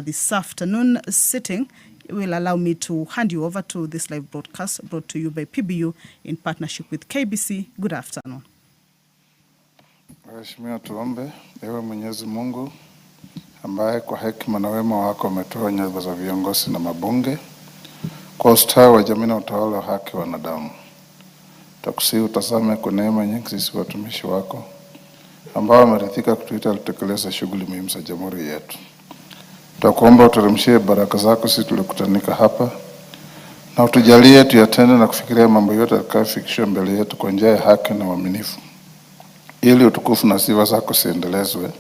this afternoon sitting will allow me to hand you over to this live broadcast brought to you by PBU in partnership with KBC. Good afternoon. Waheshimiwa, tuombe. Ewe Mwenyezi Mungu ambaye kwa hekima na wema wako umetoa nyadhifa za viongozi na mabunge kwa ustawi wa jamii na utawala wa haki wa wanadamu, tukusihi utazame kwa neema nyingi sisi watumishi wako ambao wameridhika kutuita tutekeleze shughuli muhimu za jamhuri yetu. Tunakuomba uteremshie baraka zako sisi tulikutanika hapa, na utujalie tuyatende na kufikiria mambo yote yatakayofikishwa mbele yetu kwa njia ya haki na uaminifu, ili utukufu na sifa zako siendelezwe,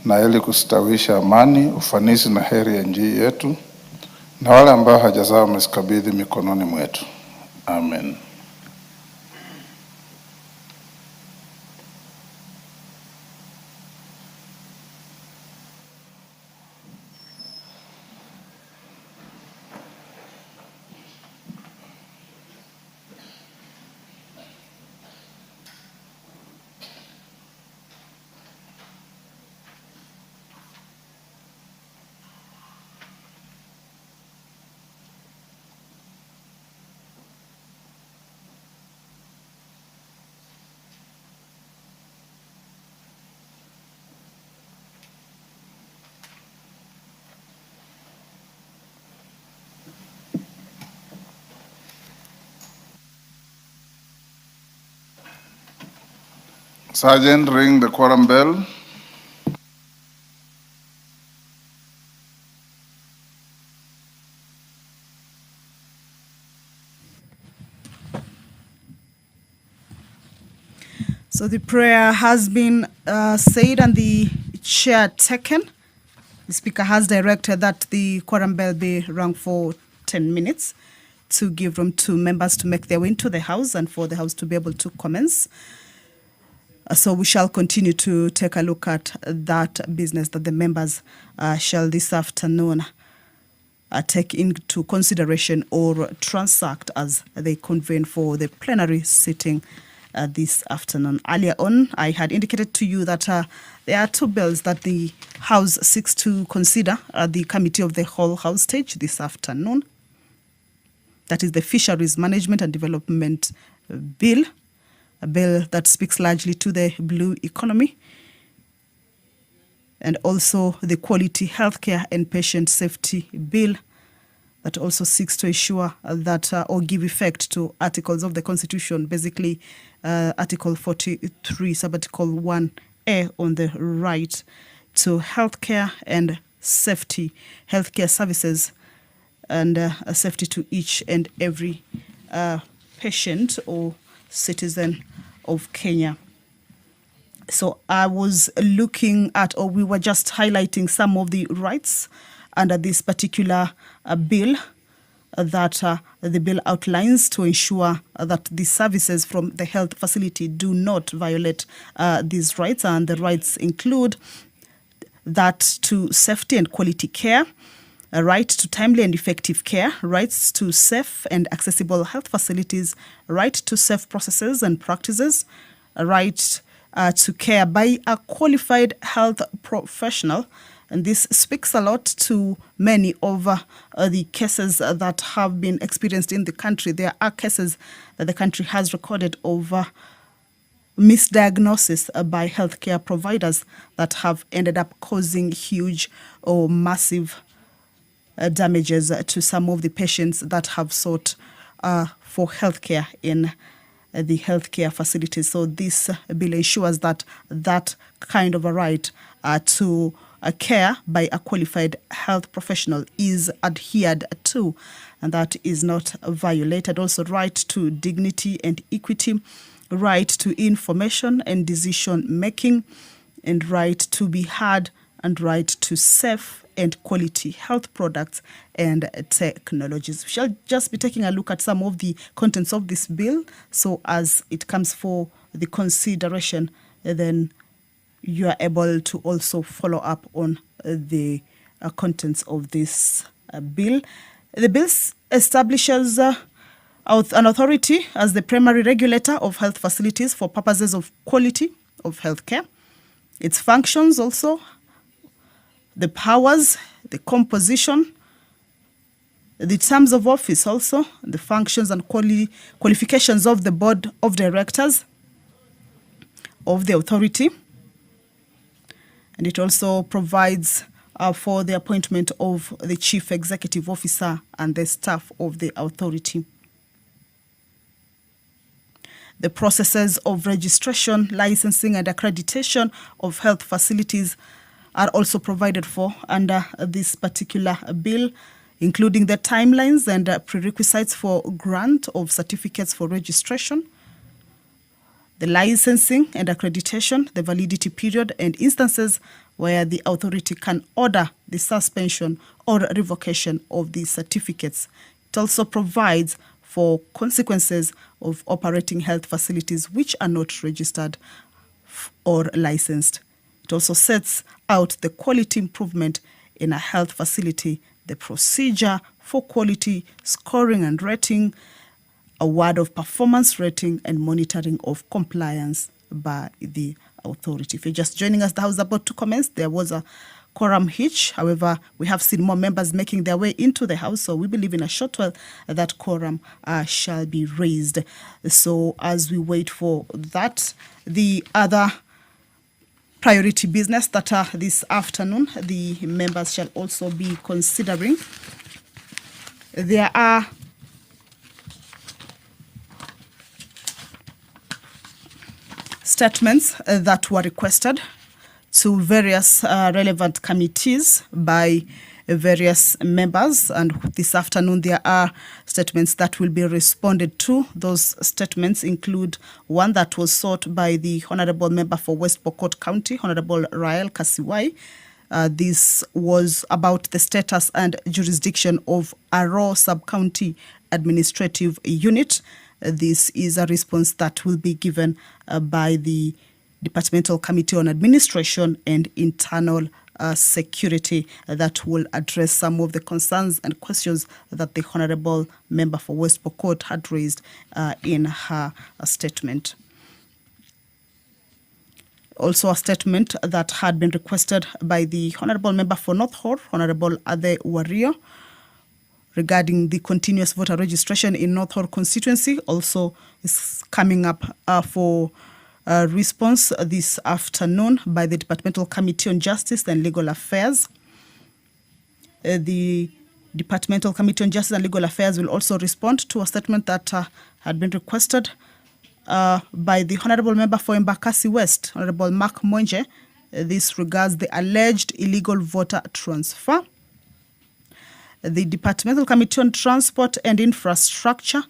na ili kustawisha amani, ufanisi na heri ya nchi yetu, na wale ambao haja zao umezikabidhi mikononi mwetu. Amen. Sergeant, ring the quorum bell. So the prayer has been said and the chair taken. The speaker has directed that the quorum bell be rung for 10 minutes to give room to members to make their way into the house and for the house to be able to commence. So we shall continue to take a look at that business that the members shall this afternoon take into consideration or transact as they convene for the plenary sitting this afternoon. Earlier on, I had indicated to you that there are two bills that the House seeks to consider at the Committee of the Whole House stage this afternoon. That is the Fisheries Management and Development Bill, a bill that speaks largely to the blue economy, and also the Quality Healthcare and Patient Safety Bill that also seeks to ensure that or give effect to articles of the Constitution, basically Article 43, Subarticle 1A on the right to healthcare and safety, healthcare services and safety to each and every patient or citizen of Kenya. So I was looking at, or we were just highlighting some of the rights under this particular bill that the bill outlines to ensure that the services from the health facility do not violate these rights. And the rights include that to safety and quality care, a right to timely and effective care, rights to safe and accessible health facilities, right to safe processes and practices, a right to care by a qualified health professional. And this speaks a lot to many of the cases that have been experienced in the country. There are cases that the country has recorded of misdiagnosis by healthcare providers that have ended up causing huge or massive damages to some of the patients that have sought for healthcare in the healthcare facilities. So this bill ensures that that kind of a right to care by a qualified health professional is adhered to, and that is not violated. Also, right to dignity and equity, right to information and decision making, and right to be heard, and right to safe and quality health products and technologies. We shall just be taking a look at some of the contents of this bill. So as it comes for the consideration, then you are able to also follow up on the contents of this bill. The bill establishes an authority as the primary regulator of health facilities for purposes of quality of healthcare. Its functions also the powers, the composition, the terms of office also, the functions and qualifications of the board of directors of the authority. And it also provides for the appointment of the chief executive officer and the staff of the authority. The processes of registration, licensing, and accreditation of health facilities are also provided for under this particular bill, including the timelines and prerequisites for grant of certificates for registration, the licensing and accreditation, the validity period, and instances where the authority can order the suspension or revocation of these certificates. It also provides for consequences of operating health facilities which are not registered or licensed. It also sets out the quality improvement in a health facility, the procedure for quality scoring and rating, award of performance rating, and monitoring of compliance by the authority. If you're just joining us, the House is about to commence. There was a quorum hitch. However, we have seen more members making their way into the House, so we believe in a short while that quorum shall be raised. So as we wait for that, the other priority business that this afternoon the members shall also be considering, there are statements that were requested to various relevant committees by various members, and this afternoon there are statements that will be responded to. Those statements include one that was sought by the Honourable Member for West Pokot County, Honourable Raila Kasiwai. This was about the status and jurisdiction of Aro Sub-County Administrative Unit. This is a response that will be given by the Departmental Committee on Administration and Internal Security that will address some of the concerns and questions that the Honourable Member for West Pokot had raised in her statement. Also a statement that had been requested by the Honourable Member for North Horr, Honourable Ade Wario, regarding the continuous voter registration in North Horr constituency, also is coming up for response this afternoon by the Departmental Committee on Justice and Legal Affairs. The Departmental Committee on Justice and Legal Affairs will also respond to a statement that had been requested by the Honourable Member for Embakasi West, Honourable makwiny. This regards the alleged illegal voter transfer. The Departmental Committee on Transport and Infrastructure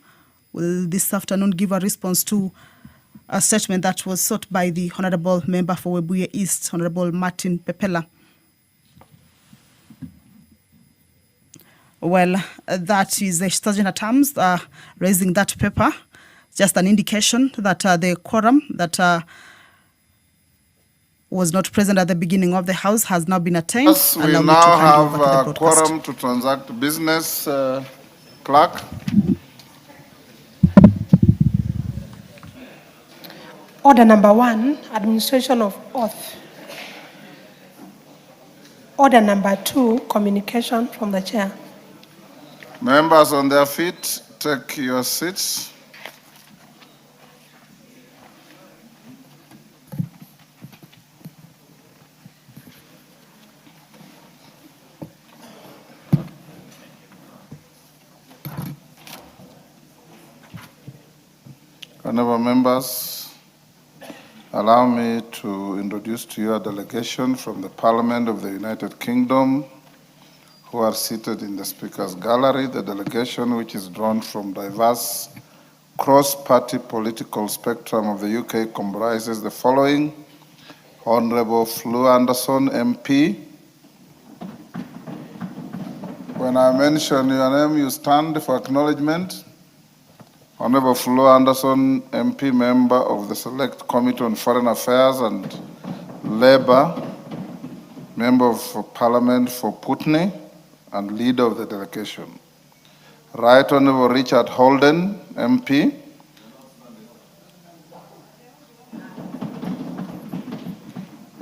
will this afternoon give a response to a statement that was sought by the Honourable Member for Webuye East, Honourable Martin Pepela. Well, that is the Sergeant at Arms raising that paper. Just an indication that the quorum that was not present at the beginning of the House has now been attained. Yes, we now have a quorum to transact business. Clerk. Order number 1, administration of oath. Order number 2, communication from the chair. Members on their feet, take your seats. Honourable members, allow me to introduce to you a delegation from the Parliament of the United Kingdom who are seated in the Speaker's Gallery. The delegation, which is drawn from diverse cross-party political spectrum of the UK, comprises the following: Honourable Flu Anderson, MP. When I mention your name, you stand for acknowledgement. Honourable Flo Anderson, MP, member of the Select Committee on Foreign Affairs and Labour, member of Parliament for Putney, and leader of the delegation. Right Honourable Richard Holden, MP.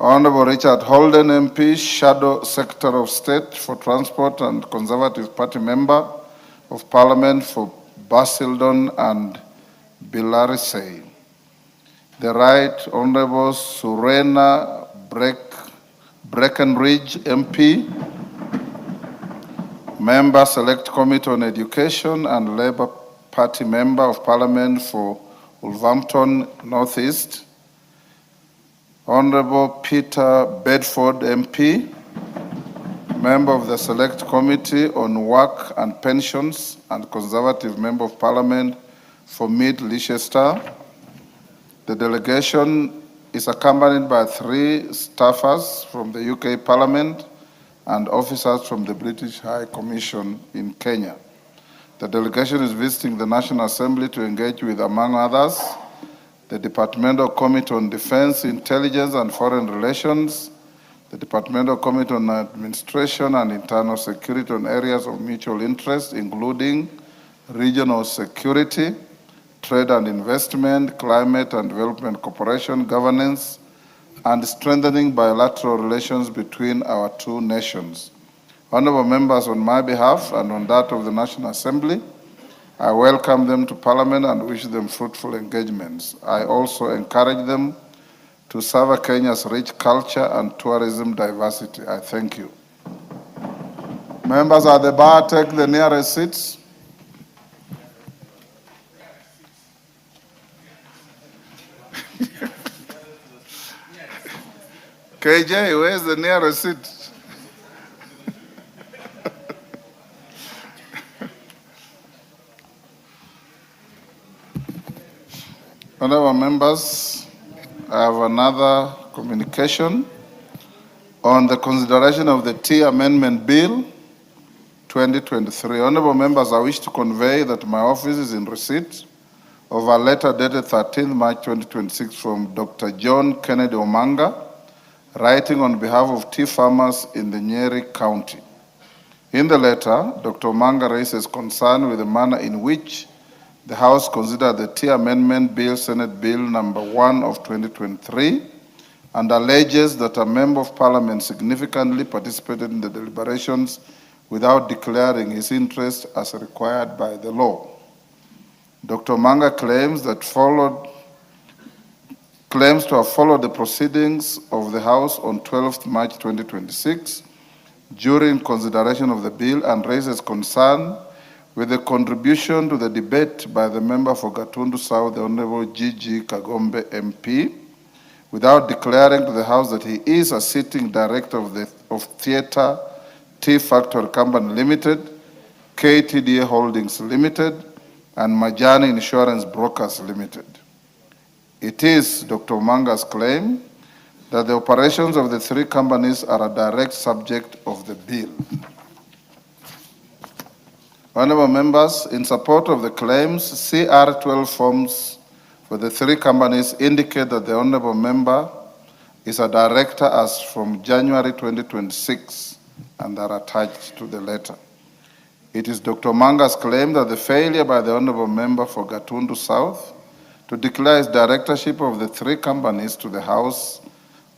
Honorable Richard Holden MP, Shadow Secretary of State for Transport and Conservative Party Member of Parliament for Basildon and Bilarisay. The Right Honorable Surena Breckenridge MP, Member Select Committee on Education and Labour Party Member of Parliament for Wolverhampton Northeast. Honorable Peter Bedford MP, Member of the Select Committee on Work and Pensions and Conservative Member of Parliament for Mid Leicester. The delegation is accompanied by 3 staffers from the UK Parliament and officers from the British High Commission in Kenya. The delegation is visiting the National Assembly to engage with, among others, the Departmental Committee on Defense, Intelligence and Foreign Relations, the Departmental Committee on Administration and Internal Security on areas of mutual interest, including regional security, trade and investment, climate and development cooperation, governance, and strengthening bilateral relations between our 2 nations. Honorable members, on my behalf and on that of the National Assembly, I welcome them to Parliament and wish them fruitful engagements. I also encourage them to serve Kenya's rich culture and tourism diversity. I thank you. Members at the bar, take the nearest seats. KJ, where's the nearest seat? Honorable members, I have another communication on the consideration of the Tea Amendment Bill 2023. Honorable members, I wish to convey that my office is in receipt of a letter dated 13 March 2026 from Dr. John Kennedy Omanga, writing on behalf of tea farmers in the Nyeri County. In the letter, Dr. Omanga raises concern with the manner in which the House considered the Tea Amendment Bill, Senate Bill number 1 of 2023, and alleges that a member of Parliament significantly participated in the deliberations without declaring his interest as required by the law. Dr. Omanga claims to have followed the proceedings of the House on 12th March 2026 during consideration of the bill and raises concern with the contribution to the debate by the member for Gatundu South, the Honorable Gigi Kagombe MP, without declaring to the House that he is a sitting director of Theatre Tea Factory Company Limited, KTDA Holdings Limited, and Majani Insurance Brokers Limited. It is Dr. Omanga's claim that the operations of the 3 companies are a direct subject of the bill. Honorable members, in support of the claims, CR 12 forms for the 3 companies indicate that the honorable member is a director as from January 2026 and are attached to the letter. It is Dr. Omanga's claim that the failure by the honorable member for Gatundu South to declare his directorship of the 3 companies to the House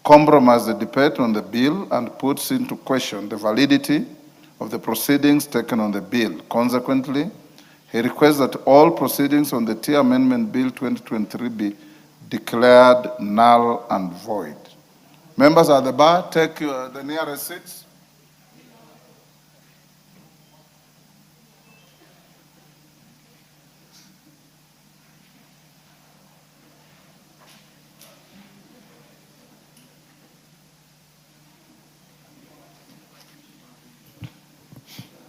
compromised the debate on the bill and puts into question the validity of the proceedings taken on the bill. Consequently, he requests that all proceedings on the Tea Amendment Bill 2023 be declared null and void. Members at the bar, take the nearest seats.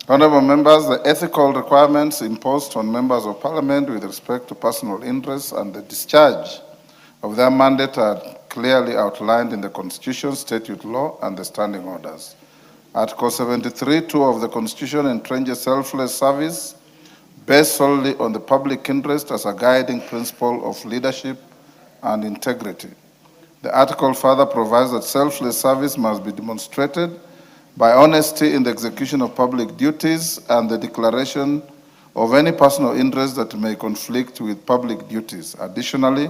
Honorable members, the ethical requirements imposed on members of Parliament with respect to personal interests and the discharge of their mandate are clearly outlined in the Constitution, statute law, and the standing orders. Article 73(2) of the Constitution entrenches selfless service based solely on the public interest as a guiding principle of leadership and integrity. The article further provides that selfless service must be demonstrated by honesty in the execution of public duties and the declaration of any personal interest that may conflict with public duties. Additionally,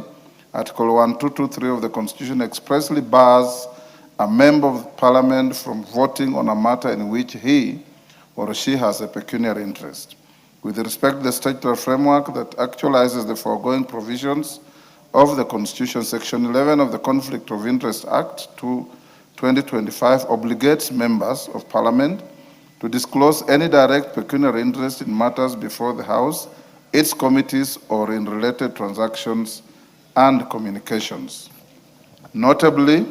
Article 1223 of the Constitution expressly bars a member of parliament from voting on a matter in which he or she has a pecuniary interest. With respect to the statutory framework that actualizes the foregoing provisions of the Constitution, Section 11 of the Conflict of Interest Act 2025 obligates members of Parliament to disclose any direct pecuniary interest in matters before the House, its committees, or in related transactions and communications. Notably,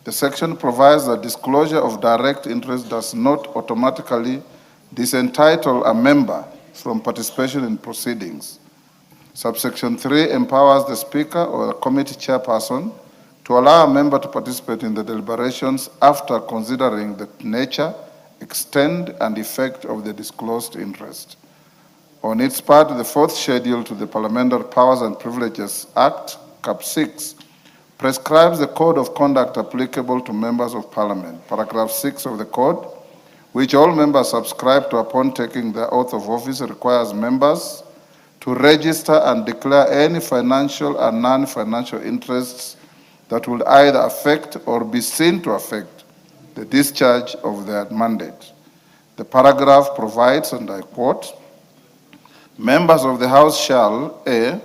the section provides that disclosure of direct interest does not automatically disentitle a member from participation in proceedings. Subsection 3 empowers the Speaker or the committee chairperson to allow a member to participate in the deliberations after considering the nature, extent, and effect of the disclosed interest. On its part, the fourth schedule to the Parliamentary Powers and Privileges Act, Cap 6, prescribes the code of conduct applicable to members of Parliament. Paragraph 6 of the code, which all members subscribe to upon taking their oath of office, requires members to register and declare any financial and non-financial interests that will either affect or be seen to affect the discharge of their mandate. The paragraph provides, and I quote, members of the House shall, A,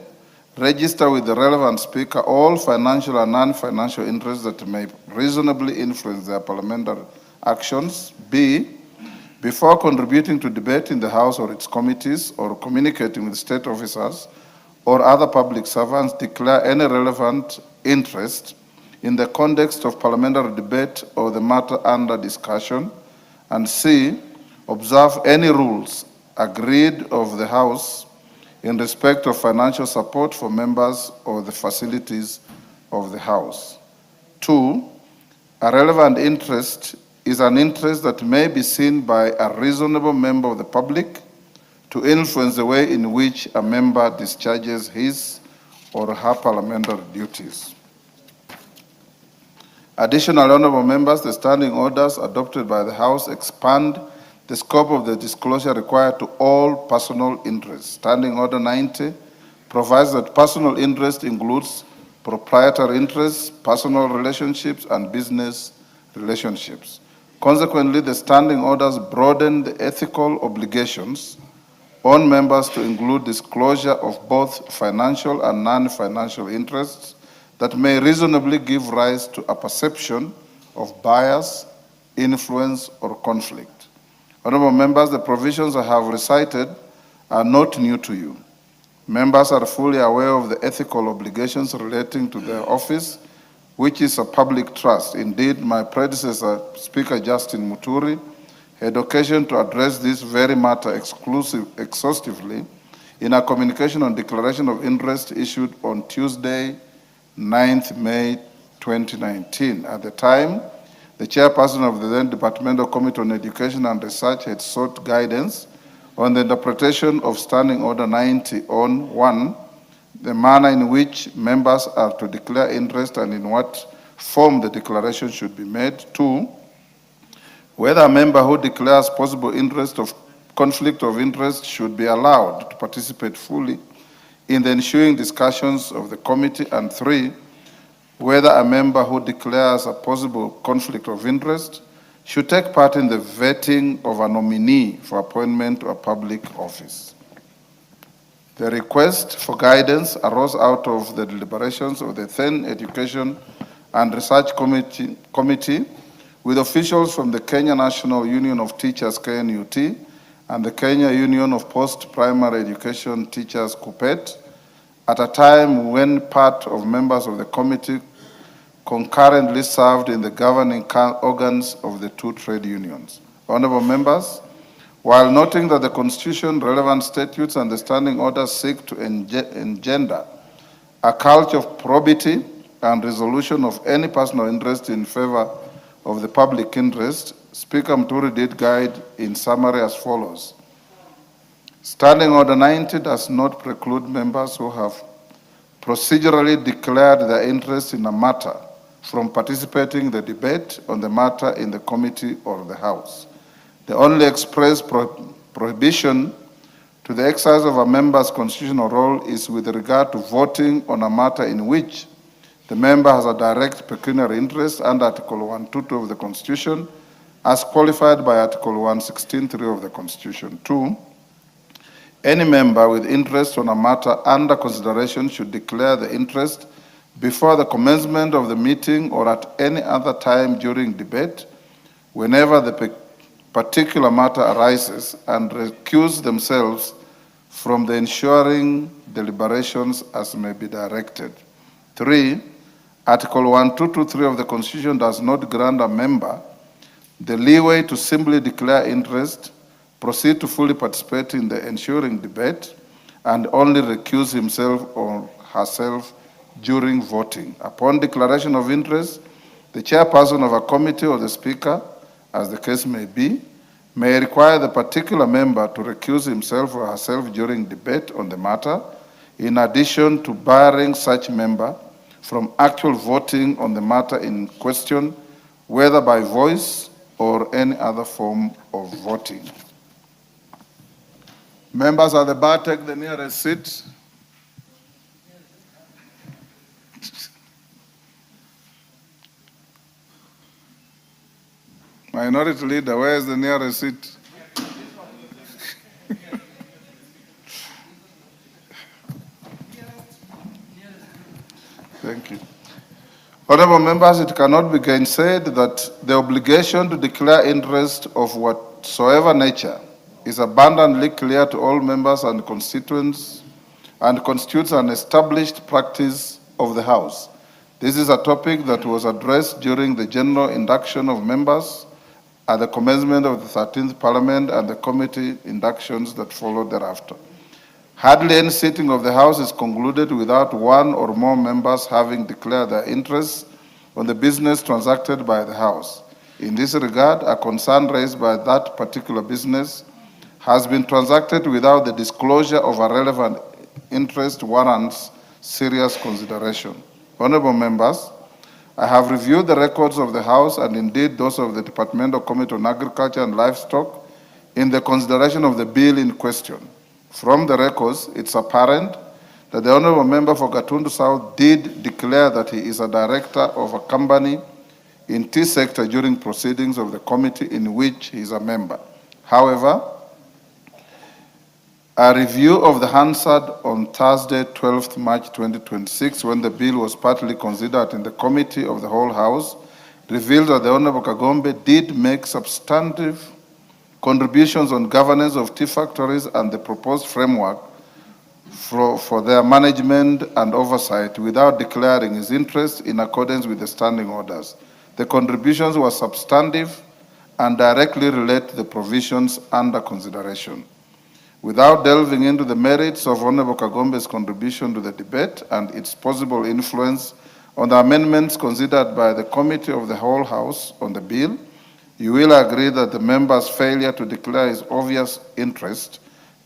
register with the relevant speaker all financial and non-financial interests that may reasonably influence their parliamentary actions. B, before contributing to debate in the House or its committees or communicating with state officers or other public servants, declare any relevant interest in the context of parliamentary debate or the matter under discussion. And C, observe any rules agreed of the House in respect of financial support for members or the facilities of the House. 2, a relevant interest is an interest that may be seen by a reasonable member of the public to influence the way in which a member discharges his or her parliamentary duties. Additionally, honorable members, the standing orders adopted by the House expand the scope of the disclosure required to all personal interests. Standing Order 90 provides that personal interest includes proprietary interests, personal relationships, and business relationships. Consequently, the standing orders broaden the ethical obligations on members to include disclosure of both financial and non-financial interests that may reasonably give rise to a perception of bias, influence, or conflict. Honorable members, the provisions I have recited are not new to you. Members are fully aware of the ethical obligations relating to their office, which is a public trust. Indeed, my predecessor, Speaker Justin Muturi, had occasion to address this very matter exhaustively in a communication on declaration of interest issued on Tuesday, 9th May 2019. At the time, the chairperson of the then Departmental Committee on Education and Research had sought guidance on the interpretation of Standing Order 90 on 1, the manner in which members are to declare interest and in what form the declaration should be made. 2, whether a member who declares possible conflict of interest should be allowed to participate fully in the ensuing discussions of the committee. And 3, whether a member who declares a possible conflict of interest should take part in the vetting of a nominee for appointment to a public office. The request for guidance arose out of the deliberations of the then Education and Research Committee with officials from the Kenya National Union of Teachers, KNUT, and the Kenya Union of Post-Primary Education Teachers, KUPPET, at a time when part of members of the committee concurrently served in the governing organs of the two trade unions. Honorable members, while noting that the Constitution, relevant statutes, and the standing orders seek to engender a culture of probity and resolution of any personal interest in favor of the public interest, Speaker Muturi did guide in summary as follows. Standing Order 90 does not preclude members who have procedurally declared their interest in a matter from participating in the debate on the matter in the committee or the House. The only express prohibition to the exercise of a member's constitutional role is with regard to voting on a matter in which The member has a direct pecuniary interest under Article 122 of the Constitution, as qualified by Article 116(3) of the Constitution. 2, any member with interest on a matter under consideration should declare the interest before the commencement of the meeting or at any other time during debate, whenever the particular matter arises, and recuse themselves from the ensuing deliberations as may be directed. 3, Article 1223 of the Constitution does not grant a member the leeway to simply declare interest, proceed to fully participate in the ensuing debate, and only recuse himself or herself during voting. Upon declaration of interest, the chairperson of a committee or the speaker, as the case may be, may require the particular member to recuse himself or herself during debate on the matter, in addition to barring such member from actual voting on the matter in question, whether by voice or any other form of voting. Members at the bar, take the nearest seat. Minority Leader, where is the nearest seat? Thank you. Honorable members, it cannot be gainsaid that the obligation to declare interest of whatsoever nature is abundantly clear to all members and constituents and constitutes an established practice of the House. This is a topic that was addressed during the general induction of members at the commencement of the 13th Parliament and the committee inductions that followed thereafter. Hardly any sitting of the House is concluded without one or more members having declared their interests on the business transacted by the House. In this regard, a concern raised by that particular business has been transacted without the disclosure of a relevant interest warrants serious consideration. Honorable members, I have reviewed the records of the House and indeed those of the Departmental Committee on Agriculture and Livestock in the consideration of the bill in question. From the records, it's apparent that the Honorable Member for Gatundu South did declare that he is a director of a company in tea sector during proceedings of the committee in which he is a member. However, a review of the Hansard on Thursday, 12th March 2026, when the bill was partly considered in the Committee of the Whole House, revealed that the Honorable Kagombe did make substantive contributions on governance of tea factories and the proposed framework for their management and oversight without declaring his interest in accordance with the standing orders. The contributions were substantive and directly relate to the provisions under consideration. Without delving into the merits of Honorable Kagombe's contribution to the debate and its possible influence on the amendments considered by the Committee of the Whole House on the bill, you will agree that the member's failure to declare his obvious interest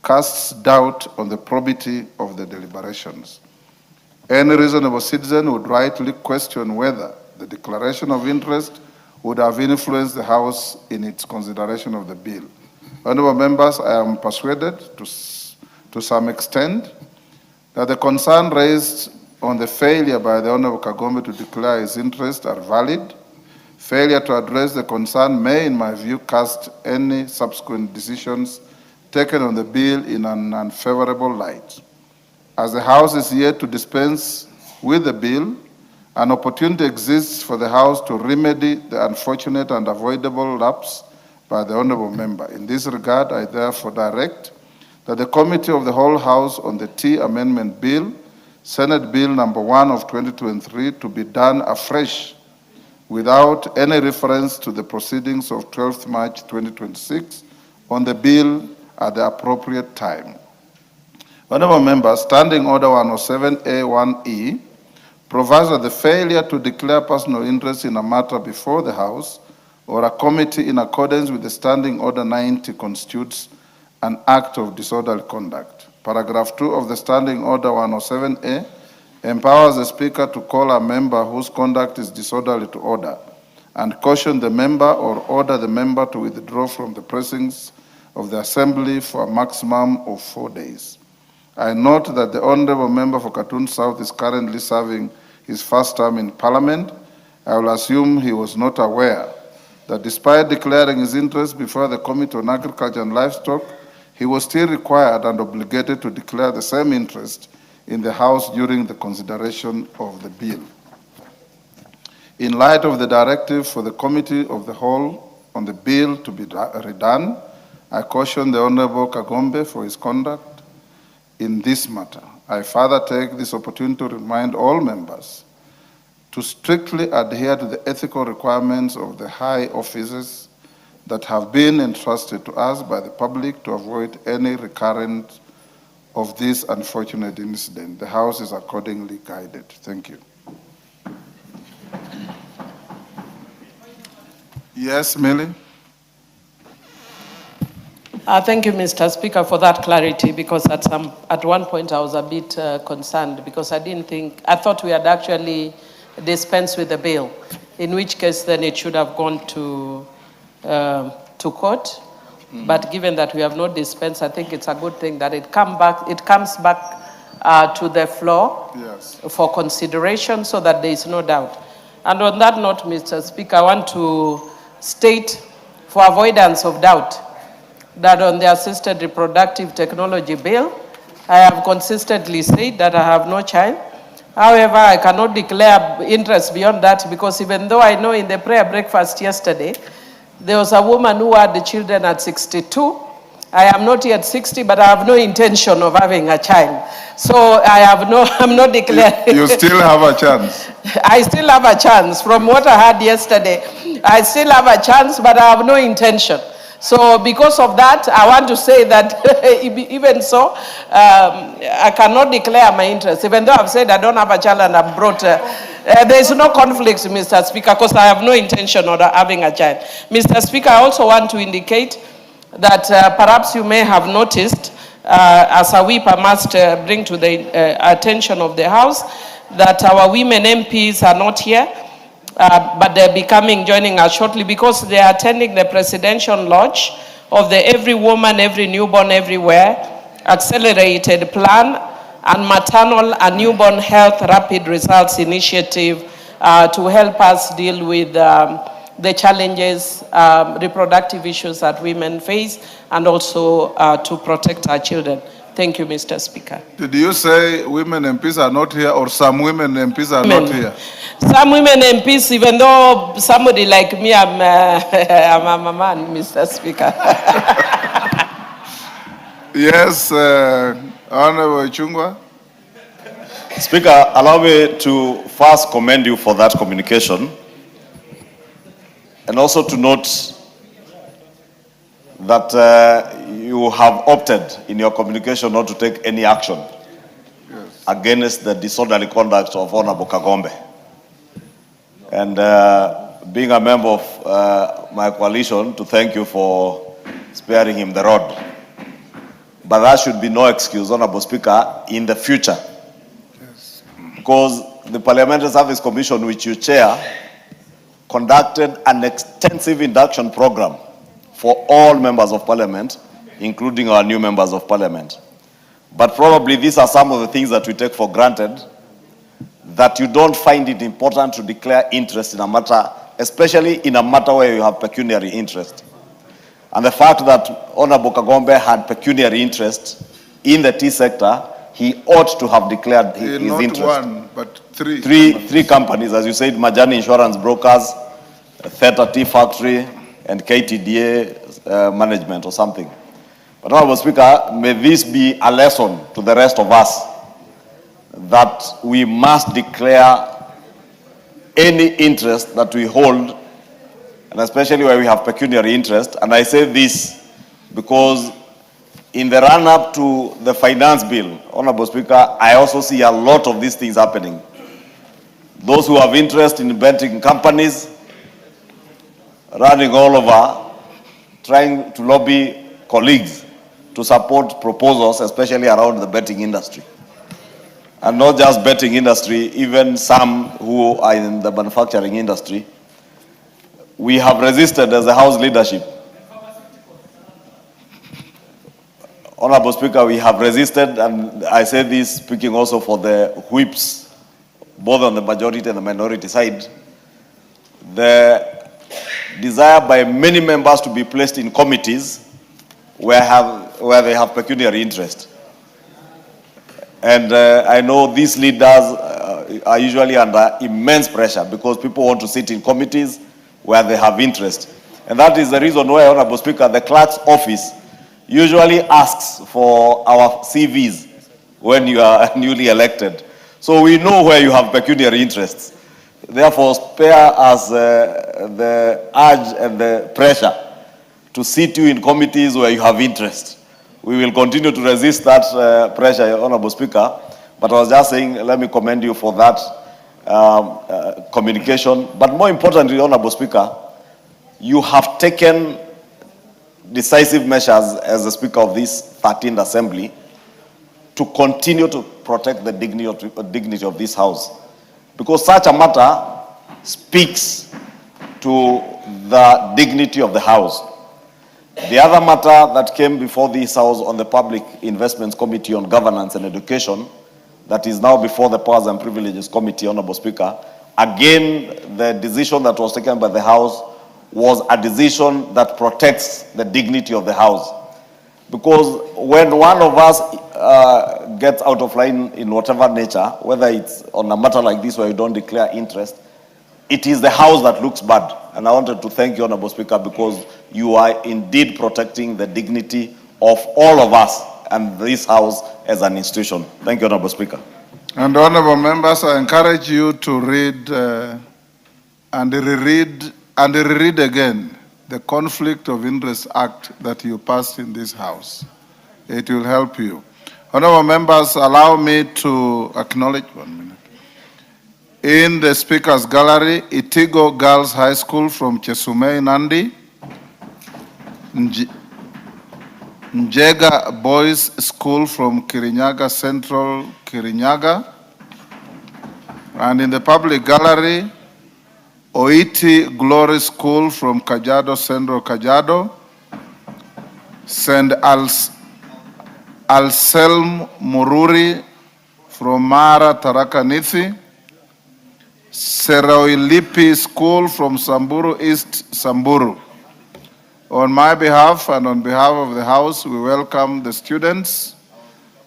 casts doubt on the probity of the deliberations. Any reasonable citizen would rightly question whether the declaration of interest would have influenced the House in its consideration of the bill. Honorable members, I am persuaded to some extent that the concern raised on the failure by the Honorable Kagombe to declare his interest are valid. Failure to address the concern may, in my view, cast any subsequent decisions taken on the bill in an unfavorable light. As the House is yet to dispense with the bill, an opportunity exists for the House to remedy the unfortunate and avoidable lapse by the Honorable Member. In this regard, I therefore direct that the Committee of the Whole House on the Tea Amendment Bill, Senate Bill number 1 of 2023, to be done afresh without any reference to the proceedings of 12th March 2026 on the bill at the appropriate time. Honorable Members, Standing Order 107A1E provides that the failure to declare personal interest in a matter before the House or a committee in accordance with the Standing Order 90 constitutes an act of disorderly conduct. Paragraph 2 of the Standing Order 107A empowers the Speaker to call a member whose conduct is disorderly to order and caution the member or order the member to withdraw from the precincts of the Assembly for a maximum of 4 days. I note that the Honorable Member for Gatundu South is currently serving his first term in Parliament, I will assume he was not aware that despite declaring his interest before the Committee on Agriculture and Livestock, he was still required and obligated to declare the same interest in the House during the consideration of the bill. In light of the directive for the Committee of the Whole on the bill to be redone, I caution the Honorable Kagombe for his conduct in this matter. I further take this opportunity to remind all members to strictly adhere to the ethical requirements of the high offices that have been entrusted to us by the public to avoid any recurrence of this unfortunate incident. The House is accordingly guided. Thank you. Yes, Millie? Thank you, Mr. Speaker, for that clarity, because at one point I was a bit concerned because I thought we had actually dispensed with the bill, in which case then it should have gone to court. But given that we have not dispensed, I think it's a good thing that it comes back to the floor, yes, for consideration, so that there is no doubt. And on that note, Mr. Speaker, I want to state, for avoidance of doubt, that on the assisted reproductive technology bill, I have consistently said that I have no child. However, I cannot declare interest beyond that, because even though I know in the prayer breakfast yesterday, there was a woman who had the children at 62. I am not yet 60, but I have no intention of having a child. So I'm not declaring. You still have a chance. I still have a chance. From what I heard yesterday, I still have a chance, but I have no intention. So because of that, I want to say that even so, I cannot declare my interest. Even though I've said I don't have a child and I've brought, there is no conflict, Mr. Speaker, because I have no intention of having a child. Mr. Speaker, I also want to indicate that perhaps you may have noticed, as a whip, I must bring to the attention of the House, that our women MPs are not here. But they'll be joining us shortly, because they are attending the presidential launch of the Every Woman, Every Newborn, Everywhere accelerated plan and maternal and newborn health rapid results initiative to help us deal with the challenges, reproductive issues that women face, and also to protect our children. Thank you, Mr. Speaker. Did you say women MPs are not here, or some women MPs are not here? Some women MPs, even though somebody like me, I'm a man, Mr. Speaker. Yes, Honorable Chungwa. Speaker, allow me to first commend you for that communication, and also to note that you have opted in your communication not to take any action, yes, against the disorderly conduct of Honorable Kagombe. And being a member of my coalition, to thank you for sparing him the rod. But that should be no excuse, Honorable Speaker, in the future. Yes. Because the Parliamentary Service Commission, which you chair, conducted an extensive induction program for all members of Parliament, including our new members of Parliament. But probably these are some of the things that we take for granted, that you don't find it important to declare interest in a matter, especially in a matter where you have pecuniary interest. And the fact that Honorable Kagombe had pecuniary interest in the tea sector, he ought to have declared his interest. Not one, but three. Three companies, as you said, Majani Insurance Brokers, Theta Tea Factory, and KTDA Management or something. But Honorable Speaker, may this be a lesson to the rest of us, that we must declare any interest that we hold, and especially where we have pecuniary interest. And I say this because in the run-up to the finance bill, Honorable Speaker, I also see a lot of these things happening. Those who have interest in betting companies running all over, trying to lobby colleagues to support proposals, especially around the betting industry. And not just betting industry, even some who are in the manufacturing industry. We have resisted as a House leadership. Honorable Speaker, we have resisted, and I say this speaking also for the whips, both on the majority and the minority side, the desire by many members to be placed in committees where they have pecuniary interest. And I know these leaders are usually under immense pressure because people want to sit in committees where they have interest. And that is the reason why, Honorable Speaker, the clerk's office usually asks for our CVs when you are newly elected. So we know where you have pecuniary interests. Therefore, spare us the urge and the pressure to sit you in committees where you have interest. We will continue to resist that pressure, Honorable Speaker. But I was just saying, let me commend you for that communication. But more importantly, Honorable Speaker, you have taken decisive measures as the Speaker of this 13th Assembly to continue to protect the dignity of this House. Because such a matter speaks to the dignity of the House. The other matter that came before this House on the Public Investments Committee on Governance and Education, that is now before the Powers and Privileges Committee, Honorable Speaker, again, the decision that was taken by the House was a decision that protects the dignity of the House. Because when one of us gets out of line in whatever nature, whether it's on a matter like this where you don't declare interest, it is the House that looks bad. And I wanted to thank you, Honorable Speaker, because you are indeed protecting the dignity of all of us and this House as an institution. Thank you, Honorable Speaker. And honorable members, I encourage you to read and reread again the Conflict of Interest Act that you passed in this House. It will help you. Honorable members, allow me to acknowledge 1 minute. In the Speaker's Gallery, Itigo Girls High School from Chesumei, Nandi, Njega Boys School from Kirinyaga Central, Kirinyaga, and in the public gallery, Oiti Glory School from Kajiado Central, Kajiado, St. Anselm Mururi from Mara, Tharaka Nithi, Seroilipi School from Samburu East, Samburu. On my behalf and on behalf of the House, we welcome the students,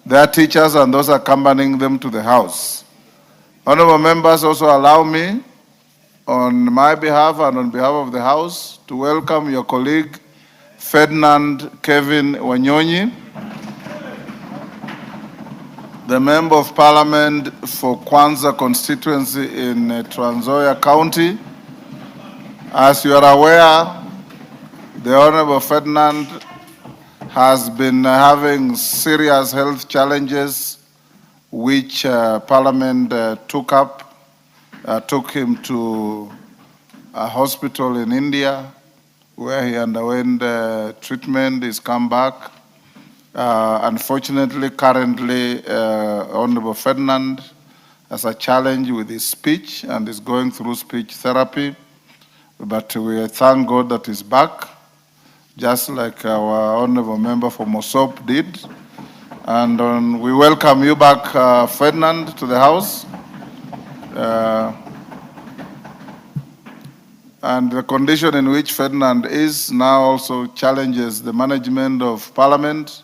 their teachers, and those accompanying them to the House. Honorable members, also allow me, on my behalf and on behalf of the House, to welcome your colleague, Ferdinand Kevin Wanyonyi, the Member of Parliament for Kwanza constituency in Trans Nzoia County. As you are aware, the Honorable Ferdinand has been having serious health challenges which Parliament took him to a hospital in India where he underwent treatment. He's come back. Unfortunately, currently, Honorable Ferdinand has a challenge with his speech and is going through speech therapy. But we thank God that he's back, just like our Honorable Member for Mosop did. And we welcome you back, Ferdinand, to the House. And the condition in which Ferdinand is now also challenges the management of Parliament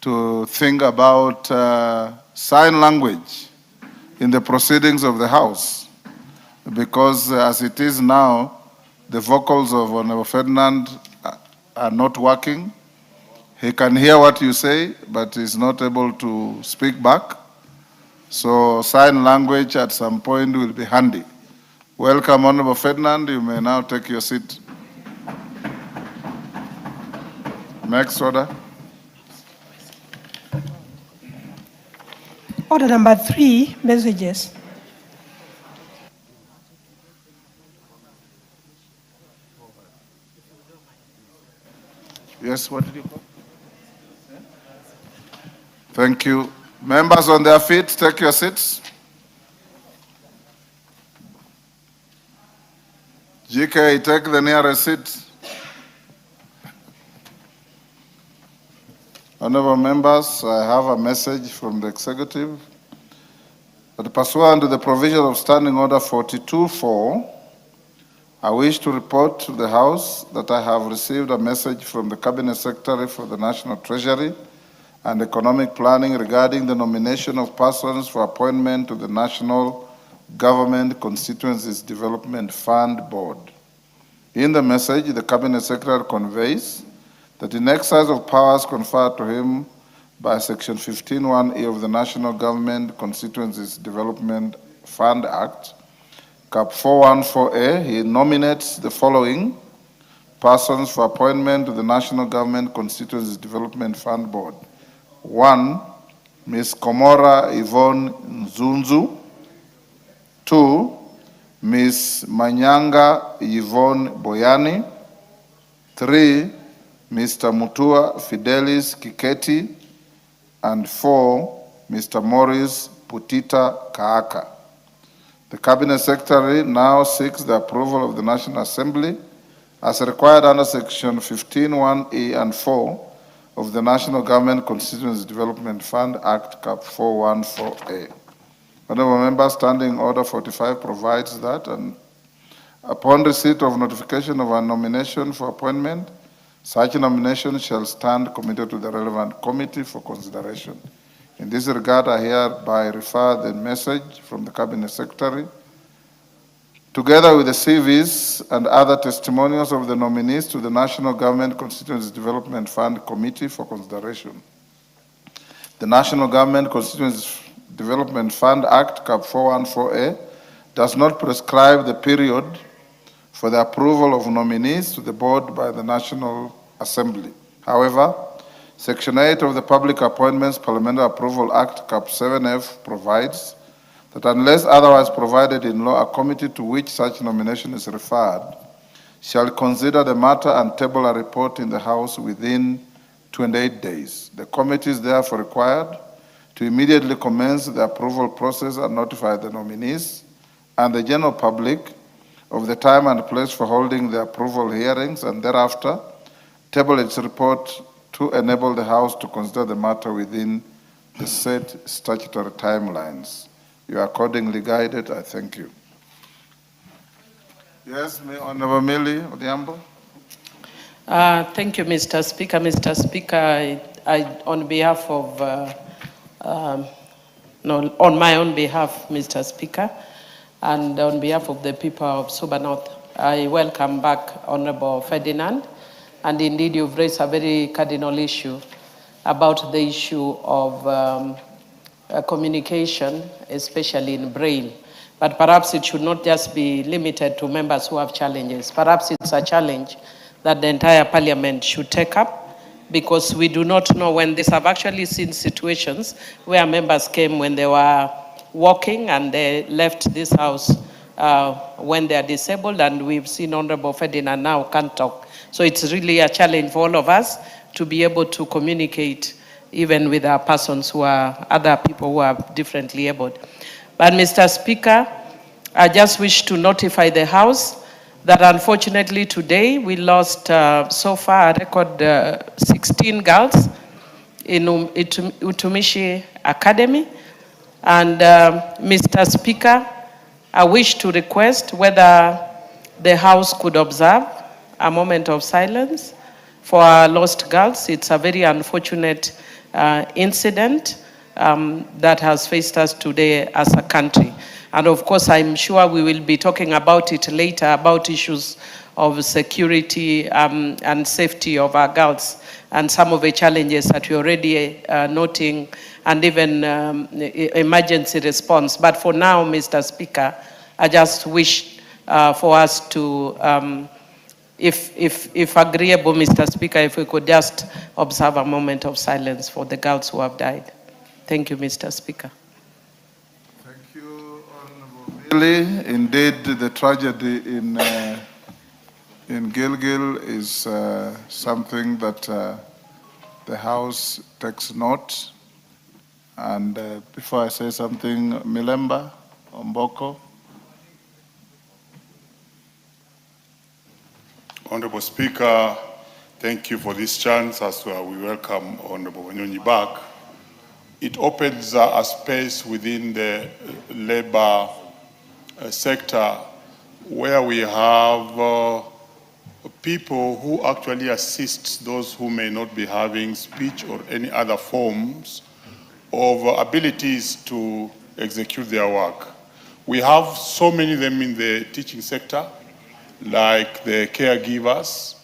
to think about sign language in the proceedings of the House. Because as it is now, the vocals of Honorable Ferdinand are not working. He can hear what you say, but is not able to speak back. So sign language at some point will be handy. Welcome, Honorable Ferdinand. You may now take your seat. Next order. Order number 3, messages. Yes, what did you call? Thank you. Members on their feet, take your seats. GK, take the nearest seat. Honorable members, I have a message from the executive that pursuant to the provision of Standing Order 42.4, I wish to report to the House that I have received a message from the Cabinet Secretary for the National Treasury and Economic Planning regarding the nomination of persons for appointment to the National Government Constituencies Development Fund Board. In the message, the Cabinet Secretary conveys that in exercise of powers conferred to him by Section 15(1)(e) of the National Government Constituencies Development Fund Act, Cap 414A, he nominates the following persons for appointment to the National Government Constituencies Development Fund Board. 1, Ms. Komora Yvonne Nzunzu. 2, Ms. Manyanga Yvonne Boyani. 3, Mr. Mutua Fidelis Kiketi. And 4, Mr. Morris Putita Kaaka. The Cabinet Secretary now seeks the approval of the National Assembly as required under Section 15(1)(e) and 4 of the National Government Constituencies Development Fund Act, Cap 414A. Honorable Member, Standing Order 45 provides that, and upon receipt of notification of a nomination for appointment, such nomination shall stand committed to the relevant committee for consideration. In this regard, I hereby refer the message from the Cabinet Secretary, together with the CVs and other testimonials of the nominees, to the National Government Constituencies Development Fund Committee for consideration. The National Government Constituencies Development Fund Act, Cap 414A, does not prescribe the period for the approval of nominees to the board by the National Assembly. However, Section 8 of the Public Appointments Parliamentary Approval Act, Cap 7F, provides that unless otherwise provided in law, a committee to which such nomination is referred shall consider the matter and table a report in the House within 28 days. The committee is therefore required to immediately commence the approval process and notify the nominees and the general public of the time and place for holding the approval hearings, and thereafter table its report to enable the House to consider the matter within the set statutory timelines. You are accordingly guided. I thank you. Yes, Honorable Millie Odhiambo. Thank you, Mr. Speaker. Mr. Speaker, on behalf of, on my own behalf, Mr. Speaker, and on behalf of the people of Suba North, I welcome back Honorable Ferdinand. And indeed, you've raised a very cardinal issue about the issue of communication, especially in Braille. But perhaps it should not just be limited to members who have challenges. Perhaps it's a challenge that the entire parliament should take up, because we do not know when this. I've actually seen situations where members came when they were walking and they left this house when they are disabled, and we've seen Honorable Ferdinand now can't talk. So it's really a challenge for all of us to be able to communicate even with our persons who are, other people who are differently abled. But Mr. Speaker, I just wish to notify the House that unfortunately today we lost so far a record 16 girls in Utumishi Academy. And Mr. Speaker, I wish to request whether the House could observe a moment of silence for our lost girls. It's a very unfortunate incident that has faced us today as a country. And of course, I'm sure we will be talking about it later, about issues of security and safety of our girls, and some of the challenges that we're already noting, and even emergency response. But for now, Mr. Speaker, I just wish for us to, if agreeable, Mr. Speaker, if we could just observe a moment of silence for the girls who have died. Thank you, Mr. Speaker. Thank you, Honorable Millie. Indeed, the tragedy in Gilgil is something that the House takes note. And before I say something, Milemba Omboko. Honorable Speaker, thank you for this chance as we welcome Honorable Wanyonyi back. it opens a space within the labor sector where we have people who actually assist those who may not be having speech or any other forms of abilities to execute their work. We have so many of them in the teaching sector, like the caregivers,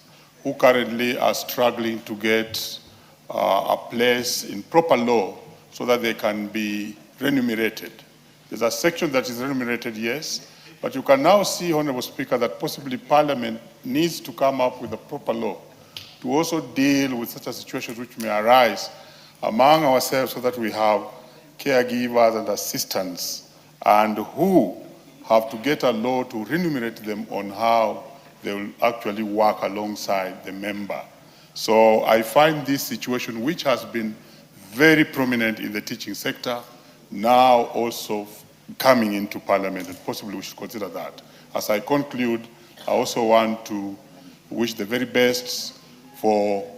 who currently are struggling to get a place in proper law so that they can be remunerated. There's a section that is remunerated, yes, but you can now see, Honorable Speaker, that possibly Parliament needs to come up with a proper law to also deal with such a situation which may arise among ourselves so that we have caregivers and assistants and who have to get a law to remunerate them on how they will actually work alongside the member. So I find this situation, which has been very prominent in the teaching sector, now also coming into Parliament, and possibly we should consider that. As I conclude, I also want to wish the very best for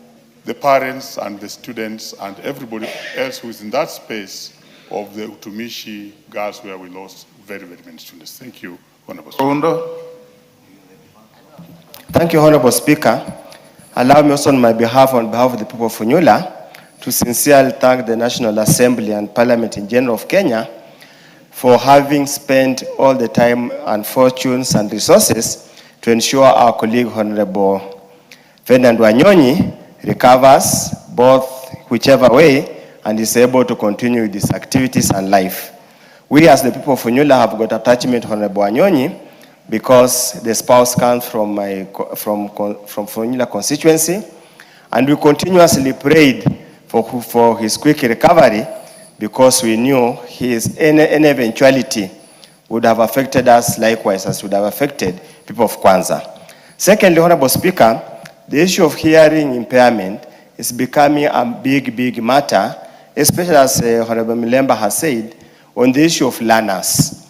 the parents and the students and everybody else who is in that space of the Utumishi girls where we lost very, very many students. Thank you, Honorable Speaker. Thank you, Honorable Speaker. Allow me also on behalf of the people of Funyula to sincerely thank the National Assembly and Parliament in general of Kenya for having spent all the time and fortunes and resources to ensure our colleague Honorable Ferdinand Wanyonyi recovers both whichever way and is able to continue with his activities and life. We as the people of Funyula have got attachment to Honorable Wanyonyi because the spouse comes from Funyula constituency, and we continuously prayed for his quick recovery because we knew any eventuality would have affected us likewise as would have affected people of Kwanza. Secondly, Honorable Speaker, the issue of hearing impairment is becoming a big matter, especially as Honorable Milemba has said, on the issue of learners.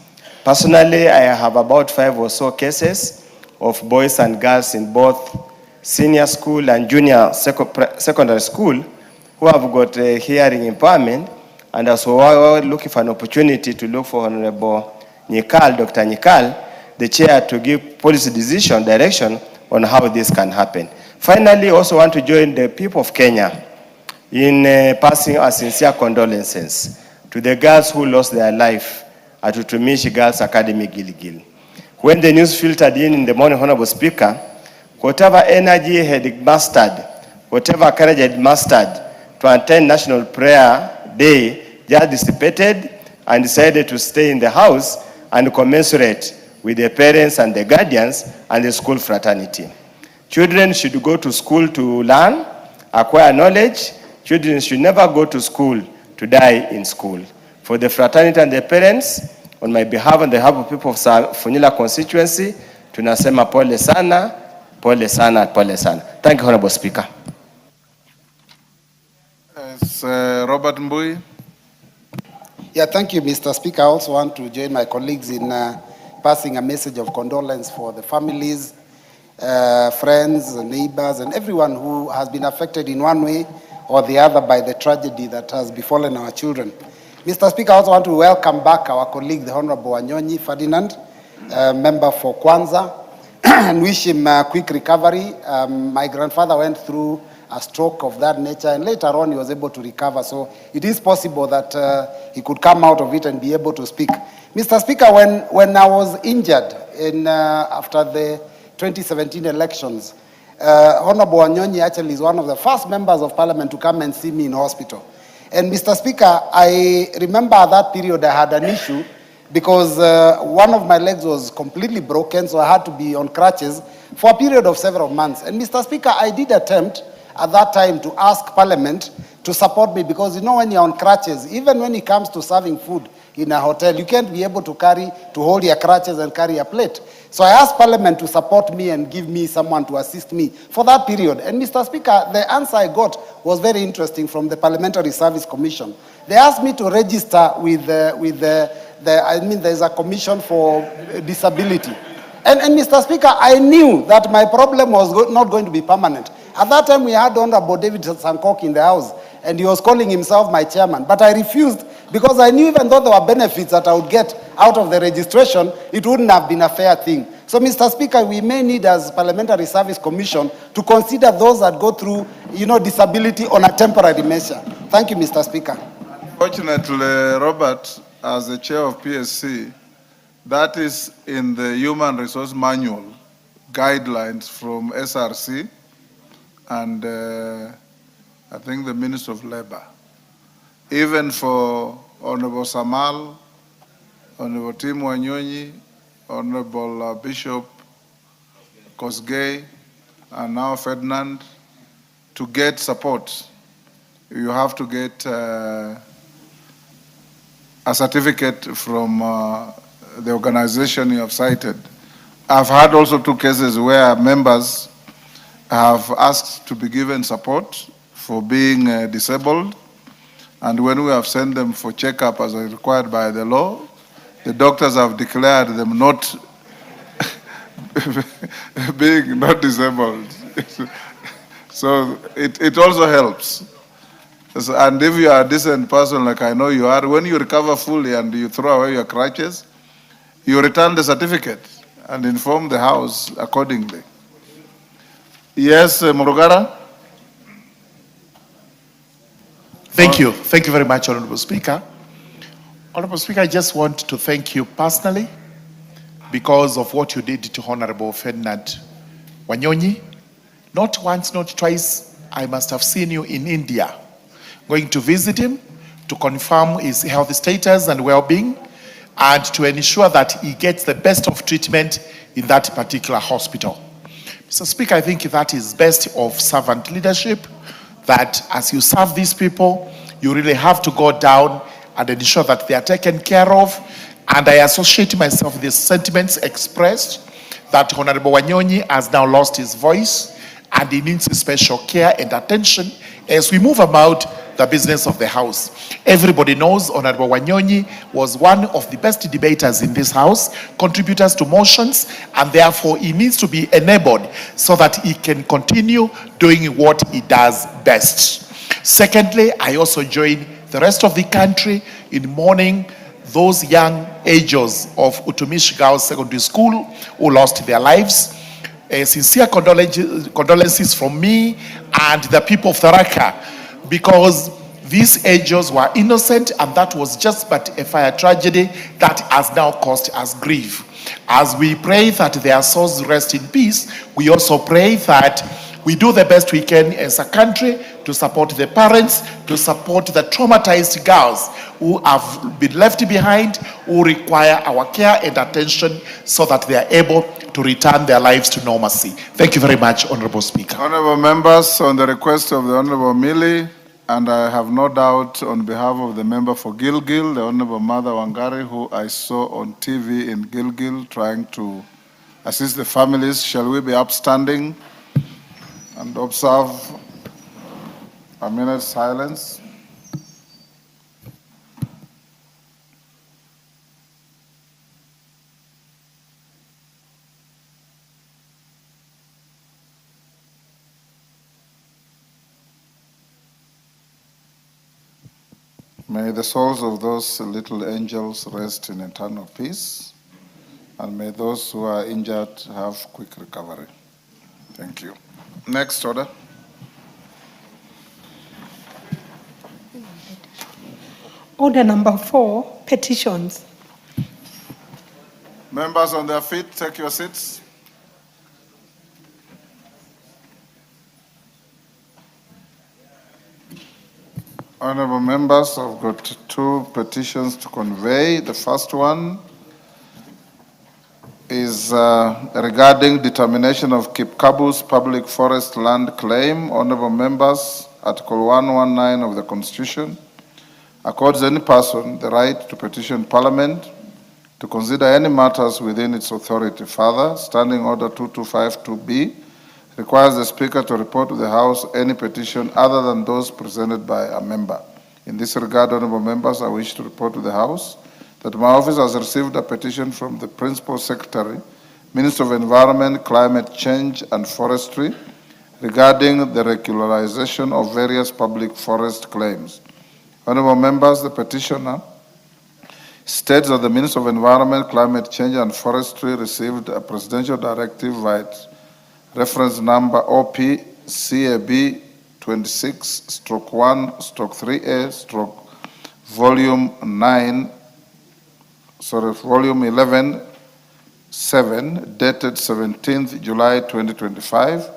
Personally, I have about 5 or so cases of boys and girls in both senior school and junior secondary school who have got hearing impairment, and as we were looking for an opportunity to look for Honorable Nyikal, Dr. Nyikal, the chair, to give policy direction on how this can happen. Finally, also want to join the people of Kenya in passing our sincere condolences to the girls who lost their life at Utumishi Girls Academy, Gilgil. When the news filtered in the morning, Honorable Speaker, whatever energy had mustered, whatever courage had mustered to attend National Prayer Day just dissipated and decided to stay in the house and commensurate with the parents and the guardians and the school fraternity. Children should go to school to learn, acquire knowledge. Children should never go to school to die in school. For the fraternity and the parents, on my behalf and the behalf of people of Funyula constituency, tunasema pole sana, pole sana, pole sana. Thank you, Honorable Speaker. Yes, Robert Mbui. Yeah, thank you, Mr. Speaker. I also want to join my colleagues in passing a message of condolence for the families, friends, neighbors, and everyone who has been affected in one way or the other by the tragedy that has befallen our children. Mr. Speaker, I also want to welcome back our colleague, the Honorable Wanyonyi Ferdinand, member for Kwanza, and wish him a quick recovery. My grandfather went through a stroke of that nature, and later on he was able to recover. So it is possible that he could come out of it and be able to speak. Mr. Speaker, when I was injured after the 2017 elections, Honorable Wanyonyi actually is one of the first members of Parliament to come and see me in hospital. And Mr. Speaker, I remember at that period I had an issue because one of my legs was completely broken, so I had to be on crutches for a period of several months. And Mr. Speaker, I did attempt at that time to ask Parliament to support me because, you know, when you're on crutches, even when it comes to serving food in a hotel, you can't be able to hold your crutches and carry a plate. So I asked Parliament to support me and give me someone to assist me for that period. And Mr. Speaker, the answer I got was very interesting from the Parliamentary Service Commission. They asked me to register with there's a commission for disability. And Mr. Speaker, I knew that my problem was not going to be permanent. At that time, we had Honorable David Sankok in the House, and he was calling himself my chairman. But I refused because I knew even though there were benefits that I would get out of the registration, it wouldn't have been a fair thing. So, Mr. Speaker, we may need, as Parliamentary Service Commission, to consider those that go through, disability on a temporary measure. Thank you, Mr. Speaker. Fortunately, Robert, as the chair of PSC, that is in the Human Resource Manual guidelines from SRC and I think the Minister of Labor. Even for Honorable Samal, Honorable Tim Wanyonyi, Honorable Bishop Kosgei, and now Ferdinand, to get support, you have to get a certificate from the organization you have cited. I've had also 2 cases where members have asked to be given support for being disabled, and when we have sent them for checkup as required by the law, the doctors have declared them not being not disabled. So it also helps. And if you are a decent person like I know you are, when you recover fully and you throw away your crutches, you return the certificate and inform the House accordingly. Yes, Murugara? Thank you. Thank you very much, Honorable Speaker. Honorable Speaker, I just want to thank you personally because of what you did to Honorable Ferdinand Wanyonyi. Not once, not twice, I must have seen you in India, going to visit him to confirm his health status and well-being and to ensure that he gets the best of treatment in that particular hospital. Mr. Speaker, I think that is best of servant leadership, that as you serve these people, you really have to go down and ensure that they are taken care of. And I associate myself with the sentiments expressed that Honorable Wanyonyi has now lost his voice and he needs special care and attention as we move about the business of the House. Everybody knows Honorable Wanyonyi was one of the best debaters in this House, contributors to motions, and therefore he needs to be enabled so that he can continue doing what he does best. Secondly, I also join the rest of the country in mourning those young angels of Utumishi Girls Secondary School who lost their lives. Sincere condolences from me and the people of Tharaka, because these angels were innocent and that was just but a fire tragedy that has now caused us grief. As we pray that their souls rest in peace, we also pray that we do the best we can as a country to support the parents, to support the traumatized girls who have been left behind, who require our care and attention so that they are able to return their lives to normalcy. Thank you very much, Honorable Speaker. Honorable members, on the request of the Honorable Millie, and I have no doubt on behalf of the member for Gilgil, the Honorable Mother Wangari, who I saw on TV in Gilgil trying to assist the families, shall we be upstanding and observe a minute's silence? May the souls of those little angels rest in eternal peace, and may those who are injured have quick recovery. Thank you. Next order. Order number 4, petitions. Members on their feet, take your seats. Honorable members, I've got 2 petitions to convey. The first one is regarding determination of Kipkabu's public forest land claim. Honorable members, Article 119 of the Constitution accords any person the right to petition Parliament to consider any matters within its authority. Further, Standing Order 2252B requires the Speaker to report to the House any petition other than those presented by a member. In this regard, honorable members, I wish to report to the House that my office has received a petition from the Principal Secretary, Minister of Environment, Climate Change and Forestry, regarding the regularization of various public forest claims. Honorable members, the petitioner states that the Minister of Environment, Climate Change and Forestry received a presidential directive by reference number OP-CAB 26/1/3A/volume 11/7, dated 17th July 2025,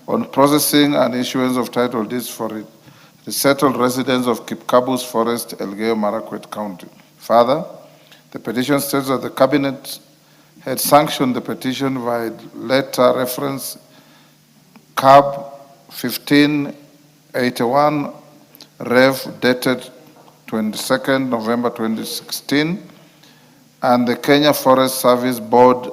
on processing and issuance of title deeds for the settled residents of Kipkabus Forest, Elgeyo Marakwet County. Further, the petition states that the Cabinet had sanctioned the petition by letter reference CAB 1581 Rev dated 22nd November 2016, and the Kenya Forest Service Board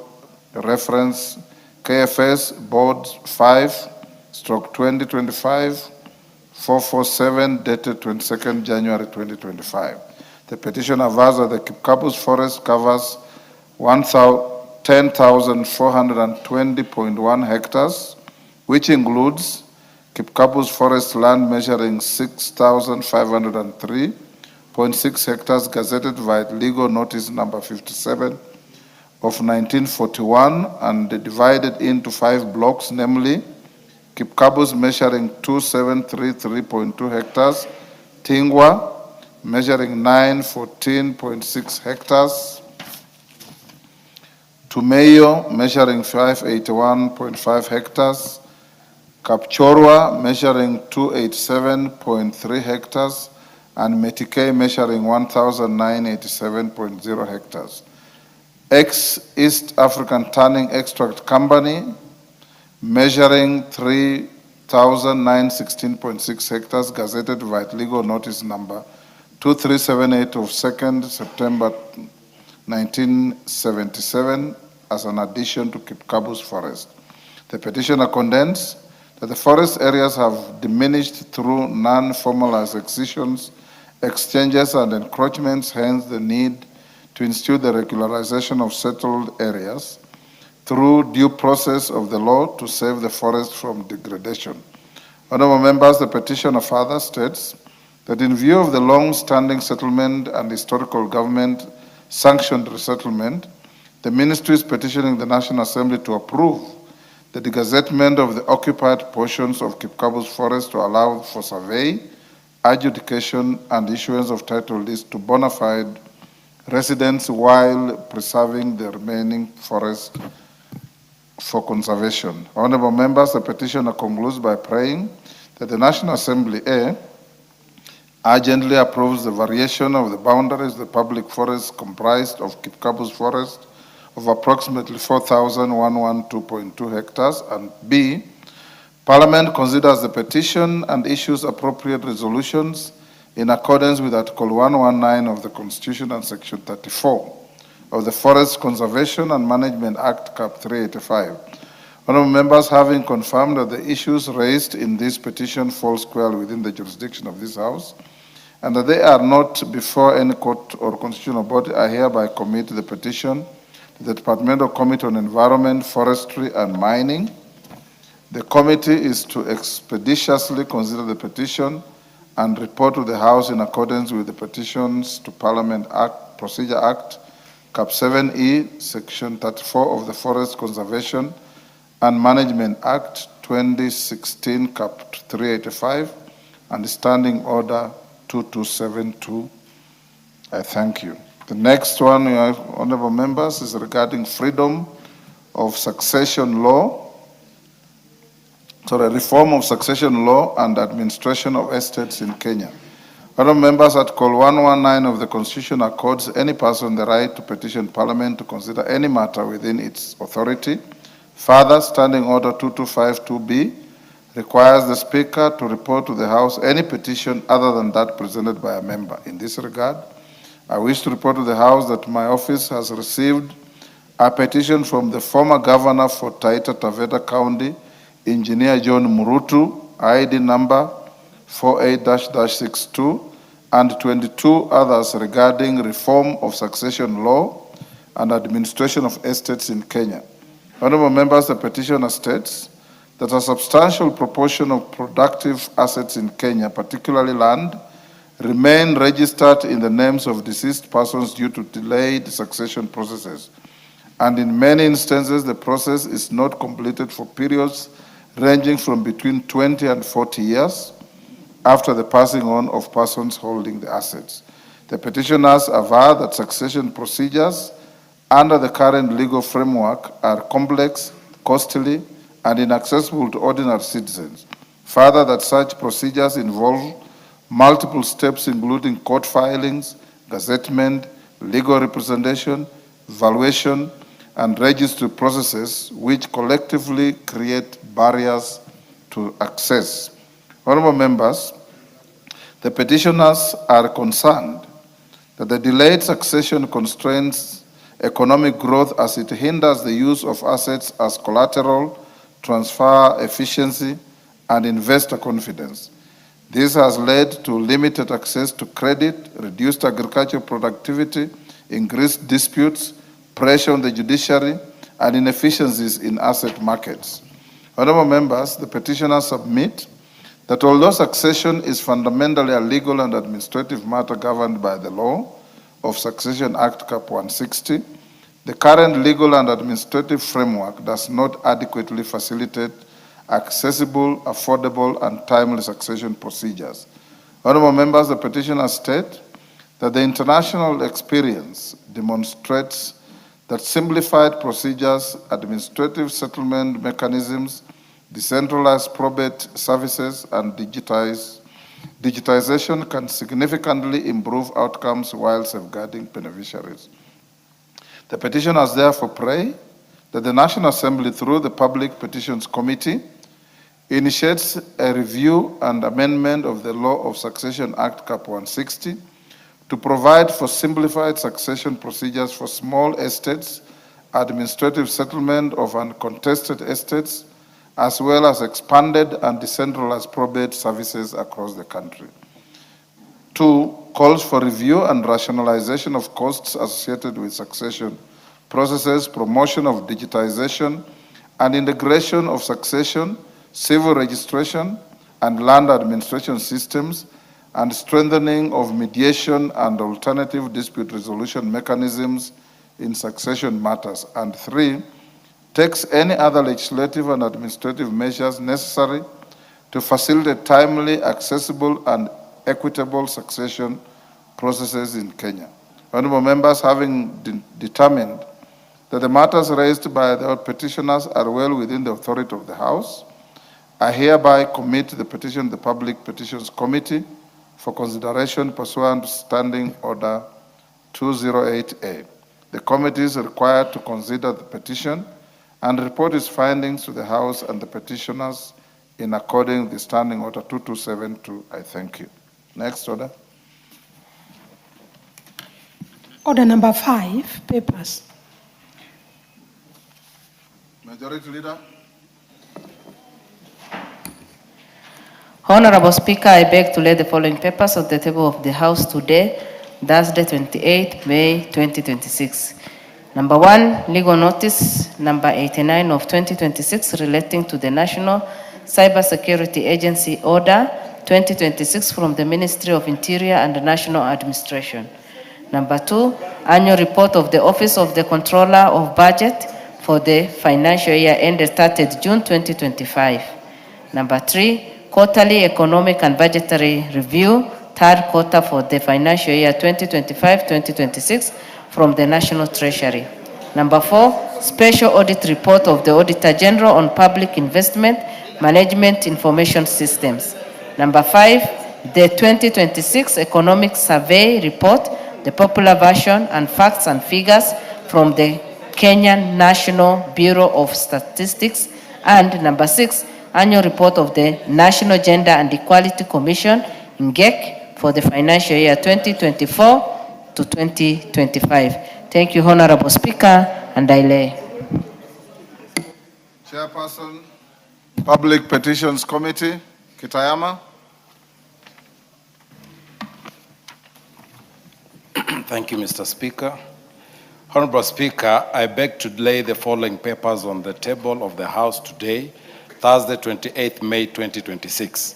reference KFS Board 5/2025-447 dated 22nd January 2025. The petition avers that the Kipkabus Forest covers 10,420.1 hectares, which includes Kipkabus Forest land measuring 6,503.6 hectares, gazetted by legal notice number 57 of 1941, and divided into 5 blocks, namely Kipkabus measuring 2,733.2 hectares, Tingwa measuring 914.6 hectares, Tumeyo measuring 581.5 hectares, Kapchorwa measuring 287.3 hectares, and Metikei measuring 1,987.0 hectares. East African Tanning Extract Company measuring 3,916.6 hectares, gazetted by legal notice number 2378 of 2nd September 1977, as an addition to Kipkabus Forest. The petitioner contends that the forest areas have diminished through non-formalized acquisitions, exchanges, and encroachments, hence the need to institute the regularization of settled areas through due process of the law to save the forest from degradation. Honorable members, the petitioner further states that in view of the long-standing settlement and historical government-sanctioned resettlement, the ministry is petitioning the National Assembly to approve the degazettement of the occupied portions of Kipkabus Forest to allow for survey, adjudication, and issuance of title deeds to bona fide residents while preserving the remaining forest for conservation. Honorable members, the petitioner concludes by praying that the National Assembly urgently approves the variation of the boundaries of the public forest comprised of Kipkabus Forest of approximately 4,112.2 hectares, and B, Parliament considers the petition and issues appropriate resolutions in accordance with Article 119 of the Constitution and Section 34 of the Forest Conservation and Management Act, Cap 385. Honorable members, having confirmed that the issues raised in this petition fall squarely within the jurisdiction of this House, and that they are not before any court or constitutional body, I hereby commit the petition to the Departmental Committee on Environment, Forestry, and Mining. The committee is to expeditiously consider the petition and report to the House in accordance with the Petitions to Parliament Act, Procedure Act, Cap 7E, Section 34 of the Forest Conservation and Management Act 2016, Cap 385, and Standing Order 2272. I thank you. The next one, honorable members, is regarding freedom of succession law. Reform of succession law and administration of estates in Kenya. Honorable members, Article 119 of the Constitution accords any person the right to petition Parliament to consider any matter within its authority. Further, Standing Order 2252B requires the Speaker to report to the House any petition other than that presented by a member. In this regard, I wish to report to the House that my office has received a petition from the former governor for Taita Taveta County, Engineer John Murutu, ID number 48-62, and 22 others regarding reform of succession law and administration of estates in Kenya. Honorable members, the petitioner states that a substantial proportion of productive assets in Kenya, particularly land, remain registered in the names of deceased persons due to delayed succession processes. And in many instances, the process is not completed for periods ranging from between 20 and 40 years after the passing on of persons holding the assets. The petitioners aver that succession procedures under the current legal framework are complex, costly, and inaccessible to ordinary citizens. Further, that such procedures involve multiple steps including court filings, gazettement, legal representation, valuation, and registry processes which collectively create barriers to access. Honorable members, the petitioners are concerned that the delayed succession constrains economic growth as it hinders the use of assets as collateral, transfer efficiency, and investor confidence. This has led to limited access to credit, reduced agricultural productivity, increased disputes, pressure on the judiciary, and inefficiencies in asset markets. Honorable members, the petitioners submit that although succession is fundamentally a legal and administrative matter governed by the law of Succession Act Cap 160, the current legal and administrative framework does not adequately facilitate accessible, affordable, and timely succession procedures. Honorable members, the petitioners state that the international experience demonstrates that simplified procedures, administrative settlement mechanisms, decentralized probate services, and digitization can significantly improve outcomes while safeguarding beneficiaries. The petitioners therefore pray that the National Assembly, through the Public Petitions Committee, initiates a review and amendment of the Law of Succession Act Cap 160 to provide for simplified succession procedures for small estates, administrative settlement of uncontested estates, as well as expanded and decentralized probate services across the country. 2, calls for review and rationalization of costs associated with succession processes, promotion of digitization, and integration of succession, civil registration, and land administration systems, and strengthening of mediation and alternative dispute resolution mechanisms in succession matters. And 3, takes any other legislative and administrative measures necessary to facilitate timely, accessible, and equitable succession processes in Kenya. Honorable members, having determined that the matters raised by the petitioners are well within the authority of the House, I hereby commit the petition to the Public Petitions Committee for consideration pursuant to Standing Order 208A. The committee is required to consider the petition and report its findings to the House and the petitioners in according with the Standing Order 2272. I thank you. Next order. Order number 5, papers. Majority Leader. Honorable Speaker, I beg to lay the following papers on the table of the House today, Thursday, 28 May 2026. Number 1, legal notice number 89 of 2026 relating to the National Cybersecurity Agency Order 2026 from the Ministry of Interior and National Administration. Number 2, annual report of the Office of the Controller of Budget for the financial year ended 30th June 2025. Number 3, quarterly economic and budgetary review, third quarter for the financial year 2025-2026 from the National Treasury. Number 4, special audit report of the Auditor General on Public Investment Management Information Systems. Number 5, the 2026 Economic Survey Report, the popular version, and facts and figures from the Kenyan National Bureau of Statistics. And number 6, annual report of the National Gender and Equality Commission, NGEC, for the financial year 2024 to 2025. Thank you, Honorable Speaker, and I lay. Chairperson, Public Petitions Committee, Kitayama. Thank you, Mr. Speaker. Honorable Speaker, I beg to lay the following papers on the table of the House today, Thursday, 28th May 2026.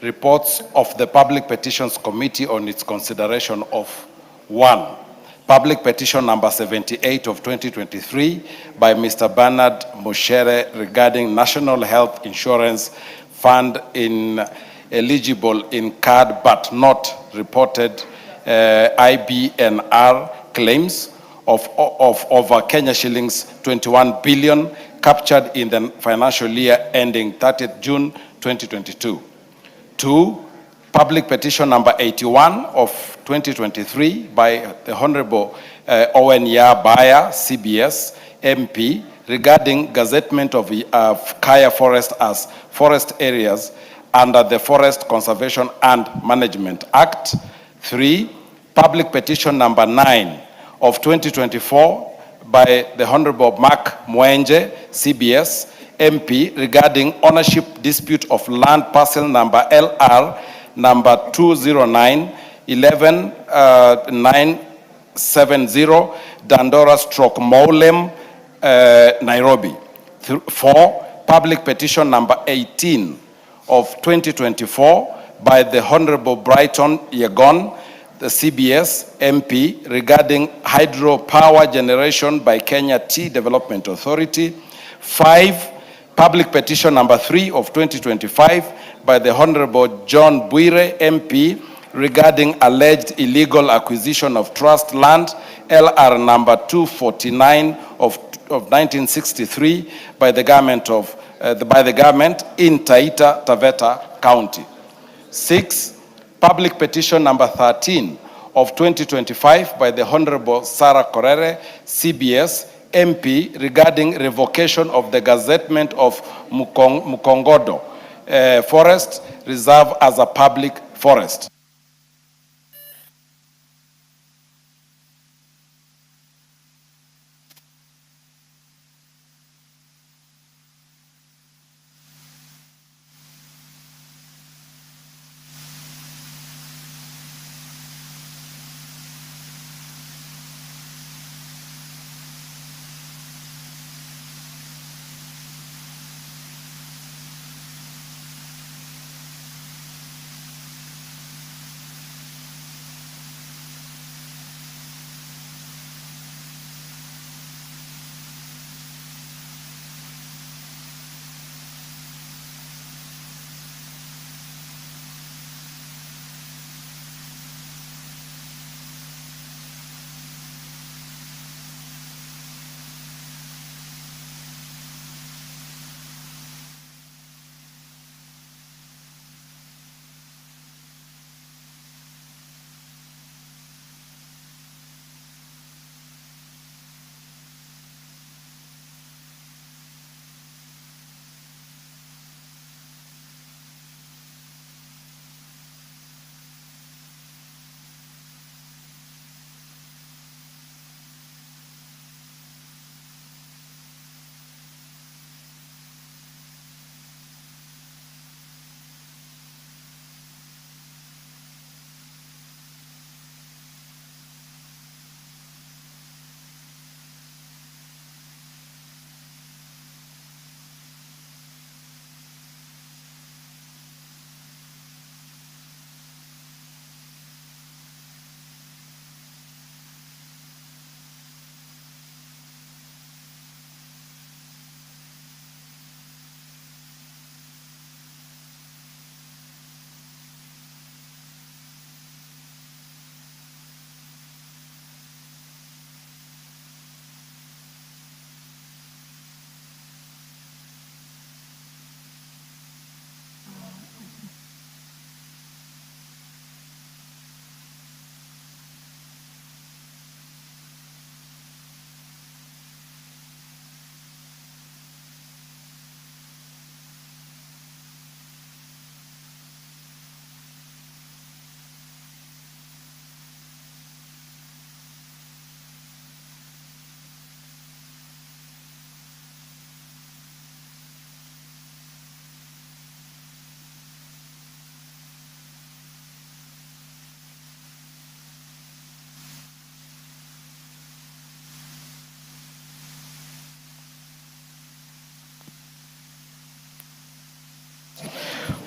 Reports of the Public Petitions Committee on its consideration of 1. Public petition number 78 of 2023 by Mr. Bernard Moshere regarding National Health Insurance Fund eligible in card but not reported IBNR claims of over Kenya shillings 21 billion captured in the financial year ending 30th June 2022. 2. Public petition number 81 of 2023 by the Honorable Owen Yabaya, CBS, MP, regarding gazettement of Kaya Forest as forest areas under the Forest Conservation and Management Act. 3. Public petition number 9 of 2024 by the Honorable Mark Mwenje, CBS, MP, regarding ownership dispute of land parcel number LR number 209-11-970 Dandora/Moulem, Nairobi. 4. Public petition number 18 of 2024 by the Honorable Brighton Yegon, the CBS MP, regarding hydropower generation by Kenya Tea Development Authority. 5. Public petition number 3 of 2025 by the Honorable John Bwire MP regarding alleged illegal acquisition of trust land LR number 249 of 1963 by the government in Taita Taveta County. 6. Public petition number 13 of 2025 by the Honorable Sarah Korere, CBS, MP, regarding revocation of the gazettement of Mukongodo Forest Reserve as a public forest.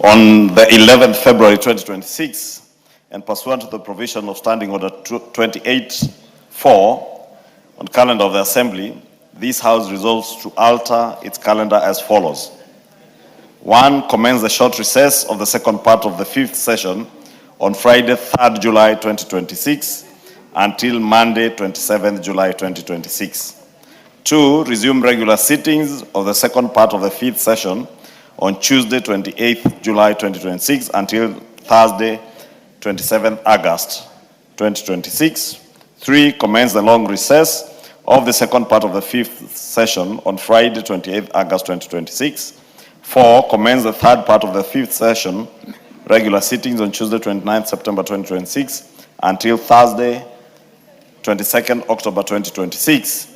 On the 11th February 2026, and pursuant to the provision of Standing Order 28-4 on calendar of the Assembly, this House resolves to alter its calendar as follows. 1. Commence the short recess of the second part of the 5th session on Friday, 3rd July 2026 until Monday, 27th July 2026. 2. Resume regular sittings of the second part of the 5th session on Tuesday, 28th July 2026 until Thursday, 27th August 2026. 3. Commence the long recess of the second part of the 5th session on Friday, 28th August 2026. 4. Commence the third part of the 5th session, regular sittings on Tuesday, 29th September 2026 until Thursday, 22nd October 2026.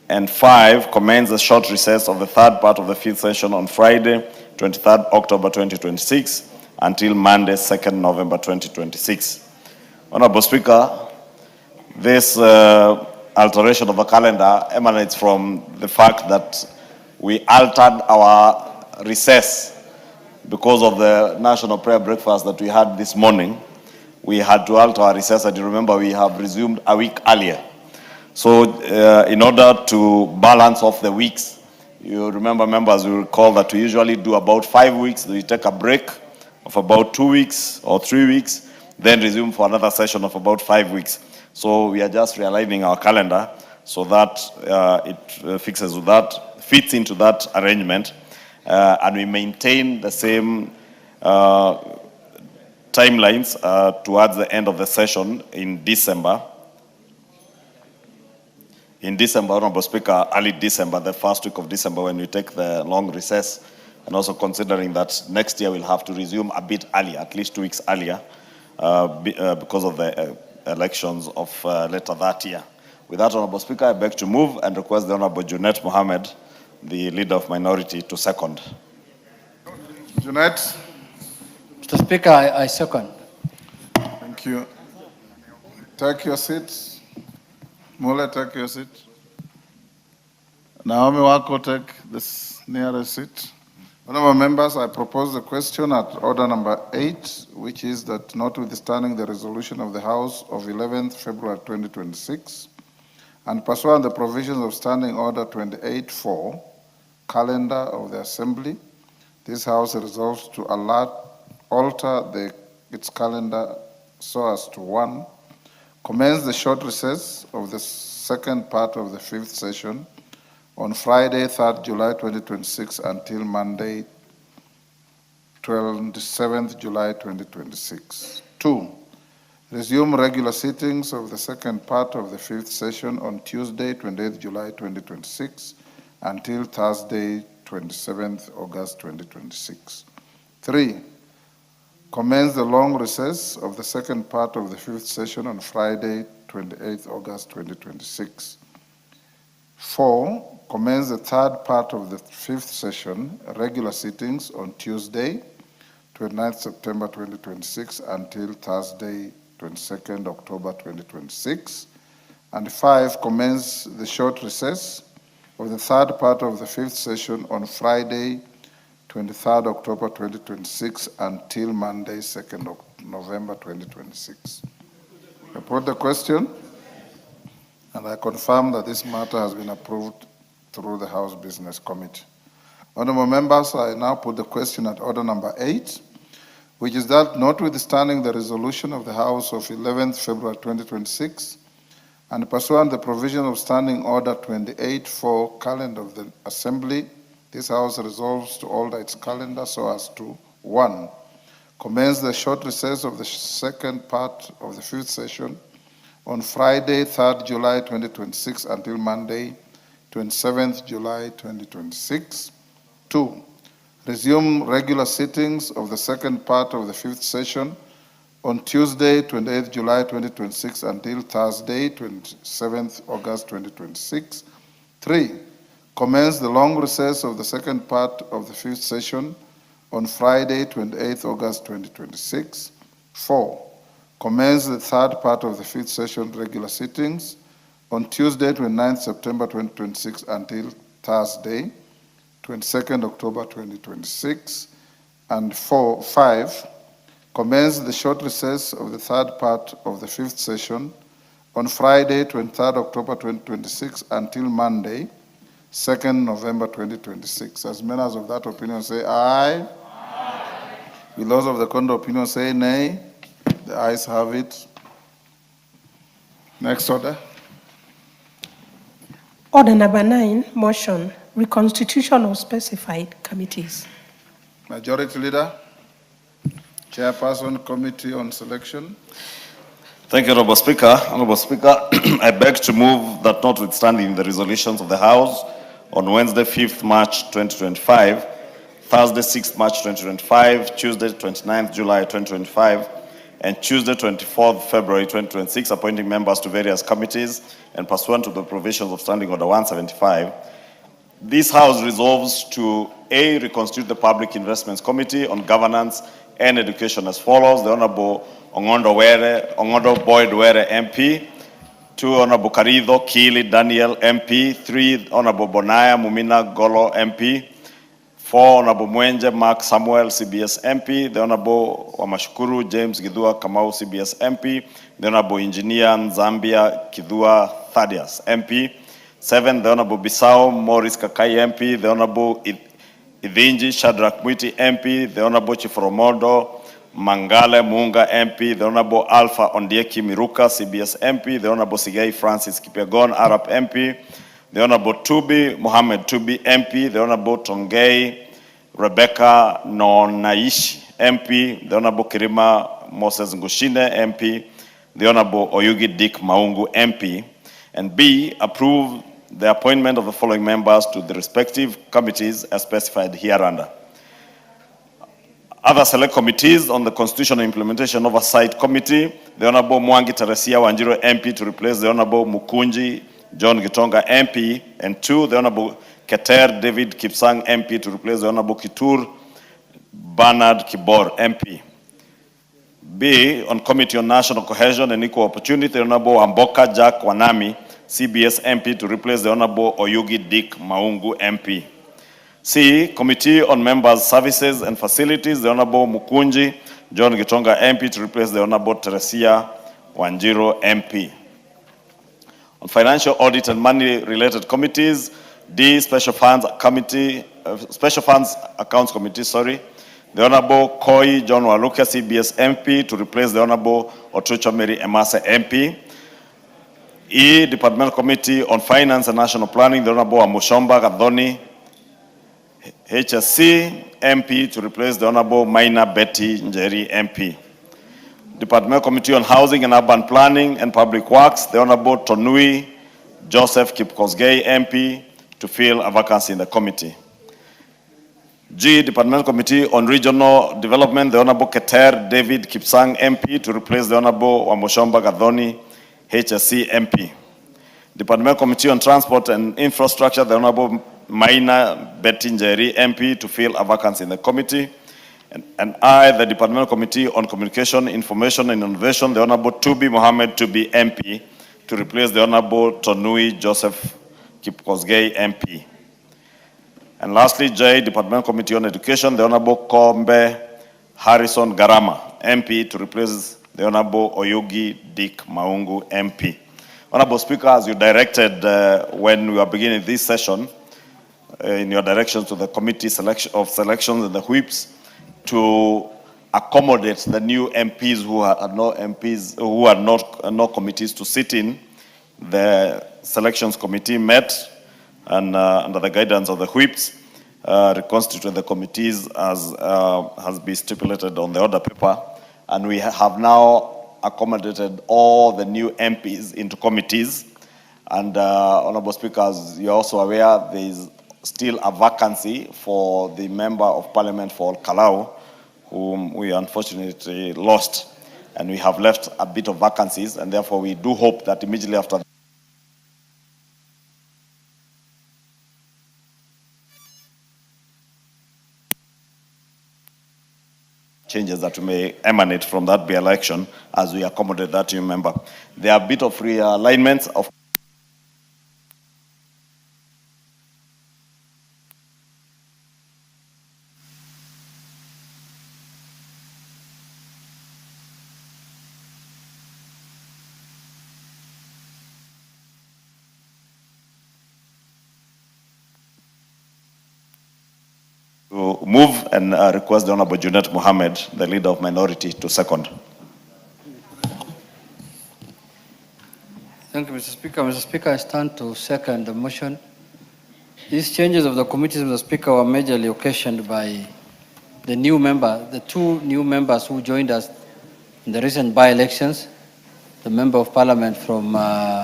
And 5. Commence the short recess of the third part of the 5th session on Friday, 23rd October 2026 until Monday, 2nd November 2026. Honorable Speaker, this alteration of the calendar emanates from the fact that we altered our recess because of the national prayer breakfast that we had this morning. We had to alter our recess, and you remember we have resumed a week earlier. So in order to balance off the weeks, you remember, members, you recall that we usually do about 5 weeks, we take a break of about 2 weeks or 3 weeks, then resume for another session of about 5 weeks. So we are just realigning our calendar so that it fits into that arrangement, and we maintain the same timelines towards the end of the session in December. In December, Honorable Speaker, early December, the first week of December, when we take the long recess, and also considering that next year we'll have to resume a bit earlier, at least 2 weeks earlier, because of the elections of later that year. With that, Honorable Speaker, I beg to move and request the Honorable Junet Mohammed, the Leader of Minority, to second. Junet. Mr. Speaker, I second. Thank you. Take your seats. Mule, take your seat. Naomi Wako, take this nearest seat. Honorable members, I propose the question at order number 8, which is that notwithstanding the resolution of the House of 11th February 2026, and pursuant the provisions of Standing Order 28-4, calendar of the Assembly, this House resolves to alter its calendar so as to 1. Commence the short recess of the second part of the 5th session on Friday, 3rd July 2026 until Monday, 27th July 2026. 2. Resume regular sittings of the second part of the 5th session on Tuesday, 28th July 2026 until Thursday, 27th August 2026. 3. Commence the long recess of the second part of the 5th session on Friday, 28th August 2026. 4. Commence the third part of the 5th session, regular sittings, on Tuesday, 29th September 2026 until Thursday, 22nd October 2026. And 5. Commence the short recess of the third part of the 5th session on Friday, 23rd October 2026 until Monday, 2nd November 2026. I put the question, and I confirm that this matter has been approved through the House Business Committee. Honorable members, I now put the question at order number 8, which is that notwithstanding the resolution of the House of 11th February 2026, and pursuant the provision of Standing Order 28-4, calendar of the Assembly, this House resolves to alter its calendar so as to 1. Commence the short recess of the second part of the 5th session on Friday, 3rd July 2026 until Monday, 27th July 2026. 2. Resume regular sittings of the second part of the 5th session on Tuesday, 28th July 2026 until Thursday, 27th August 2026. 3. Commence the long recess of the second part of the 5th session on Friday, 28th August 2026. 4. Commence the third part of the 5th session regular sittings on Tuesday, 29th September 2026 until Thursday, 22nd October 2026. And 5, commence the short recess of the third part of the 5th session on Friday, 23rd October 2026 until Monday, 2nd November 2026. As members of that opinion say aye. Aye. Will those of the contrary opinion say nay? The ayes have it. Next order. Order number 9, motion, reconstitution of specified committees. Majority Leader, Chairperson, Committee on Selection. Thank you, Honorable Speaker. Honorable Speaker, I beg to move that notwithstanding the resolutions of the House on Wednesday, 5th March 2025, Thursday, 6th March 2025, Tuesday, 29th July 2025, and Tuesday, 24th February 2026, appointing members to various committees and pursuant to the provisions of Standing Order 175, this House resolves to A, reconstitute the Public Investments Committee on Governance and Education as follows: the Honorable Ongondo Boyd Were MP, 2 Honorable Karido Kili Daniel MP, 3 Honorable Bonaya Mumina Golo MP, 4 Honorable Mwenje Mark Samuel CBS MP, the Honorable Wamashukuru James Gidua Kamau CBS MP, the Honorable Engineer Zambia Kidua Thaddeus MP, 7 the Honorable Bisao Morris Kakai MP, the Honorable Idhinji Shadrack Mwiti MP, the Honorable Chiforomodo Mangale Munga MP, the Honorable Alpha Ondieki Miruka CBS MP, the Honorable Sigei Francis Kipyagon Arab MP, the Honorable Tubi Mohammed Tubi MP, the Honorable Tongei Rebecca Nonaishi MP, the Honorable Kirima Moses Ngushine MP, the Honorable Oyugi Dick Maungu MP, and B, approve the appointment of the following members to the respective committees as specified hereunder. Other select committees on the Constitutional Implementation Oversight Committee, the Honorable Mwangi Teresia Wanjiru MP to replace the Honorable Mukunji John Gitonga MP, and 2, the Honorable Keter David Kipsang MP to replace the Honorable Kitur Bernard Kibor MP. B, on Committee on National Cohesion and Equal Opportunity, the Honorable Amboka Jack Wanami, CBS MP to replace the Honorable Oyugi Dick Maungu MP. C, Committee on Members' Services and Facilities, the Honorable Mukunji John Gitonga MP to replace the Honorable Teresia Wanjiru MP. On Financial Audit and Money-Related Committees, D, Special Funds Accounts Committee, the Honorable Koi John Waluka, CBS MP, to replace the Honorable Otucho Mary Emase MP. E, Departmental Committee on Finance and National Planning, the Honorable Amushomba Gadoni, HSC MP, to replace the Honorable Maina Betty Njeri MP. Departmental Committee on Housing and Urban Planning and Public Works, the Honorable Tonui Joseph Kipkosgei MP, to fill a vacancy in the committee. G, Departmental Committee on Regional Development, the Honorable Keter David Kipsang MP to replace the Honorable Wamoshomba Gadoni, HSC MP. Departmental Committee on Transport and Infrastructure, the Honorable Maina Betty Njeri MP to fill a vacancy in the committee. And I, the Departmental Committee on Communication, Information and Innovation, the Honorable Tubi Mohammed Tubi MP to replace the Honorable Tonui Joseph Kipkosgei MP. And lastly, J, Departmental Committee on Education, the Honorable Kombe Harrison Garama MP to replace the Honorable Oyugi Dick Maungu MP. Honorable Speaker, as you directed when we were beginning this session, in your directions to the Committee of Selections and the whips, to accommodate the new MPs who are no MPs, who are no committees to sit in, the Selections Committee met and under the guidance of the whips, reconstituted the committees as has been stipulated on the order paper, and we have now accommodated all the new MPs into committees. And Honorable Speaker, as you're also aware, there is still a vacancy for the Member of Parliament for Kalau, whom we unfortunately lost, and we have left a bit of vacancies, and therefore we do hope that immediately after changes that may emanate from that by-election as we accommodate that new member. There are a bit of realignments of To move and request the Honorable Junet Mohammed, the leader of minority, to second. Thank you, Mr. Speaker. Mr. Speaker, I stand to second the motion. These changes of the committees, Mr. Speaker, were majorly occasioned by the new member, the two new members who joined us in the recent by-elections, the member of parliament from Imorwa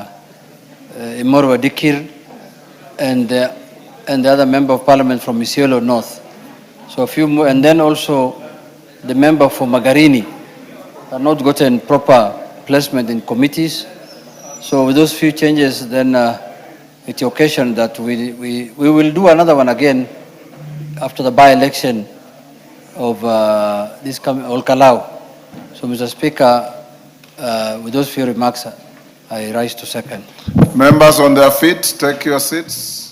Dikir and the other member of parliament from Isiolo North. So a few more, and then also the member for Magarini have not gotten proper placement in committees. So with those few changes, then it's the occasion that we will do another one again after the by-election of this coming Olkalau. So, Mr. Speaker, with those few remarks, I rise to second. Members on their feet, take your seats.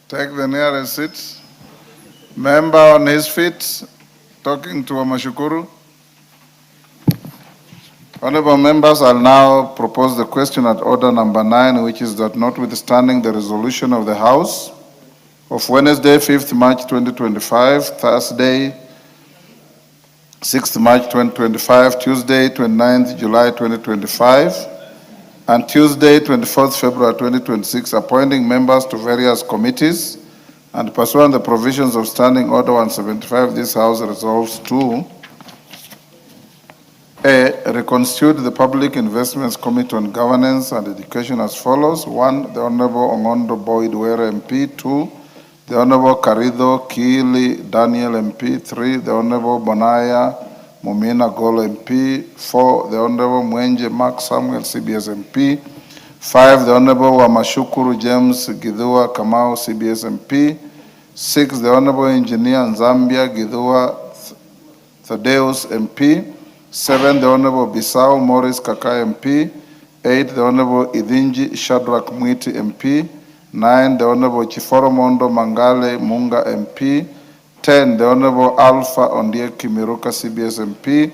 Take the nearest seat. Member on his feet, talking to Amashukuru. Honorable members, I'll now propose the question at order number 9, which is that notwithstanding the resolution of the House of Wednesday, 5th March 2025, Thursday, 6th March 2025, Tuesday, 29th July 2025, and Tuesday, 24th February 2026, appointing members to various committees, and pursuant to the provisions of Standing Order 175, this House resolves to A. Reconstitute the Public Investments Committee on Governance and Education as follows. 1. The Honorable Ongondo Boyd Were MP. 2. The Honorable Karido Kili Daniel MP. 3. The Honorable Bonaya Mumina Golo MP. 4. The Honorable Mwenje Mark Samuel CBS MP. 5. The Honorable Wamashukuru James Gidua Kamau CBS MP. 6. The Honorable Engineer Nzambia Gidua Thaddeus MP. 7. The Honorable Bisau Morris Kaka MP. 8. The Honorable Idinji Shadrach Mwiti MP. 9. The Honorable Chiforo Mondo Mangale Munga MP. 10. The Honorable Alpha Ondieki Miruka CBS MP.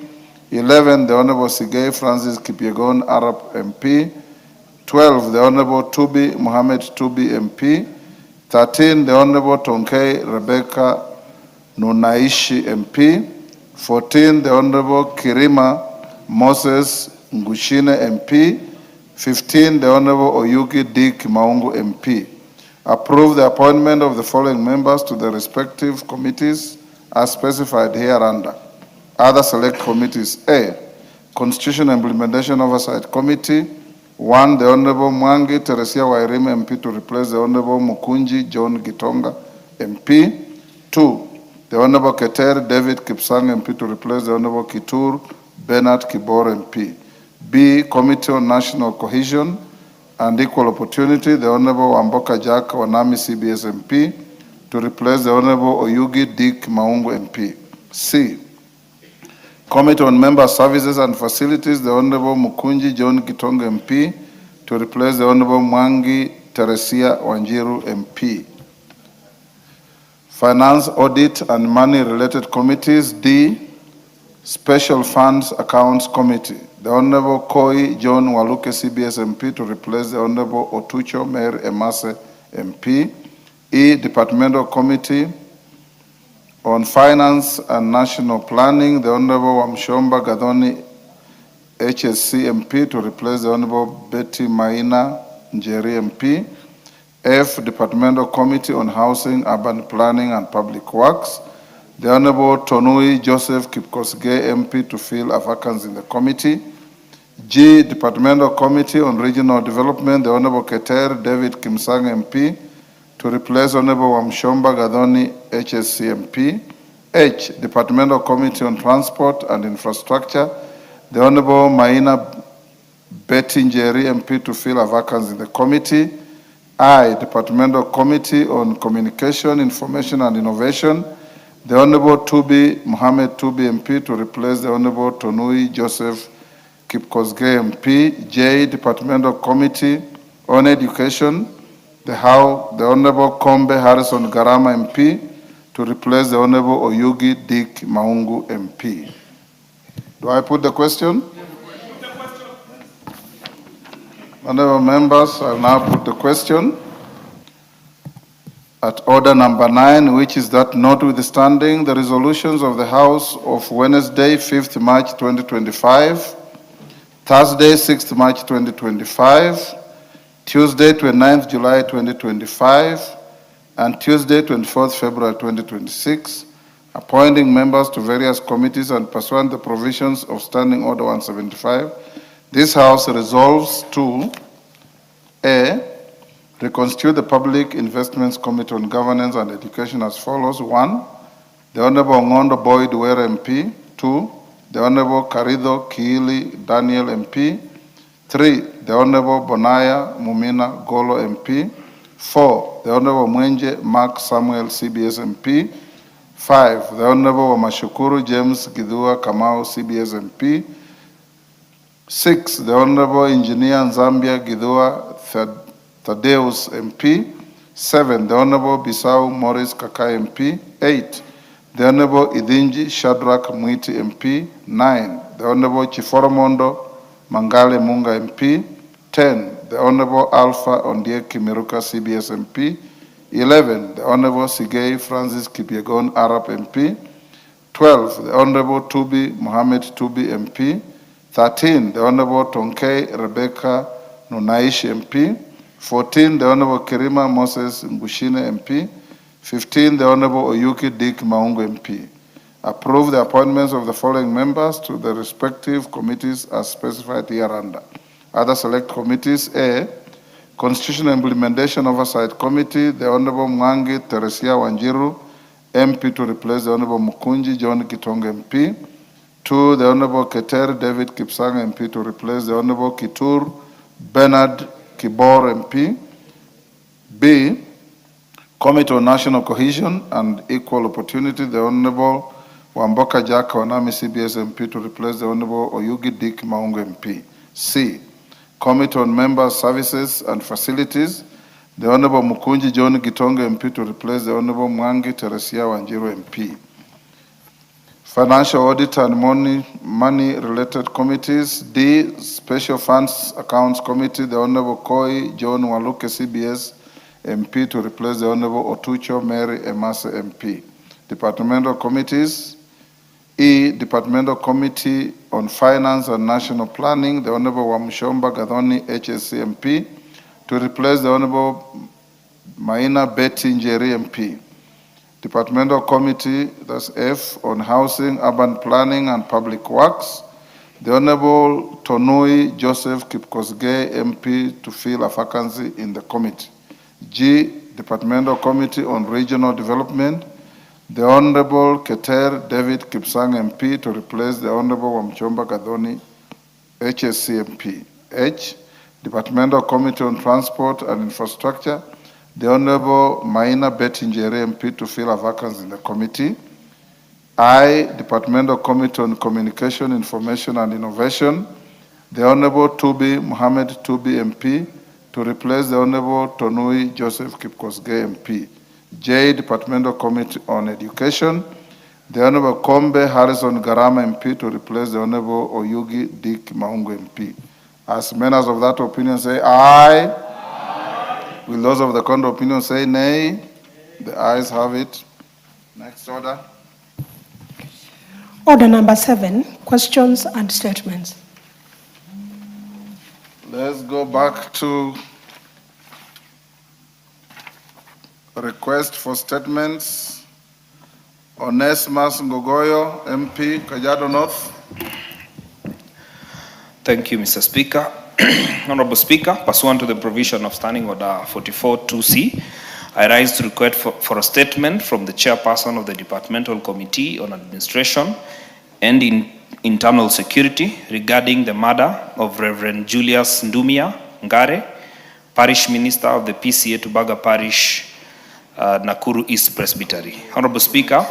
11. The Honorable Sigei Francis Kipyegon Arab MP. 12. The Honorable Tubi Mohammed Tubi MP. 13. The Honorable Tonkei Rebecca Nunaishi MP. 14. The Honorable Kirima Moses Ngushine MP. 15. The Honorable Oyugi Dick Maungu MP. Approve the appointment of the following members to the respective committees as specified hereunder. Other select committees. A. Constitution Implementation Oversight Committee. 1. The Honorable Mwangi Teresia Wairime MP to replace the Honorable Mukunji John Gitonga MP. 2. The Honorable Keter David Kipsang MP to replace the Honorable Kitur Bernard Kibor MP. B. Committee on National Cohesion and Equal Opportunity, the Honorable Wamboka Jack Wanami CBS MP to replace the Honorable Oyugi Dick Maungu MP. C. Committee on Member Services and Facilities, the Honorable Mukunji John Gitonga MP to replace the Honorable Mwangi Teresia Wanjiru MP. Finance, Audit, and Money-Related Committees. D. Special Funds Accounts Committee. The Honorable Koi John Waluke CBS MP to replace the Honorable Otucho Mer Emase MP. E. Departmental Committee on Finance and National Planning. The Honorable Wamshomba Gadoni HSC MP to replace the Honorable Betty Maina Njeri MP. F. Departmental Committee on Housing, Urban Planning and Public Works. The Honorable Tonui Joseph Kipkosgei MP to fill a vacancy in the committee. G. Departmental Committee on Regional Development. The Honorable Keter David Kimsang MP to replace Honorable Wamshomba Gadoni HSC MP. H. Departmental Committee on Transport and Infrastructure. The Honorable Maina Betty Njeri MP to fill a vacancy in the committee. I. Departmental Committee on Communication, Information and Innovation. The Honorable Tubi Mohammed Tubi MP to replace the Honorable Tonui Joseph Kipkosgei MP. J. Departmental Committee on Education. The Honorable Kombe Harrison Garama MP to replace the Honorable Oyugi Dick Maungu MP. Do I put the question? Honorable members, I'll now put the question. At order number 9, which is that notwithstanding the resolutions of the House of Wednesday, 5th March 2025, Thursday, 6th March 2025, Tuesday, 29th July 2025, and Tuesday, 24th February 2026, appointing members to various committees and pursuant the provisions of Standing Order 175, this House resolves to A, reconstitute the Public Investments Committee on Governance and Education as follows. 1, the Honorable Ngondo Boyd Were MP. 2, the Honorable Karido Kiili Daniel MP. 3, the Honorable Bonaya Mumina Golo MP. 4, the Honorable Mwenje Mark Samuel CBS MP. 5, the Honorable Mashukuru James Gidua Kamau CBS MP. 6, the Honorable Engineer Nzambia Gidua Thaddeus MP. 7, the Honorable Bisau Morris Kakai MP. 8, the Honorable Idinji Shadrach Mwiti MP. 9, the Honorable Chiforomondo Mangale Munga MP. 10, the Honorable Alpha Ondieki Miruka CBS MP. 11, the Honorable Sigei Francis Kipyegon Arab MP. 12, the Honorable Tubi Mohammed Tubi MP. 13, the Honorable Tonkei Rebecca Nunaishi MP. 14, the Honorable Kirima Moses Ngushine MP. 15, the Honorable Oyuki Dick Maungu MP. Approve the appointments of the following members to the respective committees as specified hereunder. Other select committees: A, Constitution Implementation Oversight Committee, the Honorable Mwangi Teresia Wanjiru, MP, to replace the Honorable Mukunji John Kitonga MP. 2, the Honorable Keter David Kipsang MP, to replace the Honorable Kitur Bernard Kibor MP. B, Committee on National Cohesion and Equal Opportunity, the Honorable Wamboka Jack Wanami CBS MP, to replace the Honorable Oyugi Dick Maungu MP. C, Committee on Member Services and Facilities, the Honorable Mukunji John Gitonga MP, to replace the Honorable Mwangi Teresia Wanjiru MP. Financial Audit and Money-Related Committees. D, Special Funds Accounts Committee, the Honorable Koi John Waluke CBS MP, to replace the Honorable Otucho Mary Emase MP. Departmental Committees. E, Departmental Committee on Finance and National Planning, the Honorable Wamshomba Gadhoni HSC MP, to replace the Honorable Maina Betty Njeri MP. Departmental Committee, that's F, on Housing, Urban Planning and Public Works, the Honorable Tonui Joseph Kipkosgei MP, to fill a vacancy in the committee. G, Departmental Committee on Regional Development, the Honorable Keter David Kipsang MP, to replace the Honorable Wamchomba Gadhoni HSC MP. H, Departmental Committee on Transport and Infrastructure, the Honorable Maina Bettingere MP, to fill a vacancy in the committee. I, Departmental Committee on Communication, Information and Innovation, the Honorable Tubi Mohammed Tubi MP, to replace the Honorable Tonui Joseph Kipkosgei MP. J, Departmental Committee on Education, the Honorable Kombe Harrison Garama MP, to replace the Honorable Oyugi Dick Maungu MP. As members of that opinion say aye. Aye. Will those of the contrary opinion say nay? The ayes have it. Next order. Order number 7, questions and statements. Let's go back to request for statements. Onesmus Ngogoyo, MP, Kajiado North. Thank you, Mr. Speaker. Honorable Speaker, pursuant to the provision of Standing Order 44-2C, I rise to request for a statement from the Chairperson of the Departmental Committee on Administration and Internal Security regarding the murder of Reverend Julius Ndumia Ngare, Parish Minister of the PCA Tubaga Parish, Nakuru East Presbytery. Honorable Speaker,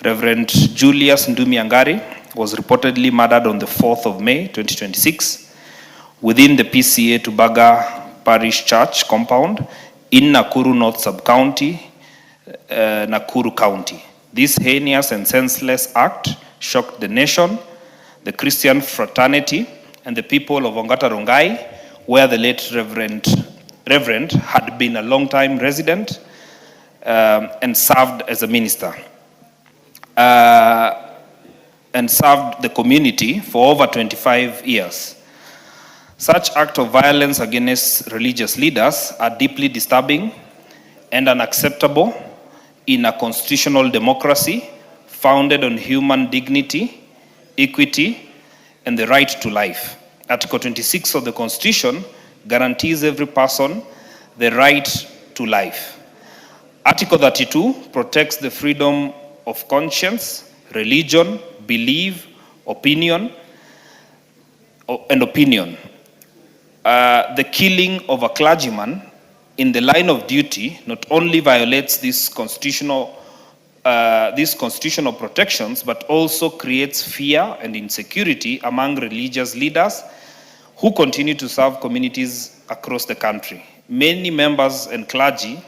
Reverend Julius Ndumia Ngare was reportedly murdered on the 4th of May 2026 within the PCA Tubaga Parish Church compound in Nakuru North Sub-County, Nakuru County. This heinous and senseless act shocked the nation, the Christian fraternity, and the people of Ongata Rongai, where the late Reverend had been a long-time resident and served as a minister. And served the community for over 25 years. Such acts of violence against religious leaders are deeply disturbing and unacceptable in a constitutional democracy founded on human dignity, equity, and the right to life. Article 26 of the Constitution guarantees every person the right to life. Article 32 protects the freedom of conscience, religion, belief, opinion, and opinion. The killing of a clergyman in the line of duty not only violates these constitutional protections, but also creates fear and insecurity among religious leaders who continue to serve communities across the country. Many members and clergy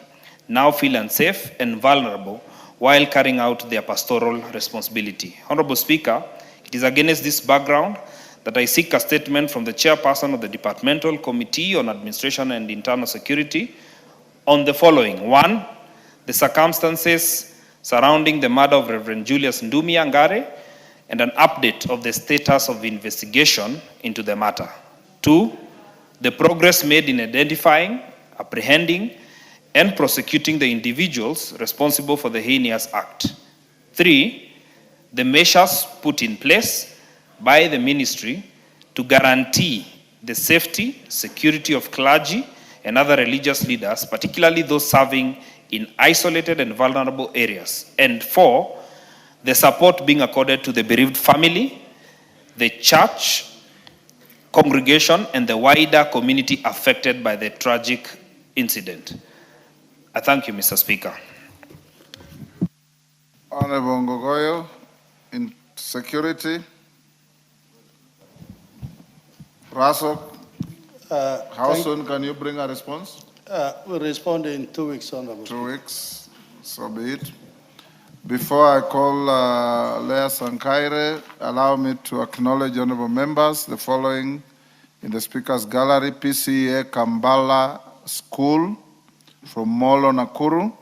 now feel unsafe and vulnerable while carrying out their pastoral responsibility. Honorable Speaker, it is against this background that I seek a statement from the chairperson of the Departmental Committee on Administration and Internal Security on the following. 1, the circumstances surrounding the murder of Reverend Julius Ndumi Angare and an update of the status of the investigation into the matter. 2, the progress made in identifying, apprehending, and prosecuting the individuals responsible for the heinous act. 3, the measures put in place by the ministry to guarantee the safety, security of clergy and other religious leaders, particularly those serving in isolated and vulnerable areas. And 4, the support being accorded to the bereaved family, the church, congregation, and the wider community affected by the tragic incident. I thank you, Mr. Speaker. Honorable Ngogoyo, in security. Raso, how soon can you bring a response? We'll respond in 2 weeks, Honorable. 2 weeks, so be it. Before I call Leah Sankaire, allow me to acknowledge honorable members, the following in the Speaker's Gallery: PCA Kambala School from Molo, Nakuru.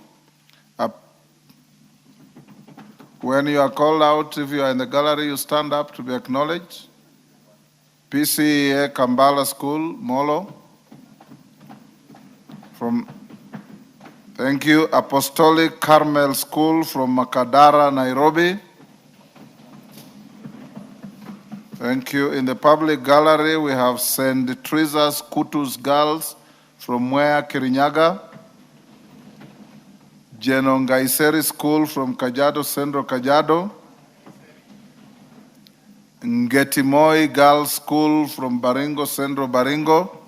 When you are called out, if you are in the gallery, you stand up to be acknowledged. PCA Kambala School, Molo. Thank you. Apostolic Carmel School from Makadara, Nairobi. Thank you. In the public gallery, we have St. Teresa's Kutus Girls from Mwea, Kirinyaga. Jenongaiseri School from Kajiado, Central Kajiado. Ngetimoi Girls School from Baringo, Central Baringo.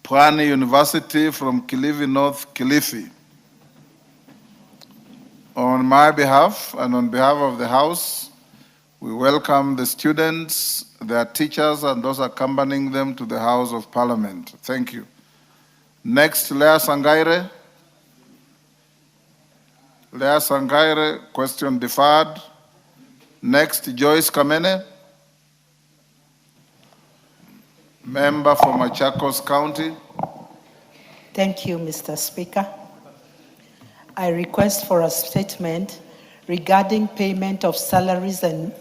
Pwani University from Kilifi, North Kilifi. On my behalf and on behalf of the House, we welcome the students, their teachers, and those accompanying them to the House of Parliament. Thank you. Next, Leah Sankaire. Leah Sankaire, question deferred. Next, Joyce Kamene, member for Machakos County. Thank you, Mr. Speaker. I request for a statement regarding payment of salaries and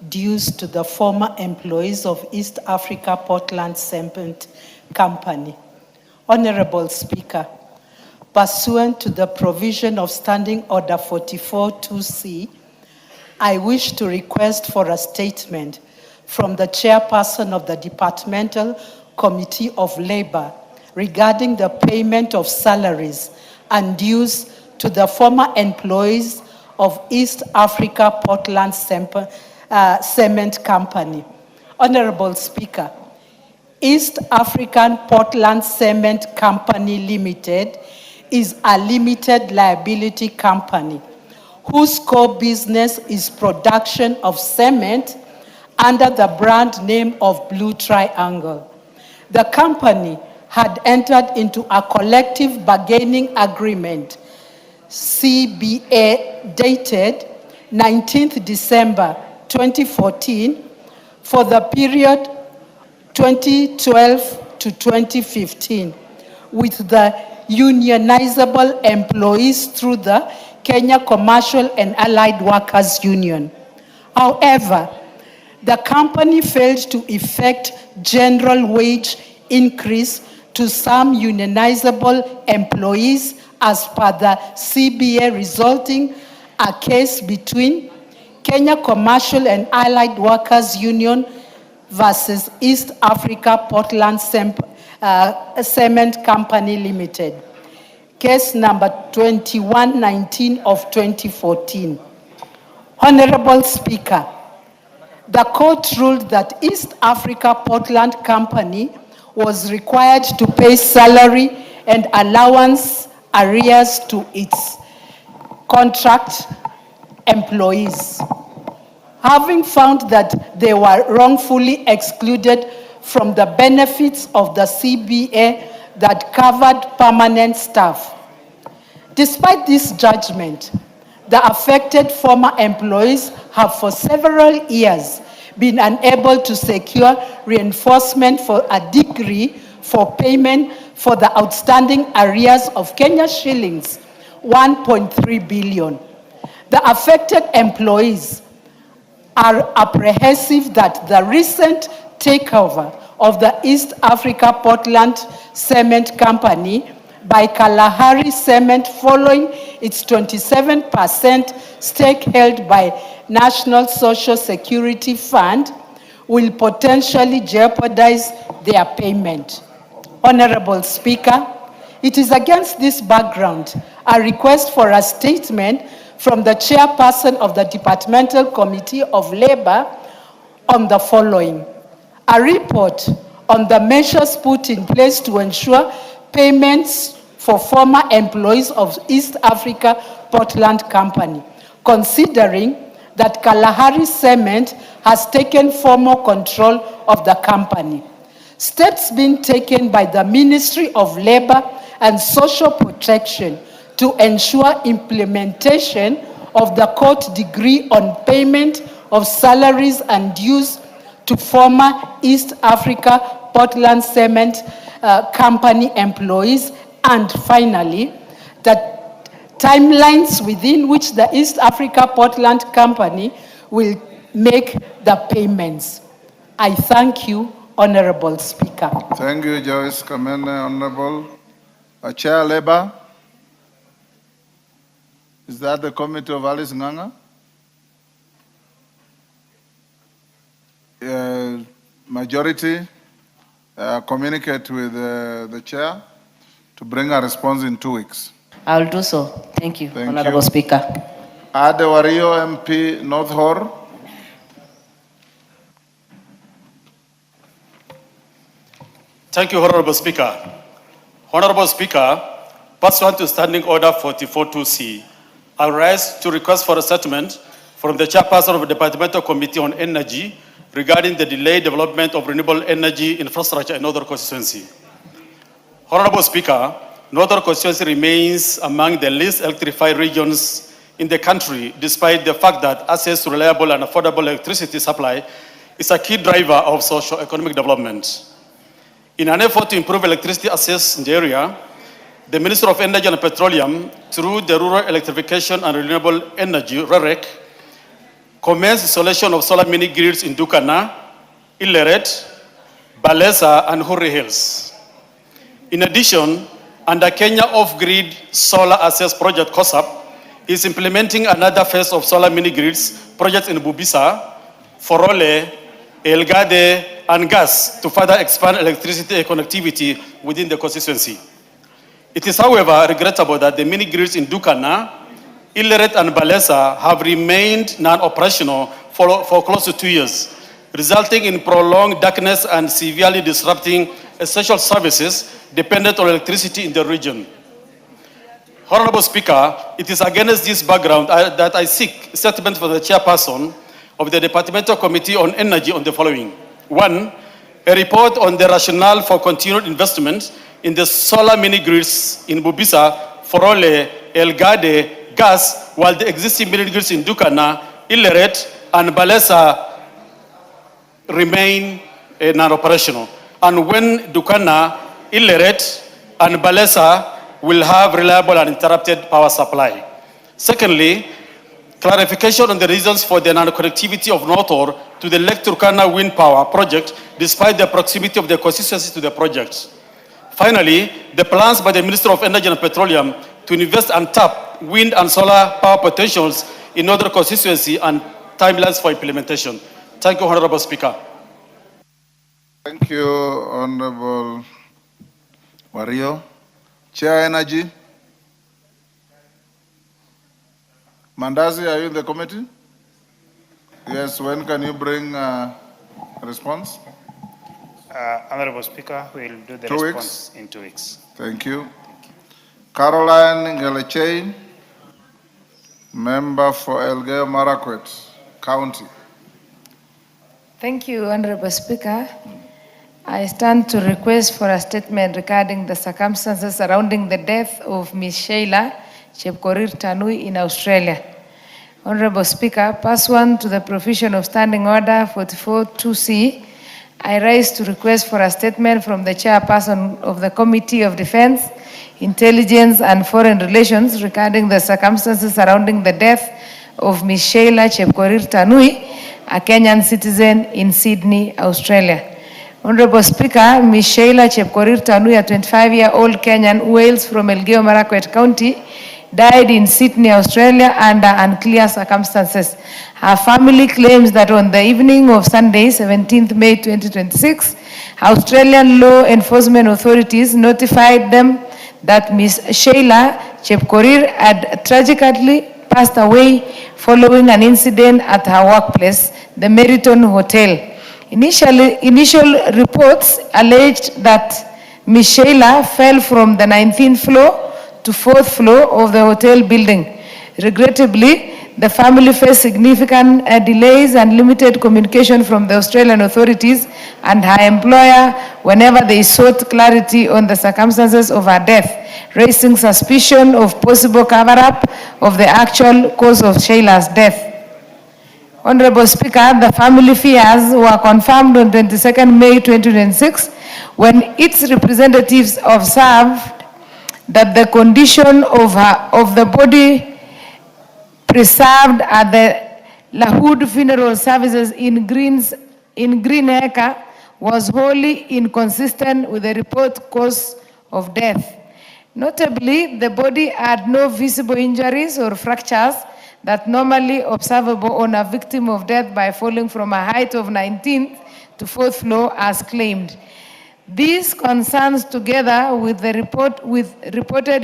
dues to the former employees of East Africa Portland Cement Company. Honorable Speaker, pursuant to the provision of Standing Order 44-2C, I wish to request for a statement from the chairperson of the Departmental Committee of Labor regarding the payment of salaries and dues to the former employees of East Africa Portland Cement Company. Honorable Speaker, East African Portland Cement Company Limited is a limited liability company whose core business is production of cement under the brand name of Blue Triangle. The company had entered into a collective bargaining agreement, CBA, dated 19th December 2014 for the period 2012 to 2015 with the unionizable employees through the Kenya Commercial and Allied Workers Union. However, the company failed to effect general wage increase to some unionizable employees as per the CBA, resulting a case between Kenya Commercial and Allied Workers Union versus East Africa Portland Cement Company Limited. Case number 2119 of 2014. Honorable Speaker, the court ruled that East Africa Portland Company was required to pay salary and allowance arrears to its contract employees. Having found that they were wrongfully excluded from the benefits of the CBA that covered permanent staff. Despite this judgment, the affected former employees have for several years been unable to secure reinforcement for a degree for payment for the outstanding arrears of Kenya shillings 1.3 billion. The affected employees are apprehensive that the recent takeover of the East Africa Portland Cement Company by Kalahari Cement following its 27% stake held by National Social Security Fund will potentially jeopardize their payment. Honorable Speaker, it is against this background a request for a statement from the chairperson of the Departmental Committee of Labor on the following. A report on the measures put in place to ensure payments for former employees of East Africa Portland Company, considering that Kalahari Cement has taken formal control of the company. Steps being taken by the Ministry of Labor and Social Protection to ensure implementation of the court decree on payment of salaries and dues to former East Africa Portland Cement Company employees, and finally, the timelines within which the East Africa Portland Company will make the payments. I thank you, Honorable Speaker. Thank you, Joyce Kamene, Honorable. Chair Labor. Is that the committee of Alice Nganga? Majority communicate with the chair to bring a response in 2 weeks. I'll do so. Thank you, Thank Honorable you. Speaker. Adewario MP North Hor. Thank you, Honorable Speaker. Honorable Speaker, pursuant to Standing Order 44.2c, I rise to request for a statement from the chairperson of the Departmental Committee on Energy regarding the delayed development of renewable energy infrastructure in Northern Constituency. Honorable Speaker, Northern Constituency remains among the least electrified regions in the country, despite the fact that access to reliable and affordable electricity supply is a key driver of socio-economic development. In an effort to improve electricity access in the area, the Minister of Energy and Petroleum, through the Rural Electrification and Renewable Energy, REREC, commenced installation of solar mini-grids in Dukana, Ileret, Balesa, and Hurry Hills. In addition, under Kenya Off-Grid Solar Access Project, COSAP, is implementing another phase of solar mini-grids projects in Bubisa, Forole, Elgade, and Gas to further expand electricity connectivity within the constituency. It is, however, regrettable that the mini-grids in Dukana, Ileret, and Balesa have remained non-operational for close to 2 years, resulting in prolonged darkness and severely disrupting essential services dependent on electricity in the region. Honorable Speaker, it is against this background that I seek statement from the chairperson of the Departmental Committee on Energy on the following. 1, a report on the rationale for continued investment in the solar mini-grids in Bubisa, Forole, Elgade, Gas, while the existing mini-grids in Dukana, Ileret, and Balesa remain non-operational. And when Dukana, Ileret, and Balesa will have reliable and uninterrupted power supply. Secondly, clarification on the reasons for the non-connectivity of Northor to the Lake Turkana wind power project, despite the proximity of the constituency to the project. Finally, the plans by the Minister of Energy and Petroleum to invest and tap wind and solar power potentials in Northern constituency and timelines for implementation. Thank you, Honorable Speaker. Thank you, Honorable Wario. Chair Energy. Mandazi, are you in the committee? Yes, when can you bring a response? Honorable Speaker, we'll do the 2 response weeks? in 2 weeks. Thank you. Caroline Ngelechei, member for Elgeyo Marakwet County. Thank you, Honorable Speaker. I stand to request for a statement regarding the circumstances surrounding the death of Ms. Sheila Chepkorir Tanui in Australia. Honorable Speaker, pursuant to the provision of Standing Order 44-2C, I rise to request for a statement from the chairperson of the Committee of Defense, Intelligence and Foreign Relations regarding the circumstances surrounding the death of Ms. Sheila Chepkorir Tanui, a Kenyan citizen in Sydney, Australia. Honorable Speaker, Ms. Sheila Chepkorir Tanui, a 25-year-old Kenyan who hails from Elgeyo Marakwet County, died in Sydney, Australia under unclear circumstances. Her family claims that on the evening of Sunday, 17th May 2026, Australian law enforcement authorities notified them that Ms. Sheila Chepkorir had tragically passed away following an incident at her workplace, the Meriton Hotel. Initial reports alleged that Ms. Sheila fell from the 19th floor to 4th floor of the hotel building. Regrettably, the family faced significant delays and limited communication from the Australian authorities and her employer whenever they sought clarity on the circumstances of her death, raising suspicion of possible cover-up of the actual cause of Sheila's death. Honorable Speaker, the family fears were confirmed on 22nd May 2026 when its representatives observed that the condition of the body preserved at the Lahoud funeral services in Greenacre was wholly inconsistent with the report cause of death. Notably, the body had no visible injuries or fractures that normally observable on a victim of death by falling from a height of 19th to 4th floor as claimed. These concerns, together with the reported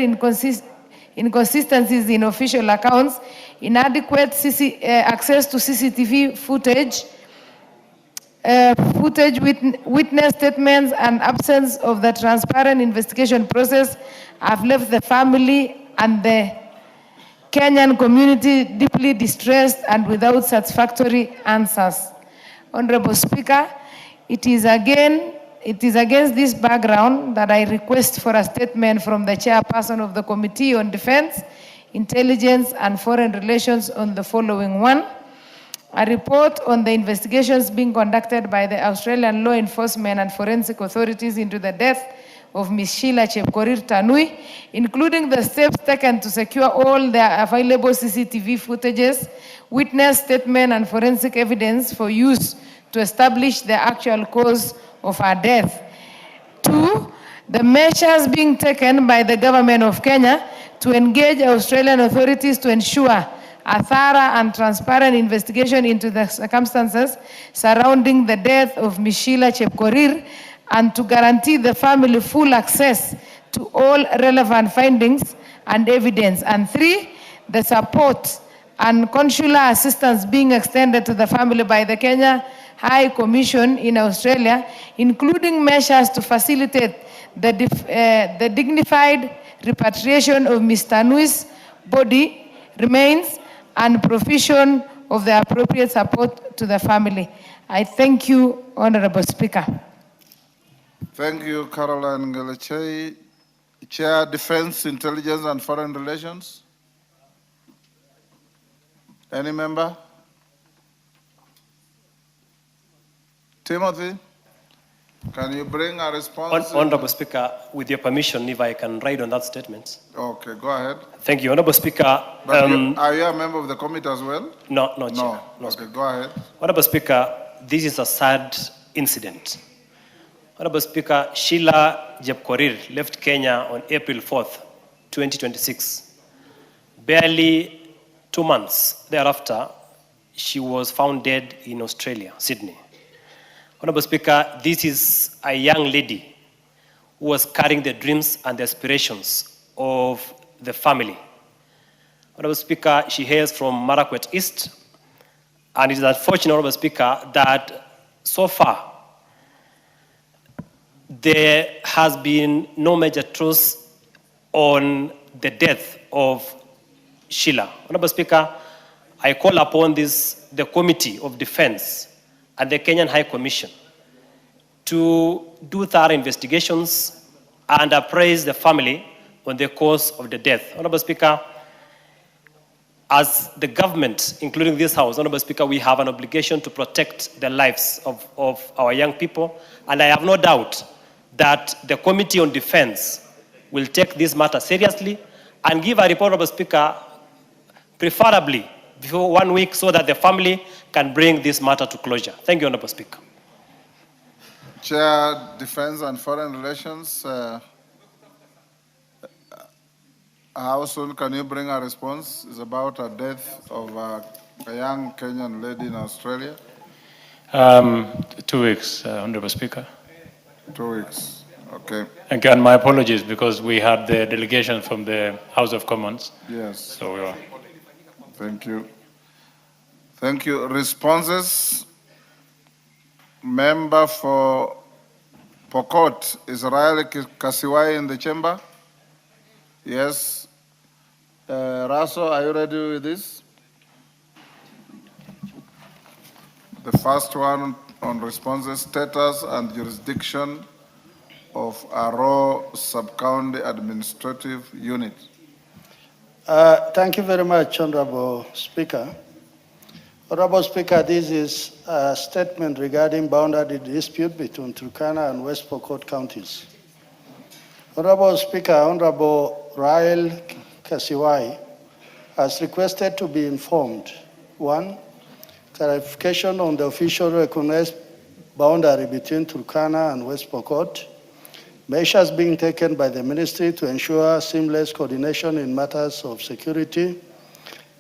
inconsistencies in official accounts, inadequate access to CCTV footage, witness statements, and absence of the transparent investigation process have left the family and the Kenyan community deeply distressed and without satisfactory answers. Honorable Speaker, it is against this background that I request for a statement from the chairperson of the Committee on Defense, Intelligence and Foreign Relations on the following one. A report on the investigations being conducted by the Australian law enforcement and forensic authorities into the death of Ms. Sheila Chepkorir Tanui, including the steps taken to secure all the available CCTV footages, witness statement, and forensic evidence for use to establish the actual cause of her death. 2, the measures being taken by the government of Kenya to engage Australian authorities to ensure a thorough and transparent investigation into the circumstances surrounding the death of Ms. Sheila Chepkorir and to guarantee the family full access to all relevant findings and evidence. And 3, the support and consular assistance being extended to the family by the Kenya High Commission in Australia, including measures to facilitate the dignified repatriation of Ms. Tanui's body remains and provision of the appropriate support to the family. I thank you, Honorable Speaker. Thank you, Caroline Ngelechei. Chair, Defense, Intelligence and Foreign Relations. Any member? Timothy? Can you bring a response? Honorable Speaker, with your permission, if I can ride on that statement. Okay, go ahead. Thank you, Honorable Speaker. But are you a member of the committee as well? No, no, Chair. No. Okay, go ahead. Honorable Speaker, this is a sad incident. Honorable Speaker, Sheila Jepkorir left Kenya on April 4th, 2026. Barely 2 months thereafter, she was found dead in Australia, Sydney. Honorable Speaker, this is a young lady who was carrying the dreams and the aspirations of the family. Honorable Speaker, she hails from Marakwet East, and it is unfortunate, Honorable Speaker, that so far there has been no major truce on the death of Sheila. Honorable Speaker, I call upon the Committee of Defense and the Kenyan High Commission to do thorough investigations and appraise the family on the cause of the death. Honorable Speaker, as the government, including this House, Honorable Speaker, we have an obligation to protect the lives of our young people, and I have no doubt that the Committee on Defense will take this matter seriously and give a report, Honorable Speaker, preferably before 1 week, so that the family can bring this matter to closure. Thank you, Honorable Speaker. Chair, Defense and Foreign Relations, how soon can you bring a response? It's about a death of a young Kenyan lady in Australia. 2 weeks, Honorable Speaker. 2 weeks, okay. Again, my apologies because we had the delegation from the House of Commons. Yes. So we were. Thank you. Thank you. Responses? Member for Pokot, Israel Kasiwai in the chamber? Yes. Raso, are you ready with this? The first one on responses, status and jurisdiction of Aro Sub-County Administrative Unit. Thank you very much, Honorable Speaker. Honorable Speaker, this is a statement regarding boundary dispute between Turkana and West Pokot counties. Honorable Speaker, Honorable Raila Kasiwai has requested to be informed. 1, clarification on the official recognized boundary between Turkana and West Pokot. Measures being taken by the ministry to ensure seamless coordination in matters of security.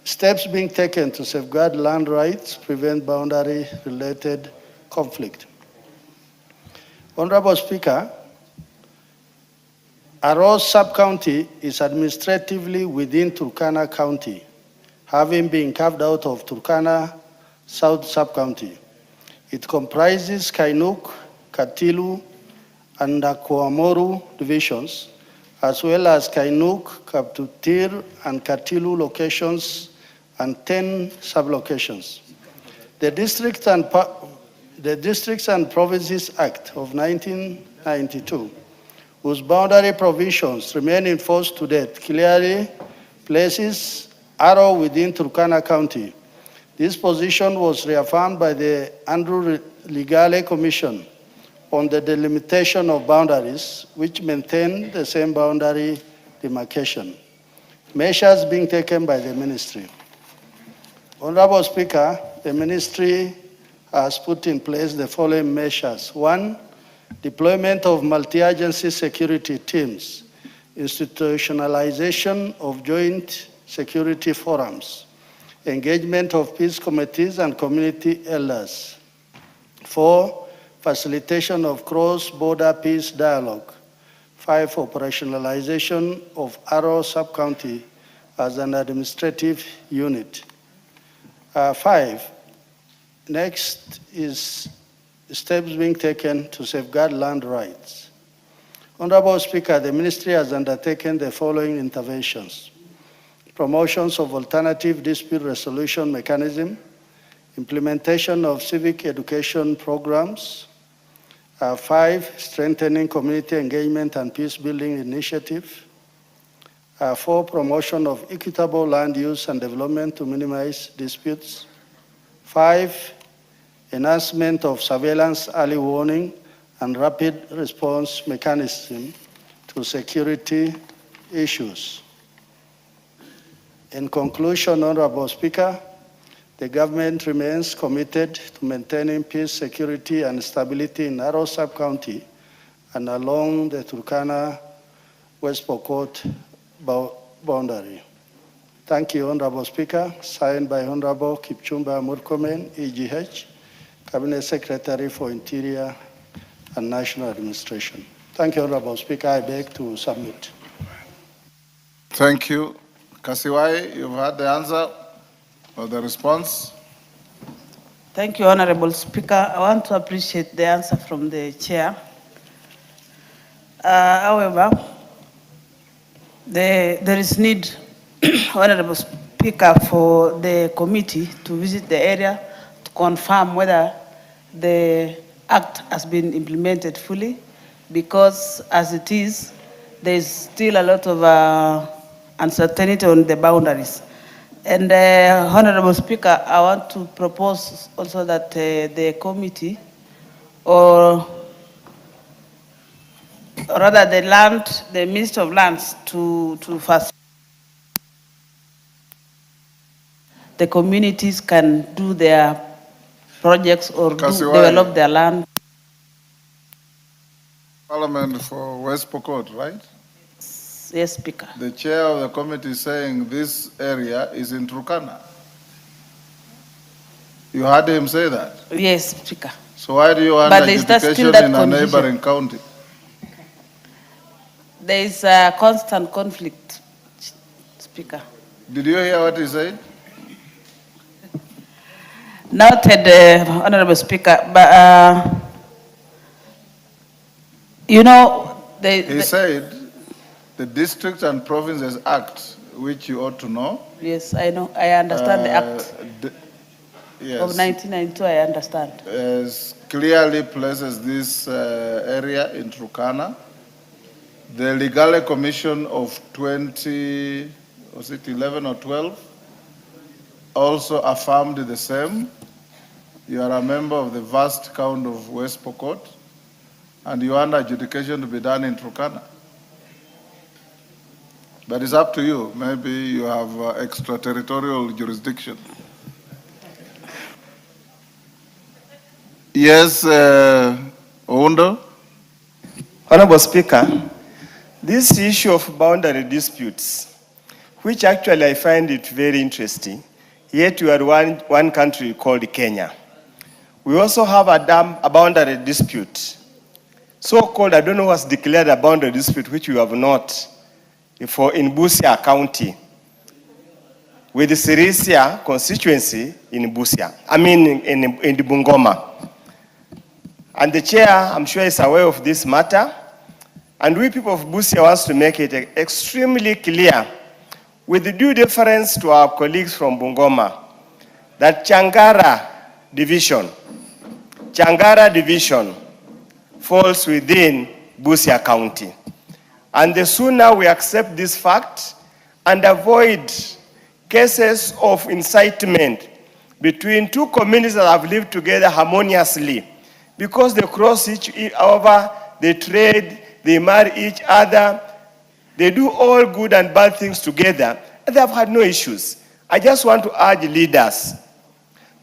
Steps being taken to safeguard land rights, prevent boundary-related conflict. Honorable Speaker, Aro Sub-County is administratively within Turkana County, having been carved out of Turkana South Sub-County. It comprises Kainuk, Katilu, and Nakwamoru divisions, as well as Kainuk, Kaptutir, and Katilu locations, and 10 sub-locations. The Districts and Provinces Act of 1992, whose boundary provisions remain in force to date, clearly places Aro within Turkana County. This position was reaffirmed by the Andrew Legale Commission on the delimitation of boundaries, which maintain the same boundary demarcation. Measures being taken by the ministry. Honorable Speaker, the ministry has put in place the following measures. 1, deployment of multi-agency security teams, institutionalization of joint security forums, engagement of peace committees and community elders. 4, facilitation of cross-border peace dialogue. 5, operationalization of Aro Sub-County as an administrative unit. 5, next is steps being taken to safeguard land rights. Honorable Speaker, the ministry has undertaken the following interventions: promotions of alternative dispute resolution mechanism, implementation of civic education programs. 5, strengthening community engagement and peace building initiative. 4, promotion of equitable land use and development to minimize disputes. 5, enhancement of surveillance, early warning, and rapid response mechanism to security issues. In conclusion, Honorable Speaker, the government remains committed to maintaining peace, security, and stability in Narrow Sub-County and along the Turkana-West Pokot boundary. Thank you, Honorable Speaker. Signed by Honorable Kipchumba Murkomen, EGH, Cabinet Secretary for Interior and National Administration. Thank you, Honorable Speaker. I beg to submit. Thank you. Kasiwai, you've heard the answer or the response. Thank you, Honorable Speaker. I want to appreciate the answer from the chair. However, there is need, Honorable Speaker, for the committee to visit the area to confirm whether the act has been implemented fully, because as it is, there is still a lot of uncertainty on the boundaries. And Honorable Speaker, I want to propose also that the committee, or rather the Minister of Lands, to first, the communities can do their projects or develop their land. Parliament for West Pokot, right? Yes, Speaker. The chair of the committee is saying this area is in Turkana. You heard him say that? Yes, Speaker. So why do you want adjudication in a neighboring county? There is a constant conflict, Speaker. Did you hear what he said? Noted, Honorable Speaker, but you know, he said the District and Provinces Act, which you ought to know. Yes, I know. I understand the act yes, of 1992. I understand. Clearly places this area in Turkana. The Legal Commission of 2011 or 12 also affirmed the same. You are a member of the vast count of West Pokot, and you want adjudication to be done in Turkana. But it's up to you. Maybe you have extraterritorial jurisdiction. Yes, Oundo? Honorable Speaker, this issue of boundary disputes, which actually I find it very interesting, yet we are one country called Kenya. We also have a boundary dispute, so-called, I don't know what's declared a boundary dispute, which we have not, in Busia County, with the Sirisia constituency in Busia, in the Bungoma. And the chair, I'm sure, is aware of this matter. And we people of Busia wants to make it extremely clear, with the due deference to our colleagues from Bungoma, that Changara division falls within Busia County. And the sooner we accept this fact and avoid cases of incitement between two communities that have lived together harmoniously, because they cross each other, they trade, they marry each other, they do all good and bad things together, and they have had no issues. I just want to urge leaders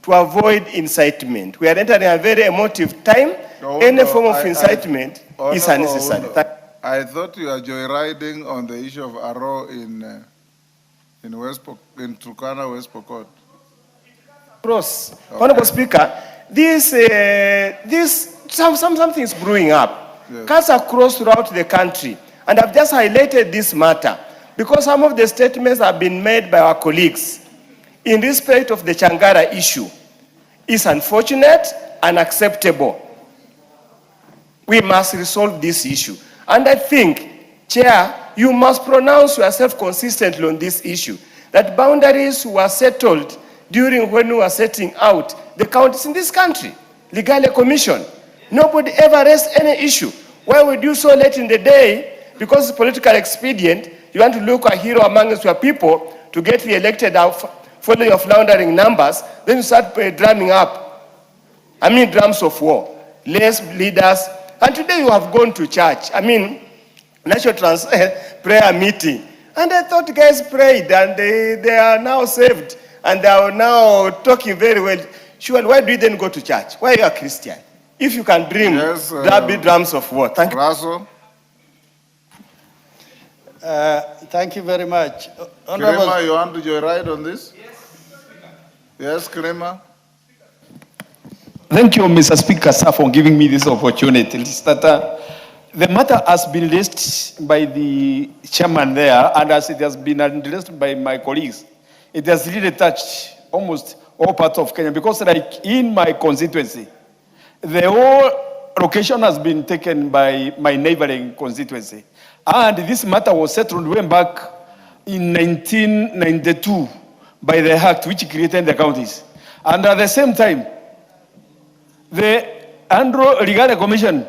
to avoid incitement. We are entering a very emotive time. Any form of incitement is unnecessary. I thought you are joyriding on the issue of Aro in Turkana, West Pokot. Cross. Okay. Honorable Speaker, something is brewing up. Yes. Cuts across throughout the country. And I've just highlighted this matter because some of the statements have been made by our colleagues in respect of the Changara issue is unfortunate and unacceptable. We must resolve this issue. And I think, Chair, you must pronounce yourself consistently on this issue, that boundaries were settled during when we were setting out the counties in this country, Legal Commission. Nobody ever raised any issue. Why would you so late in the day? Because it's political expedient, you want to look a hero amongst your people to get re-elected following of laundering numbers, then you start drumming up. Drums of war. Less leaders. And today you have gone to church. I mean, national prayer meeting. And I thought guys prayed and they are now saved. And they are now talking very well. Sure, why do you then go to church? Why are you a Christian? If you can dream, that be drums of war. Thank you. Russell. Thank you very much. Kirema, you want to joyride on this? Yes, Kirema. Thank you, Mr. Speaker, sir, for giving me this opportunity. The matter has been raised by the chairman there, and as it has been addressed by my colleagues, it has really touched almost all parts of Kenya, because like in my constituency, the whole location has been taken by my neighboring constituency. And this matter was settled way back in 1992 by the act which created the counties. And at the same time, the Andrew Legal Commission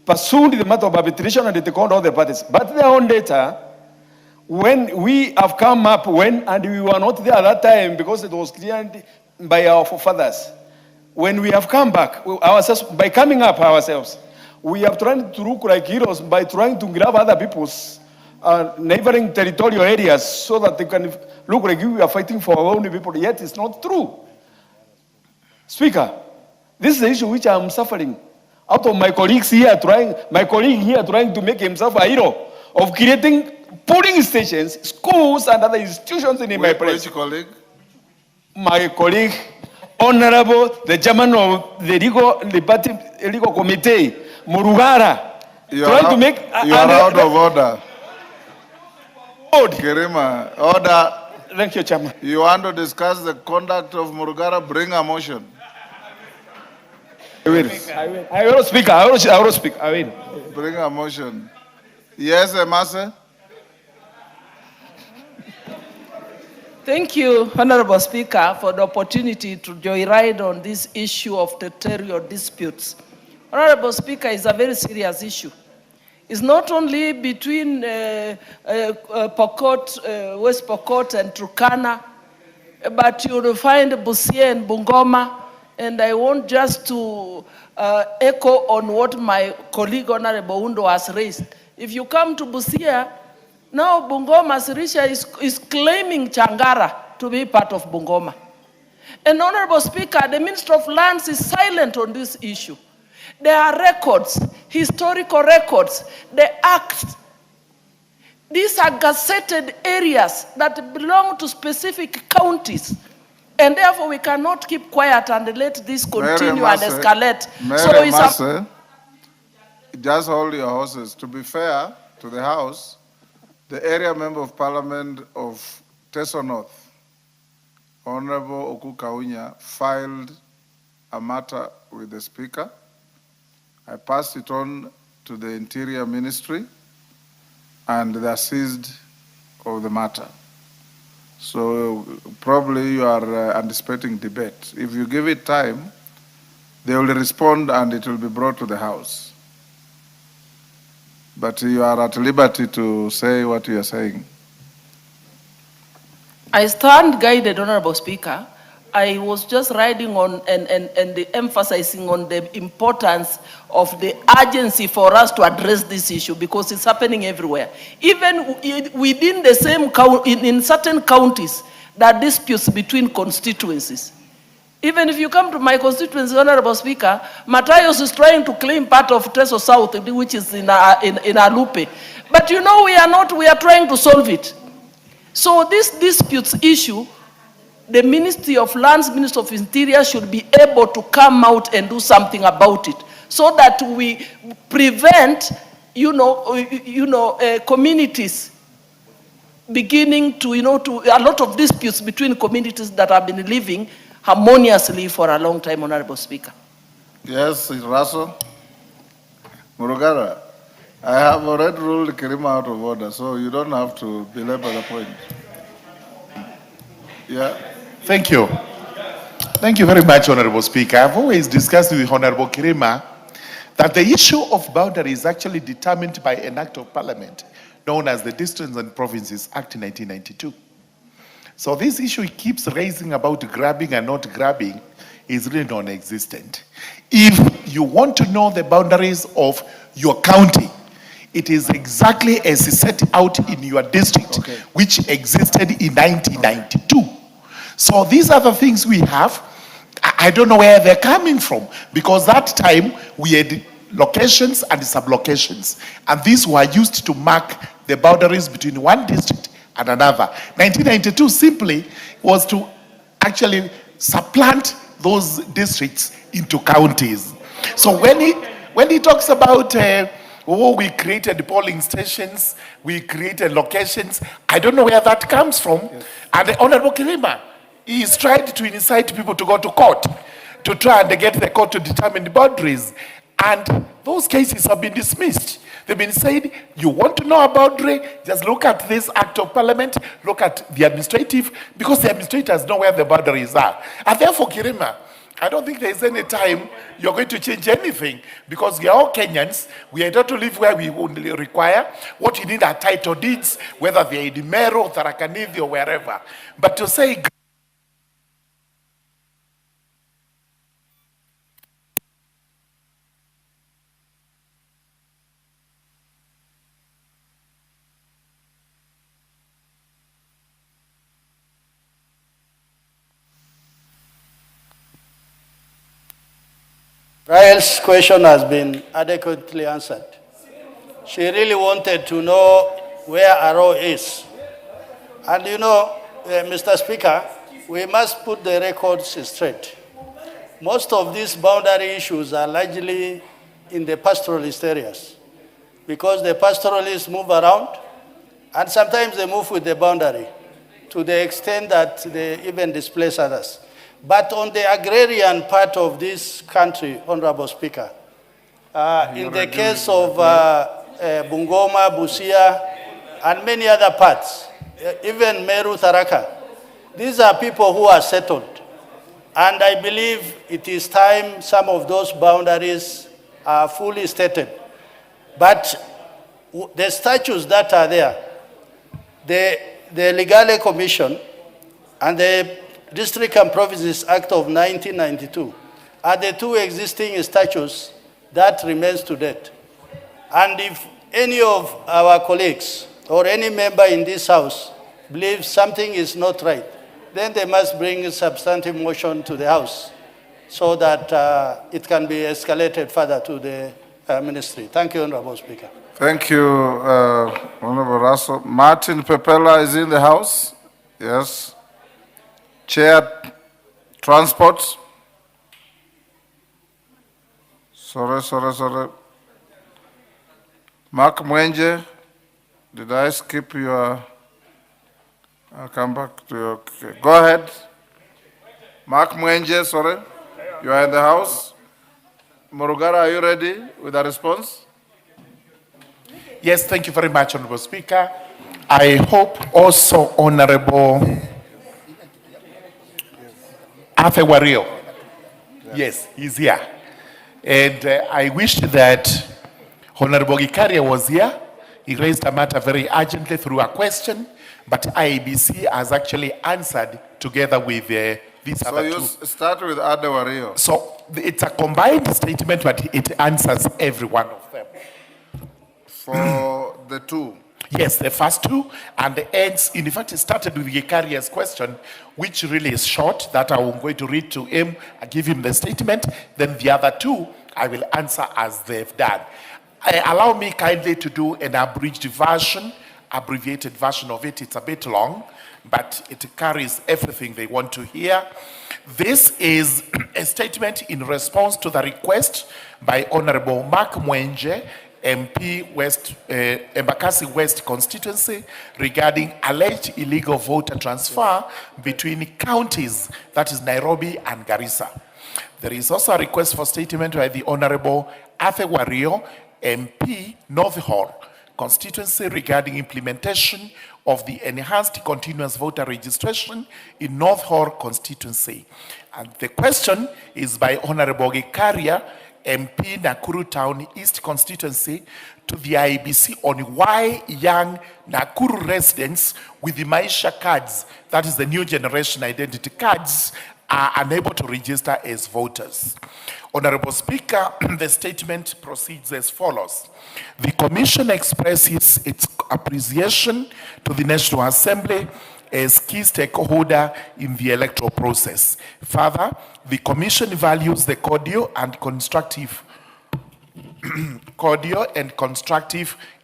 pursued the matter of arbitration and it called all the parties. But their own data, when we have come up, and we were not there at that time because it was cleared by our forefathers. When we have come back, ourselves, by coming up ourselves, we have tried to look like heroes by trying to grab other people's neighboring territorial areas so that they can look like we are fighting for our own people, yet it's not true. Speaker, this is the issue which I am suffering out of my colleagues here trying to make himself a hero of creating polling stations, schools, and other institutions in my place. Which colleague? My colleague, Honorable, the chairman of the legal committee, Murugara, you are out of order. Kirima, order. Thank you, Chairman. You want to discuss the conduct of Murugara? Bring a motion. I will speak. I will speak. I will. Bring a motion. Yes, Emase? Thank you, Honorable Speaker, for the opportunity to joyride on this issue of territorial disputes. Honorable Speaker, it's a very serious issue. It's not only between Pokot, West Pokot and Turkana, but you'll find Busia and Bungoma. And I want just to echo on what my colleague Honorable Undo has raised. If you come to Busia, now Bungoma Sirisha is claiming Changara to be part of Bungoma. And Honorable Speaker, the Minister of Lands is silent on this issue. There are records, historical records, the acts. These are gazetted areas that belong to specific counties. And therefore, we cannot keep quiet and let this continue and escalate. Just hold your horses. To be fair to the House, the area member of Parliament of Teso North, Honorable Oku Kaunya, filed a matter with the Speaker. I passed it on to the Interior Ministry, and they are seized of the matter. So probably you are anticipating debate. If you give it time, they will respond and it will be brought to the House. But you are at liberty to say what you are saying. I stand guided, Honorable Speaker. I was just riding on and emphasizing on the importance of the urgency for us to address this issue because it's happening everywhere. Even within the same in certain counties, there are disputes between constituencies. Even if you come to my constituency, Honorable Speaker, Matayos is trying to claim part of Teso South, which is in Alupe. But you know, we are trying to solve it. So this disputes issue, the Ministry of Lands, Ministry of Interior should be able to come out and do something about it so that we prevent, communities beginning to, a lot of disputes between communities that have been living harmoniously for a long time, Honorable Speaker. Yes, Russell. Murugara, I have already ruled Kirima out of order, so you don't have to belabor the point. Yeah. Thank you. Thank you very much, Honorable Speaker. I've always discussed with Honorable Kirima that the issue of boundary is actually determined by an act of parliament known as the Districts and Provinces Act 1992. So this issue keeps raising about grabbing and not grabbing is really non-existent. If you want to know the boundaries of your county, it is exactly as set out in your district, which existed in 1992. So these are the things we have. I don't know where they're coming from, because that time we had locations and sublocations, and these were used to mark the boundaries between one district and another. 1992 simply was to actually supplant those districts into counties. So when he talks about we created polling stations, we created locations, I don't know where that comes from. Yes. And the Honorable Kirima, he's tried to incite people to go to court to try and get the court to determine the boundaries. And those cases have been dismissed. They've been said, you want to know a boundary, just look at this act of parliament, look at the administrative, because the administrators know where the boundaries are. And therefore, Kirima, I don't think there's any time you're going to change anything, because we are all Kenyans. We are entitled to live where we would require. What you need are title deeds, whether they're in Meru, Tharaka-Nithi, or wherever. But to say Rael's question has been adequately answered. She really wanted to know where Aro is. And you know, Mr. Speaker, we must put the records straight. Most of these boundary issues are largely in the pastoralist areas, because the pastoralists move around, and sometimes they move with the boundary to the extent that they even displace others. But on the agrarian part of this country, Honorable Speaker, in the case of Bungoma, Busia, and many other parts, even Meru, Tharaka, these are people who are settled. And I believe it is time some of those boundaries are fully stated. But the statutes that are there, the Legale Commission and the District and Provinces Act of 1992 are the two existing statutes that remains to date. And if any of our colleagues or any member in this House believes something is not right, then they must bring a substantive motion to the House so that it can be escalated further to the Ministry. Thank you, Honorable Speaker. Thank you, Honorable Russell. Martin Pepela is in the House. Yes. Chair, Transport. Sorry. Mark Mwenje, did I skip your... I'll come back to you. Okay. Go ahead. Mark Mwenje, sorry. You are in the House. Murugara, are you ready with a response? Yes, thank you very much, Honorable Speaker. I hope also Honorable Arthur Wario. Yes, he's here. And I wish that Honorable Gikaria was here. He raised a matter very urgently through a question, but IEBC has actually answered together with these other two. So you start with Arthur Wario. So it's a combined statement, but it answers every one of them. For the two? Yes, the first two, and the ends, in fact, it started with Gikaria's question, which really is short, that I'm going to read to him, I give him the statement, then the other two, I will answer as they've done. Allow me kindly to do an abridged version, abbreviated version of it. It's a bit long, but it carries everything they want to hear. This is a statement in response to the request by Honorable Mark Mwenje, MP West, Embakasi West constituency, regarding alleged illegal voter transfer between counties, that is Nairobi and Garissa. There is also a request for statement by the Honorable Arthur Wario, MP North Hall constituency, regarding implementation of the enhanced continuous voter registration in North Hall constituency. And the question is by Honorable Gikaria, MP Nakuru Town East constituency, to the IEBC on why young Nakuru residents with the Maisha cards, that is the new generation identity cards, are unable to register as voters. Honorable Speaker, the statement proceeds as follows. The Commission expresses its appreciation to the National Assembly as key stakeholder in the electoral process. Further, the Commission values the cordial and constructive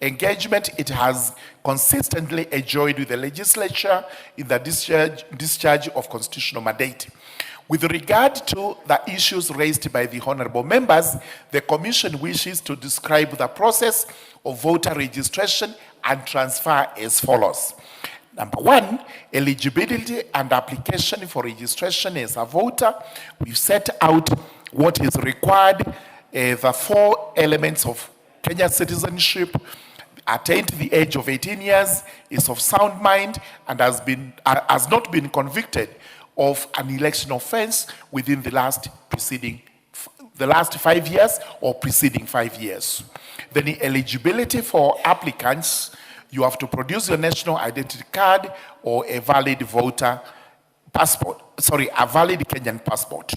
engagement it has consistently enjoyed with the legislature in the discharge of constitutional mandate. With regard to the issues raised by the honorable members, the Commission wishes to describe the process of voter registration and transfer as follows. Number one, eligibility and application for registration as a voter. We've set out what is required, the 4 elements of Kenya citizenship: attained the age of 18 years, is of sound mind, and has not been convicted of an election offense within the last 5 years or preceding 5 years. Then the eligibility for applicants, you have to produce your national identity card or a valid voter passport, a valid Kenyan passport.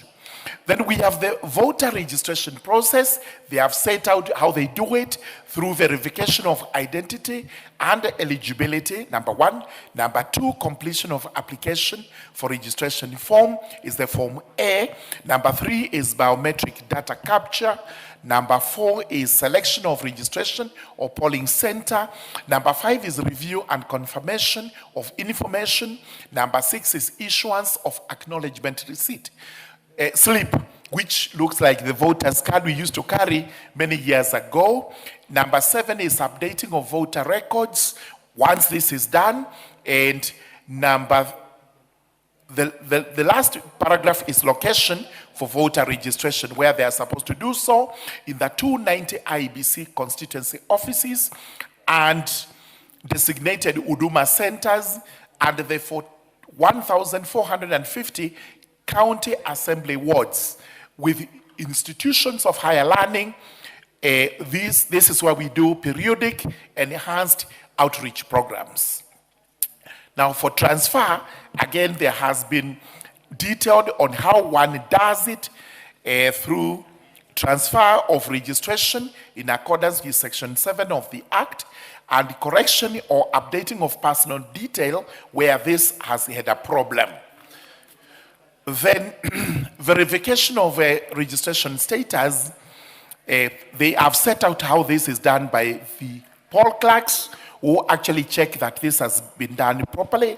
Then we have the voter registration process. They have set out how they do it through verification of identity and eligibility, number one. Number two, completion of application for registration form is the Form A. Number three is biometric data capture. Number four is selection of registration or polling center. Number five is review and confirmation of information. Number six is issuance of acknowledgement receipt. Slip, which looks like the voter's card we used to carry many years ago. Number seven is updating of voter records. Once this is done, and the last paragraph is location for voter registration, where they are supposed to do so in the 290 IBC constituency offices and designated Huduma centers and the 1,450 county assembly wards with institutions of higher learning. This is where we do periodic enhanced outreach programs. Now for transfer, again, there has been detailed on how one does it through transfer of registration in accordance with Section 7 of the Act, and correction or updating of personal detail where this has had a problem. Then verification of registration status, they have set out how this is done by the poll clerks who actually check that this has been done properly.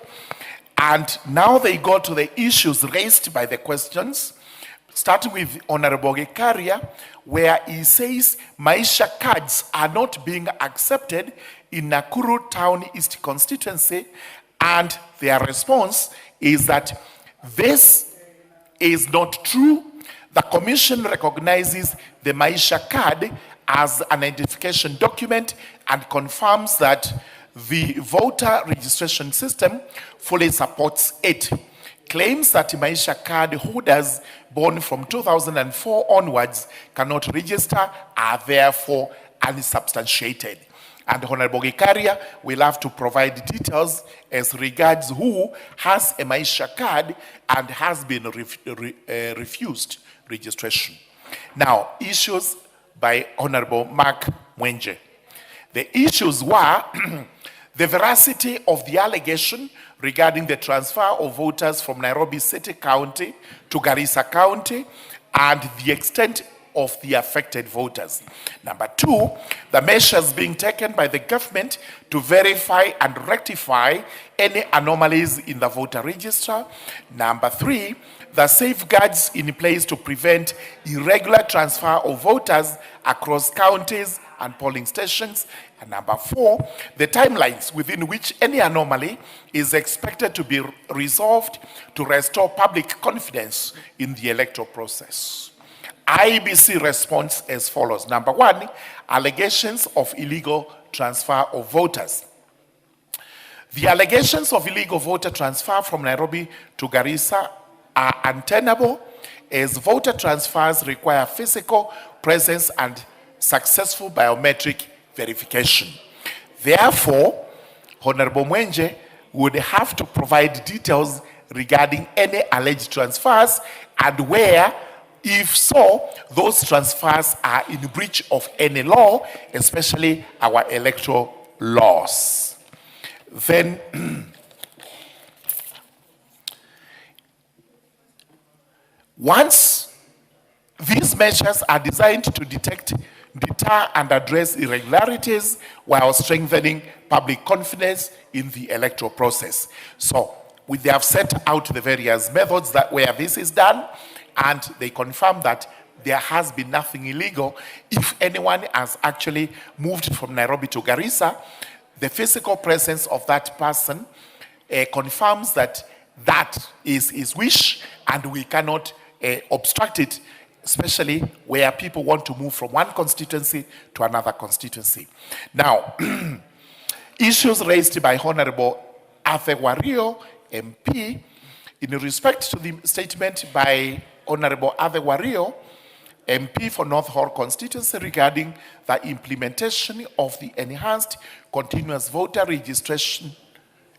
And now they go to the issues raised by the questions, starting with Honorable Gekaria, where he says Maisha cards are not being accepted in Nakuru Town East constituency, and their response is that this is not true. The Commission recognizes the Maisha card as an identification document and confirms that the voter registration system fully supports it. Claims that Maisha card holders born from 2004 onwards cannot register are therefore unsubstantiated. And Honorable Gekaria will have to provide details as regards who has a Maisha card and has been refused registration. Now, issues by Honorable Mark Mwenje. The issues were the veracity of the allegation regarding the transfer of voters from Nairobi City County to Garissa County and the extent of the affected voters. Number two, the measures being taken by the government to verify and rectify any anomalies in the voter register. Number three, the safeguards in place to prevent irregular transfer of voters across counties and polling stations. And number four, the timelines within which any anomaly is expected to be resolved to restore public confidence in the electoral process. IBC response as follows. Number one, allegations of illegal transfer of voters. The allegations of illegal voter transfer from Nairobi to Garissa are untenable, as voter transfers require physical presence and successful biometric verification. Therefore, Honorable Mwenje would have to provide details regarding any alleged transfers, and where, if so, those transfers are in breach of any law, especially our electoral laws. Then, once these measures are designed to detect, deter, and address irregularities while strengthening public confidence in the electoral process. So, they have set out the various methods that where this is done, and they confirm that there has been nothing illegal. If anyone has actually moved from Nairobi to Garissa, the physical presence of that person confirms that that is his wish, and we cannot obstruct it, especially where people want to move from one constituency to another constituency. Now, issues raised by Honorable Arthur Wario, MP, in respect to the statement by Honorable Arthur Wario, MP for North Hall constituency, regarding the implementation of the enhanced continuous voter registration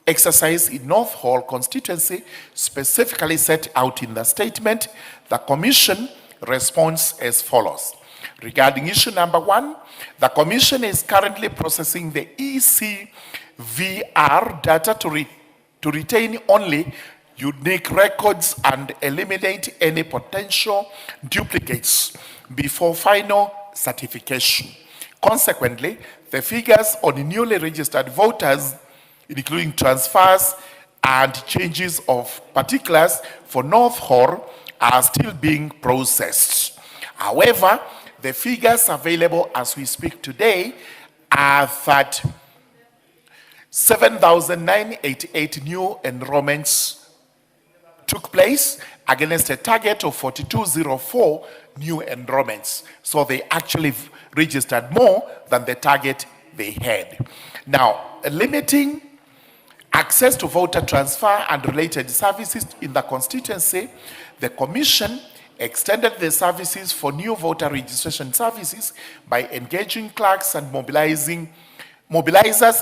exercise in North Hall constituency, specifically set out in the statement, the Commission responds as follows. Regarding issue number 1, the Commission is currently processing the ECVR data to retain only unique records and eliminate any potential duplicates before final certification. Consequently, the figures on newly registered voters, including transfers and changes of particulars for North Hall, are still being processed. However, the figures available as we speak today are that 7,988 new enrollments took place against a target of 4,204 new enrollments. So they actually registered more than the target they had. Now, limiting access to voter transfer and related services in the constituency, the Commission extended the services for new voter registration services by engaging clerks and mobilizers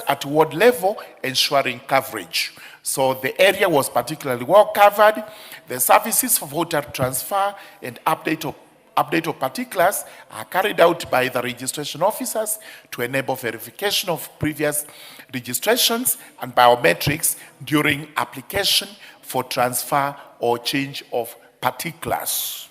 at ward level, ensuring coverage. So the area was particularly well covered. The services for voter transfer and update of particulars are carried out by the registration officers to enable verification of previous registrations and biometrics during application for transfer or change of particulars.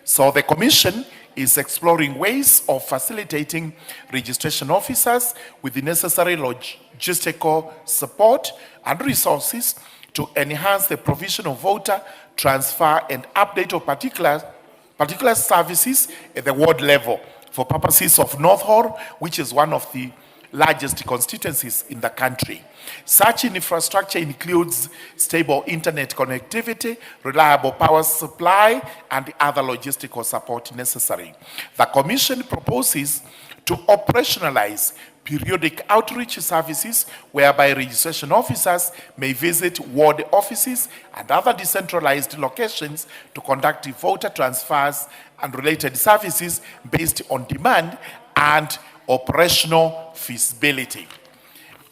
So the Commission is exploring ways of facilitating registration officers with the necessary logistical support and resources to enhance the provision of voter transfer and update of particular services at the ward level for purposes of North Hall, which is one of the largest constituencies in the country. Such infrastructure includes stable internet connectivity, reliable power supply, and other logistical support necessary. The Commission proposes to operationalize periodic outreach services whereby registration officers may visit ward offices and other decentralized locations to conduct voter transfers and related services based on demand and operational feasibility.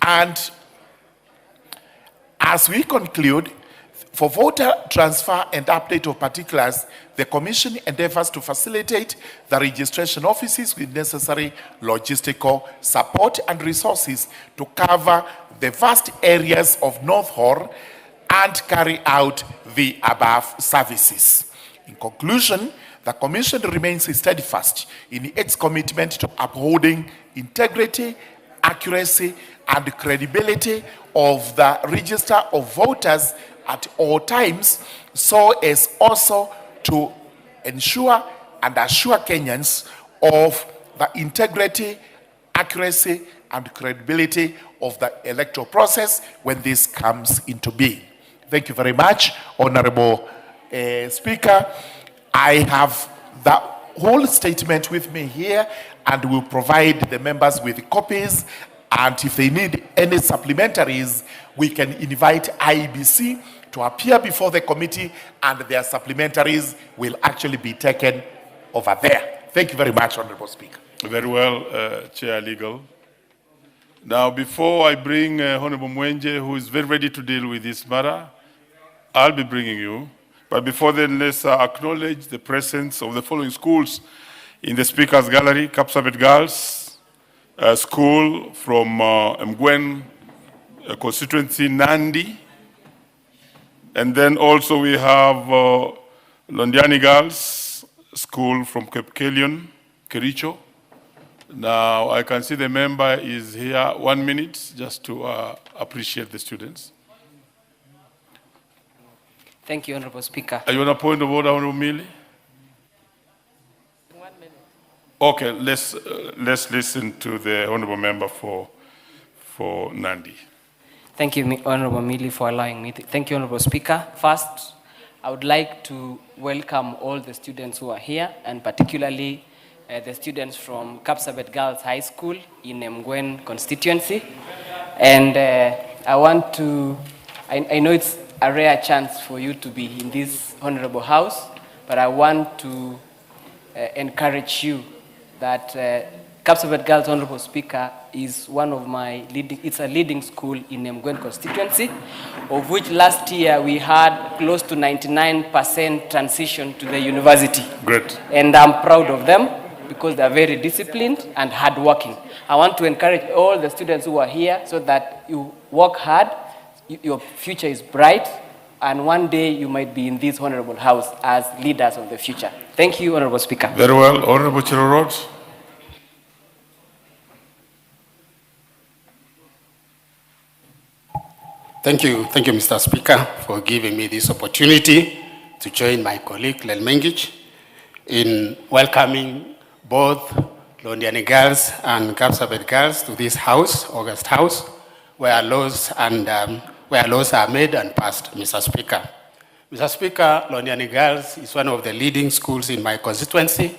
And as we conclude, for voter transfer and update of particulars, the Commission endeavors to facilitate the registration offices with necessary logistical support and resources to cover the vast areas of North Hall and carry out the above services. In conclusion, the Commission remains steadfast in its commitment to upholding integrity, accuracy, and credibility of the register of voters at all times, so as also to ensure and assure Kenyans of the integrity, accuracy, and credibility of the electoral process when this comes into being. Thank you very much, Honorable Speaker. I have the whole statement with me here and will provide the members with copies, and if they need any supplementaries, we can invite IEBC to appear before the committee and their supplementaries will actually be taken over there. Thank you very much, Honorable Speaker. Very well, Chair Legal. Now, before I bring Honorable Mwenje, who is very ready to deal with this matter, I'll be bringing you. But before then, let's acknowledge the presence of the following schools in the Speaker's Gallery: Kapsabet Girls School from Mgwen constituency, Nandi. And then also we have Londiani Girls School from Cape Kelion, Kericho. Now I can see the member is here. 1 minute just to appreciate the students. Thank you, Honorable Speaker. Are you on a point of order, Honorable Mili? 1 minute. Okay, let's listen to the honorable member for Nandi. Thank you, Honorable Mili, for allowing me. Thank you, Honorable Speaker. First, I would like to welcome all the students who are here, and particularly the students from Kapsabet Girls High School in Mgwen constituency. And I want to, I know it's a rare chance for you to be in this honorable house, but I want to encourage you that Kapsabet Girls, Honorable Speaker, is one of my it's a leading school in Mgwen constituency, of which last year we had close to 99% transition to the university. Great. And I'm proud of them because they're very disciplined and hardworking. I want to encourage all the students who are here so that you work hard, your future is bright, and one day you might be in this honorable house as leaders of the future. Thank you, Honorable Speaker. Very well. Honorable Chirorot. Thank you, Mr. Speaker, for giving me this opportunity to join my colleague, Lelmengich, in welcoming both Londiani Girls and Kapsabet Girls to this house, August House, where laws are made and passed, Mr. Speaker. Mr. Speaker, Londiani Girls is one of the leading schools in my constituency,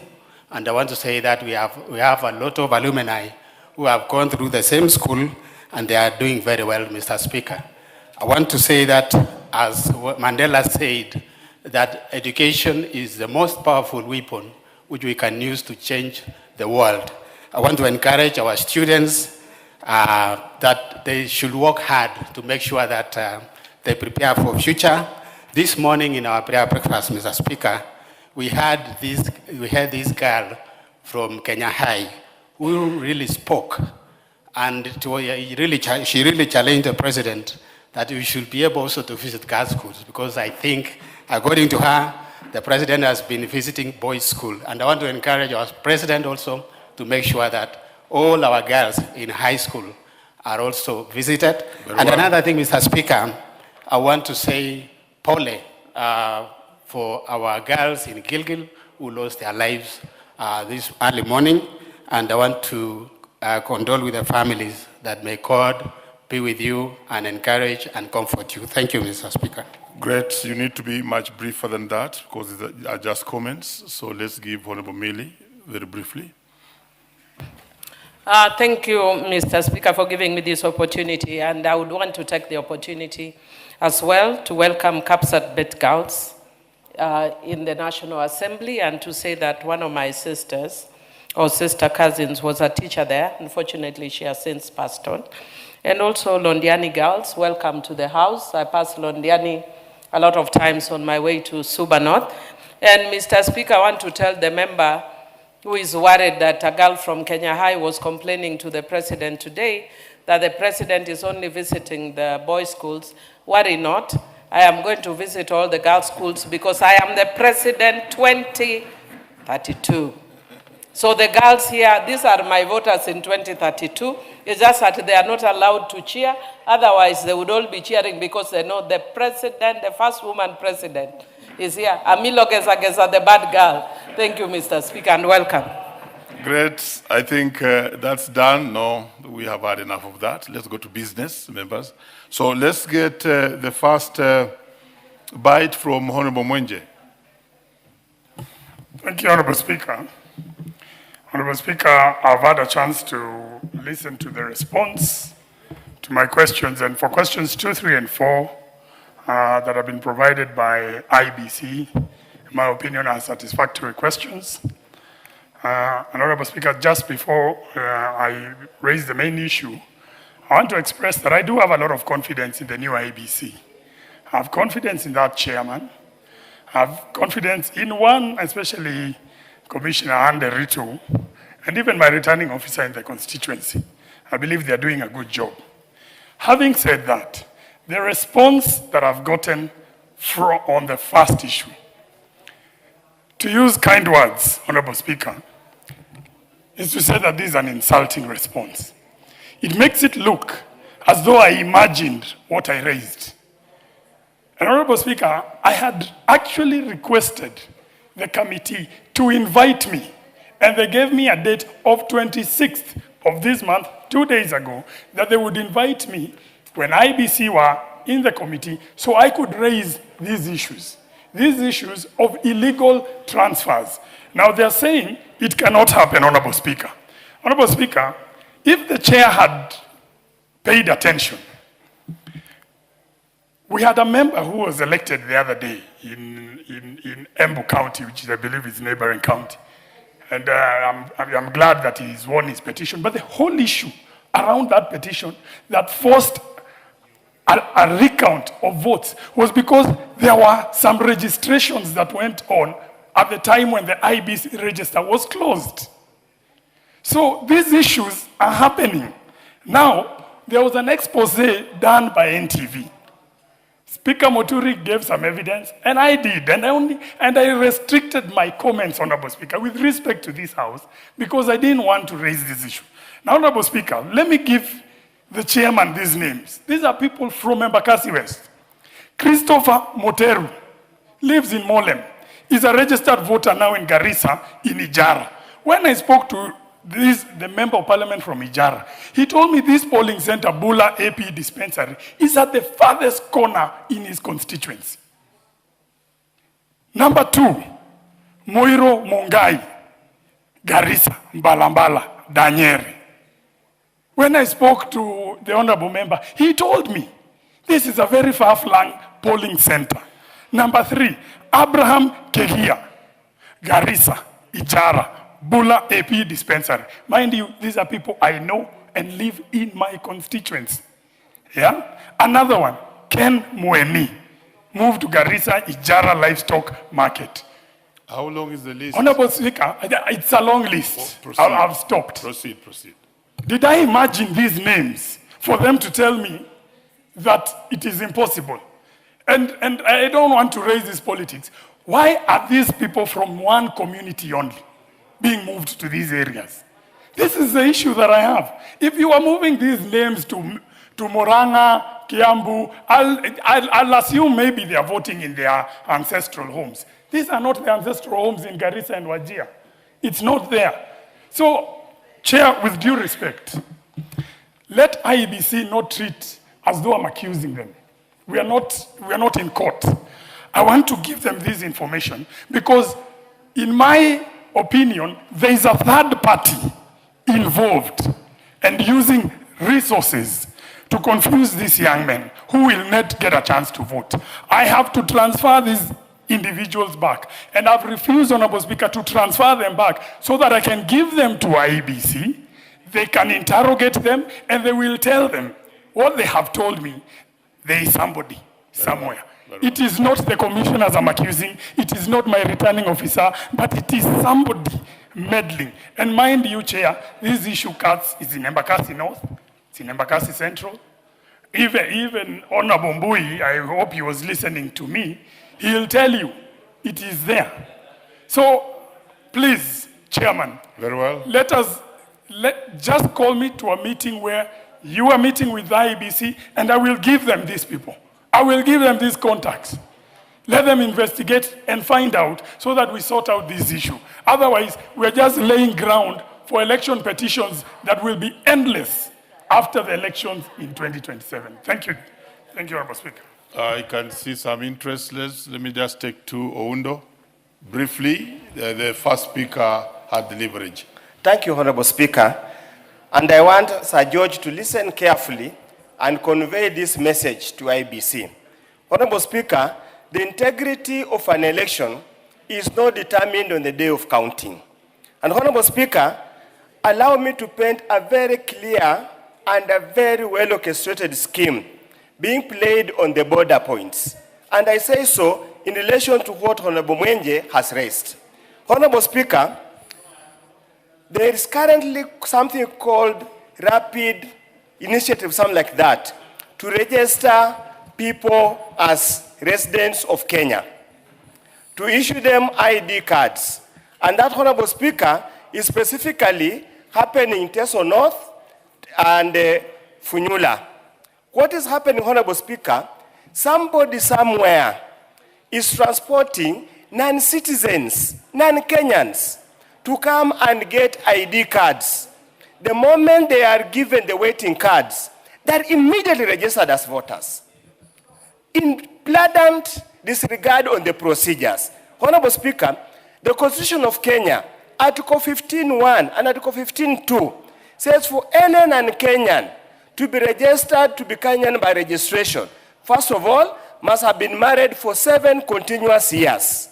and I want to say that we have a lot of alumni who have gone through the same school, and they are doing very well, Mr. Speaker. I want to say that, as Mandela said, that education is the most powerful weapon which we can use to change the world. I want to encourage our students that they should work hard to make sure that they prepare for future. This morning in our prayer breakfast, Mr. Speaker, we had this girl from Kenya High who really spoke, and she really challenged the president that we should be able also to visit girls' schools, because I think, according to her, the president has been visiting boys' school. And I want to encourage our president also to make sure that all our girls in high school are also visited. Another thing, Mr. Speaker, I want to say pole for our girls in Gilgil who lost their lives this early morning. And I want to condole with the families, that may God be with you and encourage and comfort you. Thank you, Mr. Speaker. Great. You need to be much briefer than that because these are just comments. So let's give Honorable Mili very briefly. Thank you, Mr. Speaker, for giving me this opportunity. And I would want to take the opportunity as well to welcome Kapsabet Girls in the National Assembly, and to say that one of my sisters or sister cousins was a teacher there. Unfortunately, she has since passed on. And also Londiani Girls, welcome to the house. I pass Londiani a lot of times on my way to Suba North. And Mr. Speaker, I want to tell the member who is worried that a girl from Kenya High was complaining to the president today that the president is only visiting the boys' schools. Worry not. I am going to visit all the girls' schools because I am the president 2032. So the girls here, these are my voters in 2032. It's just that they are not allowed to cheer. Otherwise, they would all be cheering because they know the president, the first woman president, is here. Amilo Geza, the bad girl. Thank you, Mr. Speaker, and welcome. Great. I think that's done. No, we have had enough of that. Let's go to business, members. So let's get the first bite from Honorable Mwenje. Thank you, Honorable Speaker. Honorable Speaker, I've had a chance to listen to the response to my questions, and for questions 2, 3, and 4 that have been provided by IBC, in my opinion, are satisfactory questions. Honorable Speaker, just before I raise the main issue, I want to express that I do have a lot of confidence in the new IBC. I have confidence in that chairman. I have confidence in one, especially Commissioner Ande Ruto, and even my returning officer in the constituency. I believe they're doing a good job. Having said that, the response that I've gotten on the first issue, to use kind words, Honorable Speaker, is to say that this is an insulting response. It makes it look as though I imagined what I raised. And Honorable Speaker, I had actually requested the committee to invite me, and they gave me a date of 26th of this month, 2 days ago, that they would invite me when IBC were in the committee so I could raise these issues of illegal transfers. Now they're saying it cannot happen, Honorable Speaker. Honorable Speaker, if the chair had paid attention, we had a member who was elected the other day in Embu County, which is, I believe, is neighboring county. And I'm glad that he's won his petition. But the whole issue around that petition that forced a recount of votes was because there were some registrations that went on at the time when the IBC register was closed. So these issues are happening. Now, there was an expose done by NTV. Speaker Muturi gave some evidence, and I did, and I restricted my comments, Honorable Speaker, with respect to this House, because I didn't want to raise this issue. Now, Honorable Speaker, let me give the chairman these names. These are people from Embakasi West. Christopher Moteru lives in Molem. He's a registered voter now in Garissa, in Ijara. When I spoke to the member of parliament from Ijara, he told me this polling center, Bula AP dispensary, is at the farthest corner in his constituency. Number 2, Moiro Mongai, Garissa, Mbalambala, Danyeri. When I spoke to the honorable member, he told me this is a very far-flung polling center. Number 3, Abraham Kehia, Garissa, Ijara, Bula AP dispensary. Mind you, these are people I know and live in my constituency. Yeah? Another one, Ken Mueni, moved to Garissa, Ijara Livestock Market. How long is the list? Honorable Speaker, it's a long list. I've stopped. Proceed. Did I imagine these names for them to tell me that it is impossible? And I don't want to raise this politics. Why are these people from one community only being moved to these areas? This is the issue that I have. If you are moving these names to Moranga, Kiambu, I'll assume maybe they are voting in their ancestral homes. These are not the ancestral homes in Garissa and Wajir. It's not there. So, Chair, with due respect, let IEBC not treat as though I'm accusing them. We are not in court. I want to give them this information because, in my opinion, there is a third party involved and using resources to confuse these young men who will not get a chance to vote. I have to transfer these individuals back, and I've refused, Honorable Speaker, to transfer them back so that I can give them to IEBC. They can interrogate them, and they will tell them what they have told me. There is somebody somewhere. It is not the commissioners I'm accusing. It is not my returning officer, but it is somebody meddling. And mind you, Chair, this issue cuts is in Embakasi North, it's in Embakasi Central. Even Honorable Mbui, I hope he was listening to me, he'll tell you it is there. So, please, Chairman, very well. Just call me to a meeting where you are meeting with the IEBC, and I will give them these people. I will give them these contacts. Let them investigate and find out so that we sort out this issue. Otherwise, we're just laying ground for election petitions that will be endless after the elections in 2027. Thank you. Thank you, Honorable Speaker. I can see some interest. Let me just take 2 Oundo. Briefly, the first speaker had the leverage. Thank you, Honorable Speaker. And I want Sir George to listen carefully and convey this message to IBC. Honorable Speaker, the integrity of an election is not determined on the day of counting. And Honorable Speaker, allow me to paint a very clear and a very well orchestrated scheme being played on the border points. And I say so in relation to what Honorable Mwenje has raised. Honorable Speaker, there is currently something called rapid initiative, something like that, to register people as residents of Kenya, to issue them ID cards. And that, Honorable Speaker, is specifically happening in Teso North and Funyula. What is happening, Honorable Speaker? Somebody somewhere is transporting non-citizens, non-Kenyans, to come and get ID cards. The moment they are given the waiting cards, they are immediately registered as voters, in blatant disregard on the procedures. Honorable Speaker, the Constitution of Kenya, Article 15.1 and Article 15.2, says for any non-Kenyan to be registered to be Kenyan by registration, first of all, must have been married for 7 continuous years.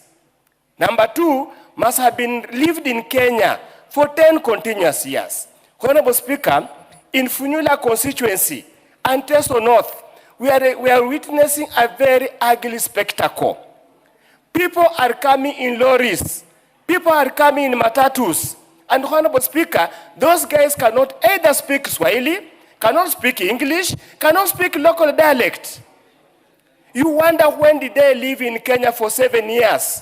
Number 2, must have been lived in Kenya for 10 continuous years. Honorable Speaker, in Funyula constituency and Teso North, we are witnessing a very ugly spectacle. People are coming in lorries. People are coming in matatus. And Honorable Speaker, those guys cannot either speak Swahili, cannot speak English, cannot speak local dialect. You wonder, when did they live in Kenya for 7 years?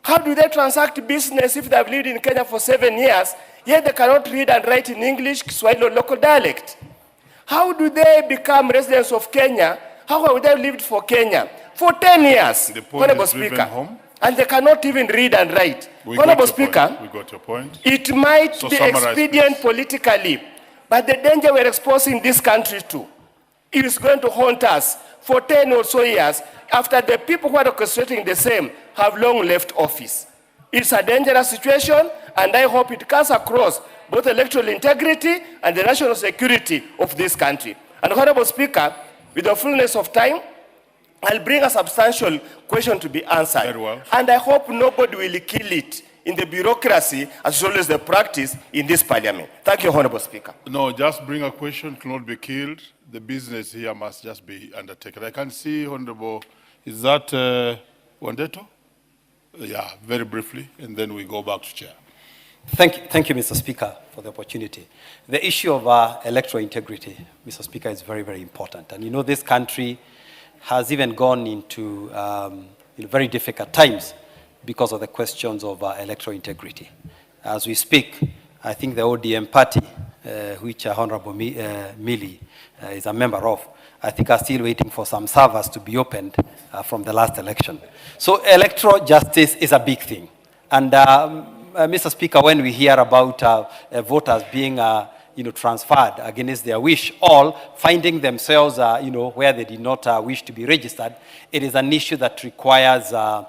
How do they transact business if they have lived in Kenya for 7 years, yet they cannot read and write in English, Swahili, or local dialect? How do they become residents of Kenya? How have they lived for Kenya for 10 years, Honorable Speaker? Home. And they cannot even read and write. Honorable Speaker, we got your point. It might be expedient politically, but the danger we're exposing this country to is going to haunt us for 10 or so years after the people who are orchestrating the same have long left office. It's a dangerous situation, and I hope it cuts across both electoral integrity and the national security of this country. And Honorable Speaker, with the fullness of time, I'll bring a substantial question to be answered. Very well. And I hope nobody will kill it in the bureaucracy as well as the practice in this parliament. Thank you, Honorable Speaker. No, just bring a question, to not be killed. The business here must just be undertaken. I can see, Honorable, is that Wandeto? Yeah, very briefly, and then we go back to Chair. Thank you, Mr. Speaker, for the opportunity. The issue of electoral integrity, Mr. Speaker, is very, very important. And you know, this country has even gone into very difficult times because of the questions of electoral integrity. As we speak, I think the ODM party, which Honorable Millie is a member of, I think are still waiting for some servers to be opened from the last election. So electoral justice is a big thing. And Mr. Speaker, when we hear about voters being transferred against their wish, all finding themselves where they did not wish to be registered, it is an issue that requires a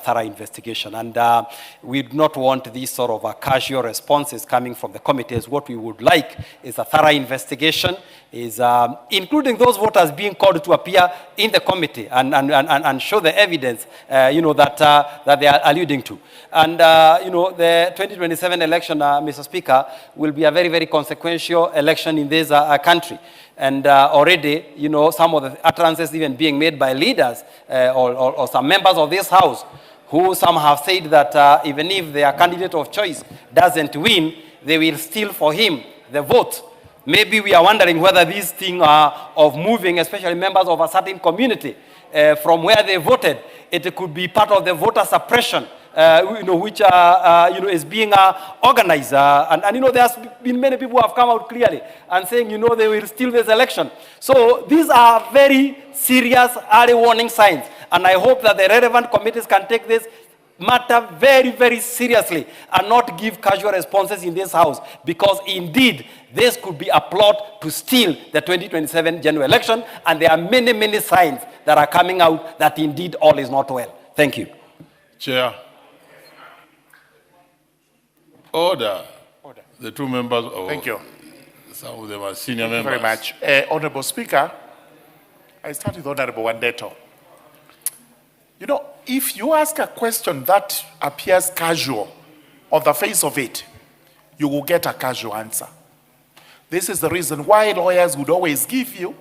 thorough investigation. And we do not want these sort of casual responses coming from the committees. What we would like is a thorough investigation, including those voters being called to appear in the committee and show the evidence that they are alluding to. And the 2027 election, Mr. Speaker, will be a very, very consequential election in this country. And already, some of the utterances even being made by leaders or some members of this House, who some have said that even if their candidate of choice doesn't win, they will steal for him the vote. Maybe we are wondering whether these things are of moving, especially members of a certain community, from where they voted. It could be part of the voter suppression, which is being organized. And there has been many people who have come out clearly and saying, they will steal this election. So these are very serious early warning signs. And I hope that the relevant committees can take this matter very, very seriously and not give casual responses in this House, because indeed this could be a plot to steal the 2027 general election, and there are many, many signs that are coming out that indeed all is not well. Thank you. Chair. Order. The two members. Thank you. Some of them are senior members. Very much. Honorable Speaker, I start with Honorable Wandeto. If you ask a question that appears casual on the face of it, you will get a casual answer. This is the reason why lawyers would always give you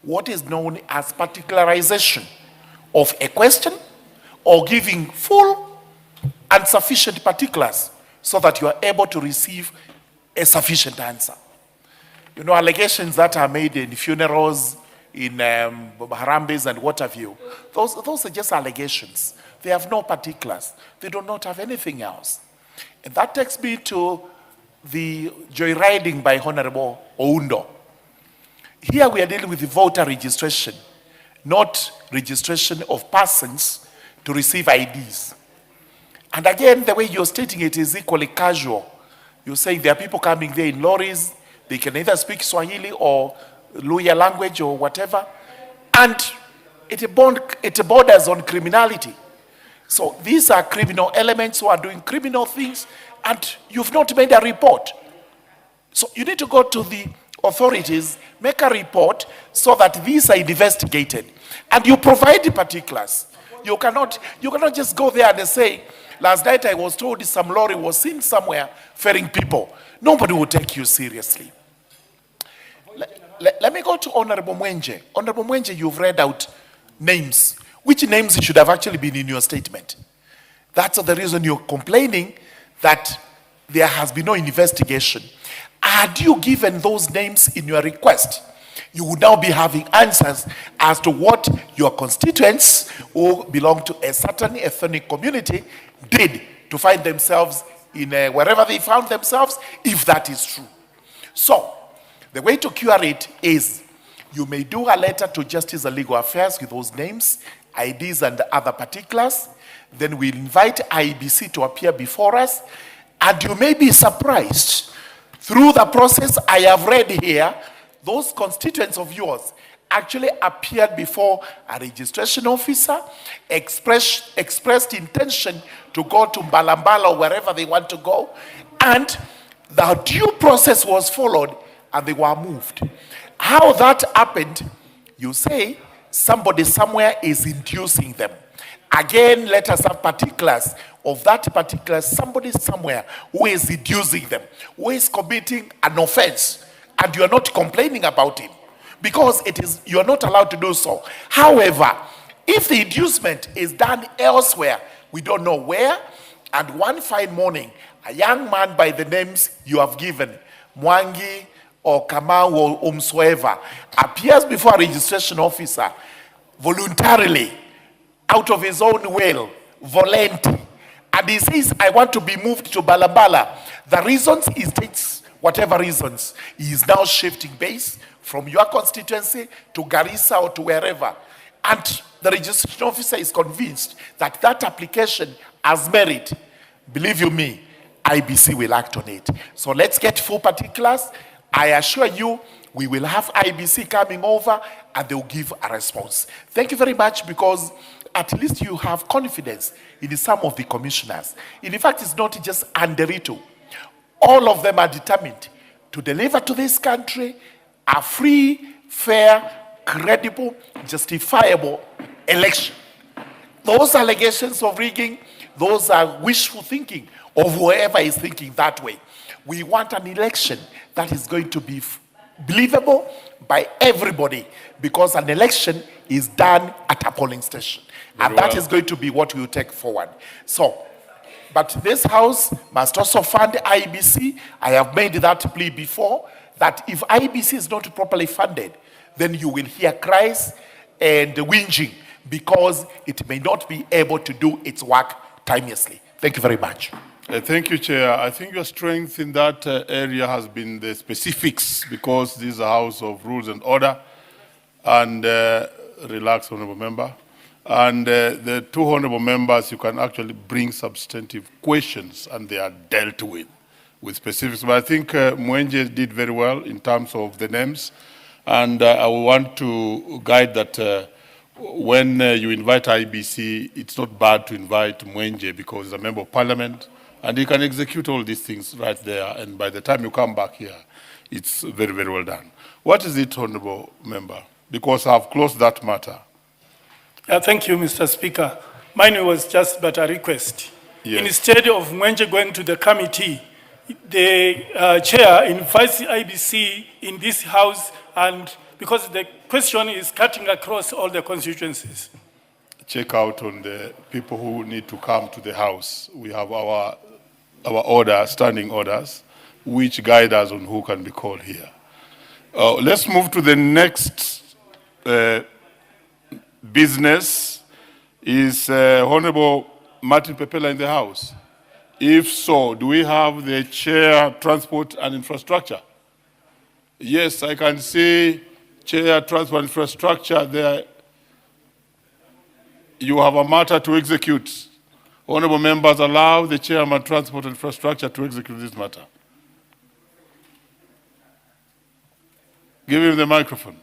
what is known as particularization of a question or giving full and sufficient particulars so that you are able to receive a sufficient answer. You know, allegations that are made in funerals, in Harambes and what have you, those are just allegations. They have no particulars. They do not have anything else. And that takes me to the joyriding by Honorable Oundo. Here we are dealing with the voter registration, not registration of persons to receive IDs. And again, the way you're stating it is equally casual. You're saying there are people coming there in lorries, they can either speak Swahili or Luya language or whatever, and it borders on criminality. So these are criminal elements who are doing criminal things, and you've not made a report. So you need to go to the authorities, make a report so that these are investigated, and you provide the particulars. You cannot just go there and say, last night I was told some lorry was seen somewhere ferrying people. Nobody will take you seriously. Let me go to Honorable Mwenje. Honorable Mwenje, you've read out names. Which names should have actually been in your statement? That's the reason you're complaining that there has been no investigation. Had you given those names in your request, you would now be having answers as to what your constituents who belong to a certain ethnic community did to find themselves in wherever they found themselves, if that is true. So, the way to cure it is you may do a letter to Justice and Legal Affairs with those names, IDs, and other particulars. Then we'll invite IBC to appear before us, and you may be surprised. Through the process I have read here, those constituents of yours actually appeared before a registration officer, expressed intention to go to Mbalambala or wherever they want to go, and the due process was followed and they were moved. How that happened, you say somebody somewhere is inducing them. Again, let us have particulars of that particular somebody somewhere who is inducing them, who is committing an offense, and you are not complaining about him because you are not allowed to do so. However, if the inducement is done elsewhere, we don't know where, and one fine morning, a young man by the names you have given, Mwangi or Kamau or whomsoever, appears before a registration officer voluntarily, out of his own will, volenti, and he says, I want to be moved to Balabala. The reasons, he states whatever reasons, he is now shifting base from your constituency to Garissa or to wherever. And the registration officer is convinced that that application has merit. Believe you me, IBC will act on it. So let's get full particulars. I assure you, we will have IBC coming over and they'll give a response. Thank you very much, because at least you have confidence in some of the commissioners. In fact, it's not just Anderito. All of them are determined to deliver to this country a free, fair, credible, justifiable election. Those allegations of rigging, those are wishful thinking of whoever is thinking that way. We want an election that is going to be believable by everybody, because an election is done at a polling station. And that is going to be what we will take forward. So, but this House must also fund IBC. I have made that plea before, that if IBC is not properly funded, then you will hear cries and whinging, because it may not be able to do its work timelessly. Thank you very much. Thank you, Chair. I think your strength in that area has been the specifics, because this is a house of rules and order. And relax, Honourable Member. And the two Honourable Members, you can actually bring substantive questions and they are dealt with specifics. But I think Mwenje did very well in terms of the names. And I want to guide that when you invite IBC, it's not bad to invite Mwenje, because he's a member of Parliament and he can execute all these things right there. And by the time you come back here, it's very, very well done. What is it, Honourable Member? Because I've closed that matter. Thank you, Mr. Speaker. Mine was just but a request. Yes. Instead of Mwenje going to the committee, the chair invites the IBC in this house and because the question is cutting across all the constituencies. Check out on the people who need to come to the house. We have our order, standing orders, which guide us on who can be called here. Let's move to the next business. Is Honorable Martin Pepela in the house? If so, do we have the Chair, Transport and Infrastructure? Yes, I can see Chair, Transport and Infrastructure there. You have a matter to execute. Honorable members, allow the Chairman, Transport and Infrastructure to execute this matter. Give him the microphone.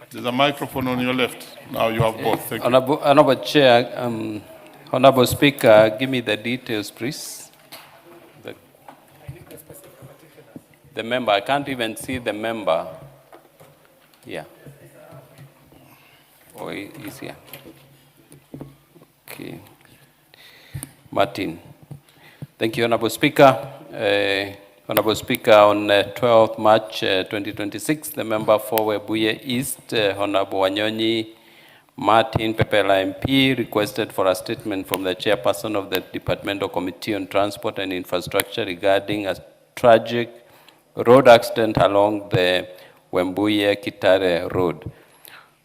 There's a microphone on your left. Now you have both. Thank you. Honorable Chair, Honorable Speaker, give me the details, please. The member, I can't even see the member. Yeah. Oh, he's here. Okay. Martin. Thank you, Honorable Speaker. Honorable Speaker, on 12th March 2026, the member for Webuye East, Honorable Wanyonyi Martin Pepela MP, requested for a statement from the chairperson of the Departmental Committee on Transport and Infrastructure regarding a tragic road accident along the Wembuye-Kitare Road.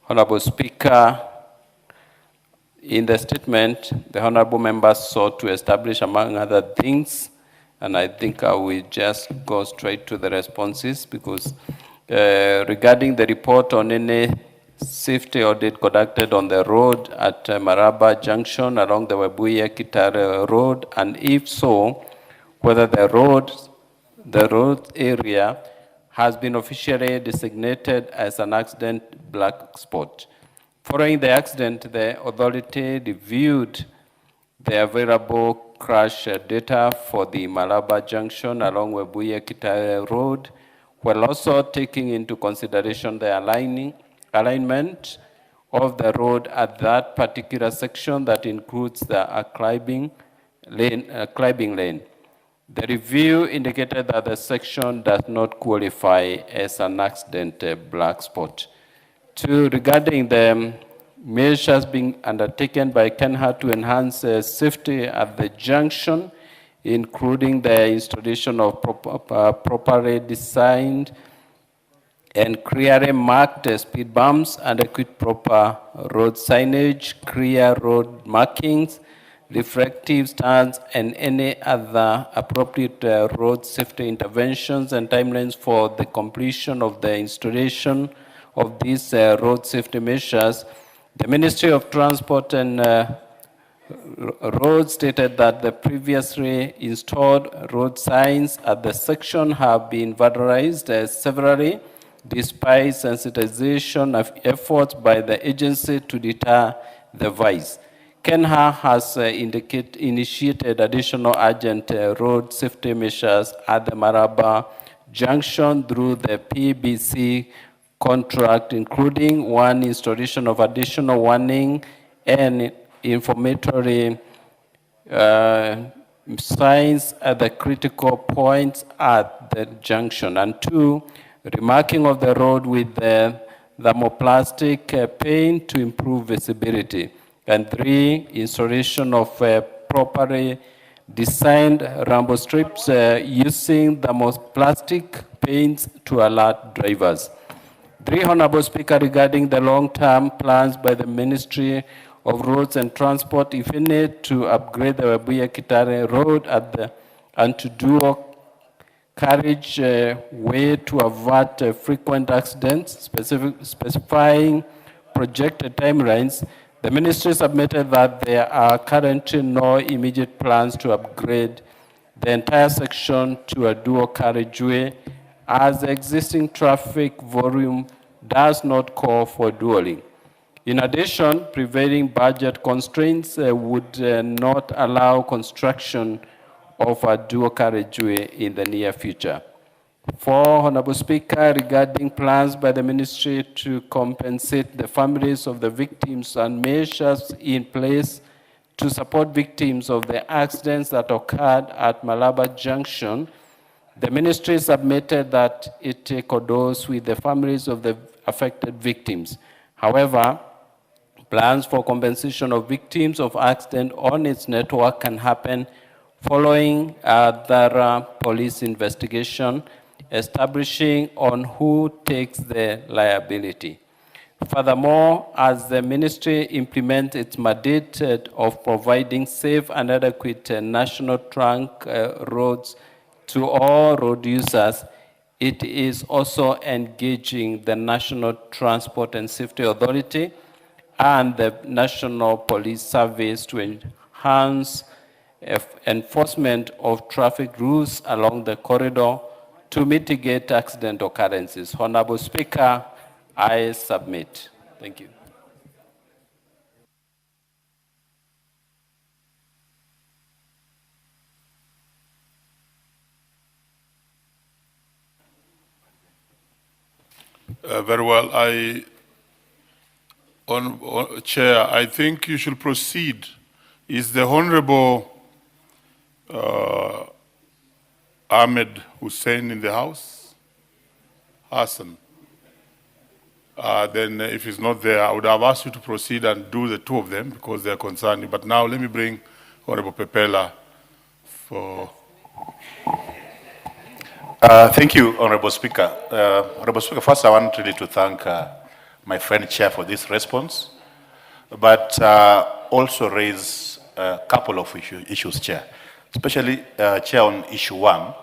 Honorable Speaker, in the statement, the honorable members sought to establish, among other things, and I think I will just go straight to the responses because regarding the report on any safety audit conducted on the road at Maraba Junction along the Webuye-Kitare Road, and if so, whether the road area has been officially designated as an accident black spot. Following the accident, the authority reviewed the available crash data for the Maraba Junction along Webuye-Kitare Road, while also taking into consideration the alignment of the road at that particular section that includes the climbing lane. The review indicated that the section does not qualify as an accident black spot. Two, regarding the measures being undertaken by Kenya to enhance safety at the junction, including the installation of properly designed and clearly marked speed bumps and equip proper road signage, clear road markings, reflective stands, and any other appropriate road safety interventions and timelines for the completion of the installation of these road safety measures. The Ministry of Transport and Roads stated that the previously installed road signs at the section have been vandalized severally, despite sensitization of efforts by the agency to deter the vice. Kenya has initiated additional urgent road safety measures at the Maraba Junction through the PBC contract, including one, installation of additional warning and informatory signs at the critical points at the junction, and two, remarking of the road with the thermoplastic paint to improve visibility, and three, installation of properly designed rambo strips using thermoplastic paints to alert drivers. Three, Honorable Speaker, regarding the long-term plans by the Ministry of Roads and Transport, if any, to upgrade the Webuye-Kitare Road and to dual carriage way to avert frequent accidents, specifying projected timelines. The ministry submitted that there are currently no immediate plans to upgrade the entire section to a dual carriageway, as the existing traffic volume does not call for dualing. In addition, prevailing budget constraints would not allow construction of a dual carriageway in the near future. Four, Honorable Speaker, regarding plans by the ministry to compensate the families of the victims and measures in place to support victims of the accidents that occurred at Maraba Junction, The ministry submitted that it condoles with the families of the affected victims. However, plans for compensation of victims of accident on its network can happen following a thorough police investigation, establishing on who takes the liability. Furthermore, as the ministry implements its mandate of providing safe and adequate national trunk roads to all road users, it is also engaging the National Transport and Safety Authority and the National Police Service to enhance enforcement of traffic rules along the corridor to mitigate accident occurrences. Honorable Speaker, I submit. Thank you. Very well. Chair, I think you should proceed. Is the Honorable Ahmed Hussein in the House? Hassan. Then if he's not there, I would have asked you to proceed and do the two of them because they're concerning. But now let me bring Honorable Pepela for... Thank you, Honorable Speaker. Honorable Speaker, first I want really to thank my friend Chair for this response, but also raise a couple of issues, Chair. Especially, Chair, on issue 1.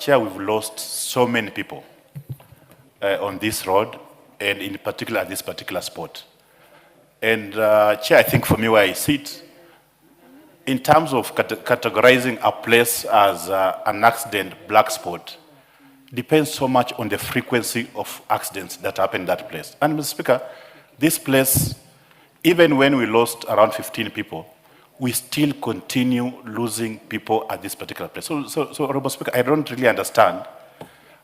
Chair, we've lost so many people on this road, and in particular at this particular spot. And Chair, I think for me where I sit, in terms of categorizing a place as an accident black spot, depends so much on the frequency of accidents that happen in that place. And Mr. Speaker, this place, even when we lost around 15 people, we still continue losing people at this particular place. So Honorable Speaker, I don't really understand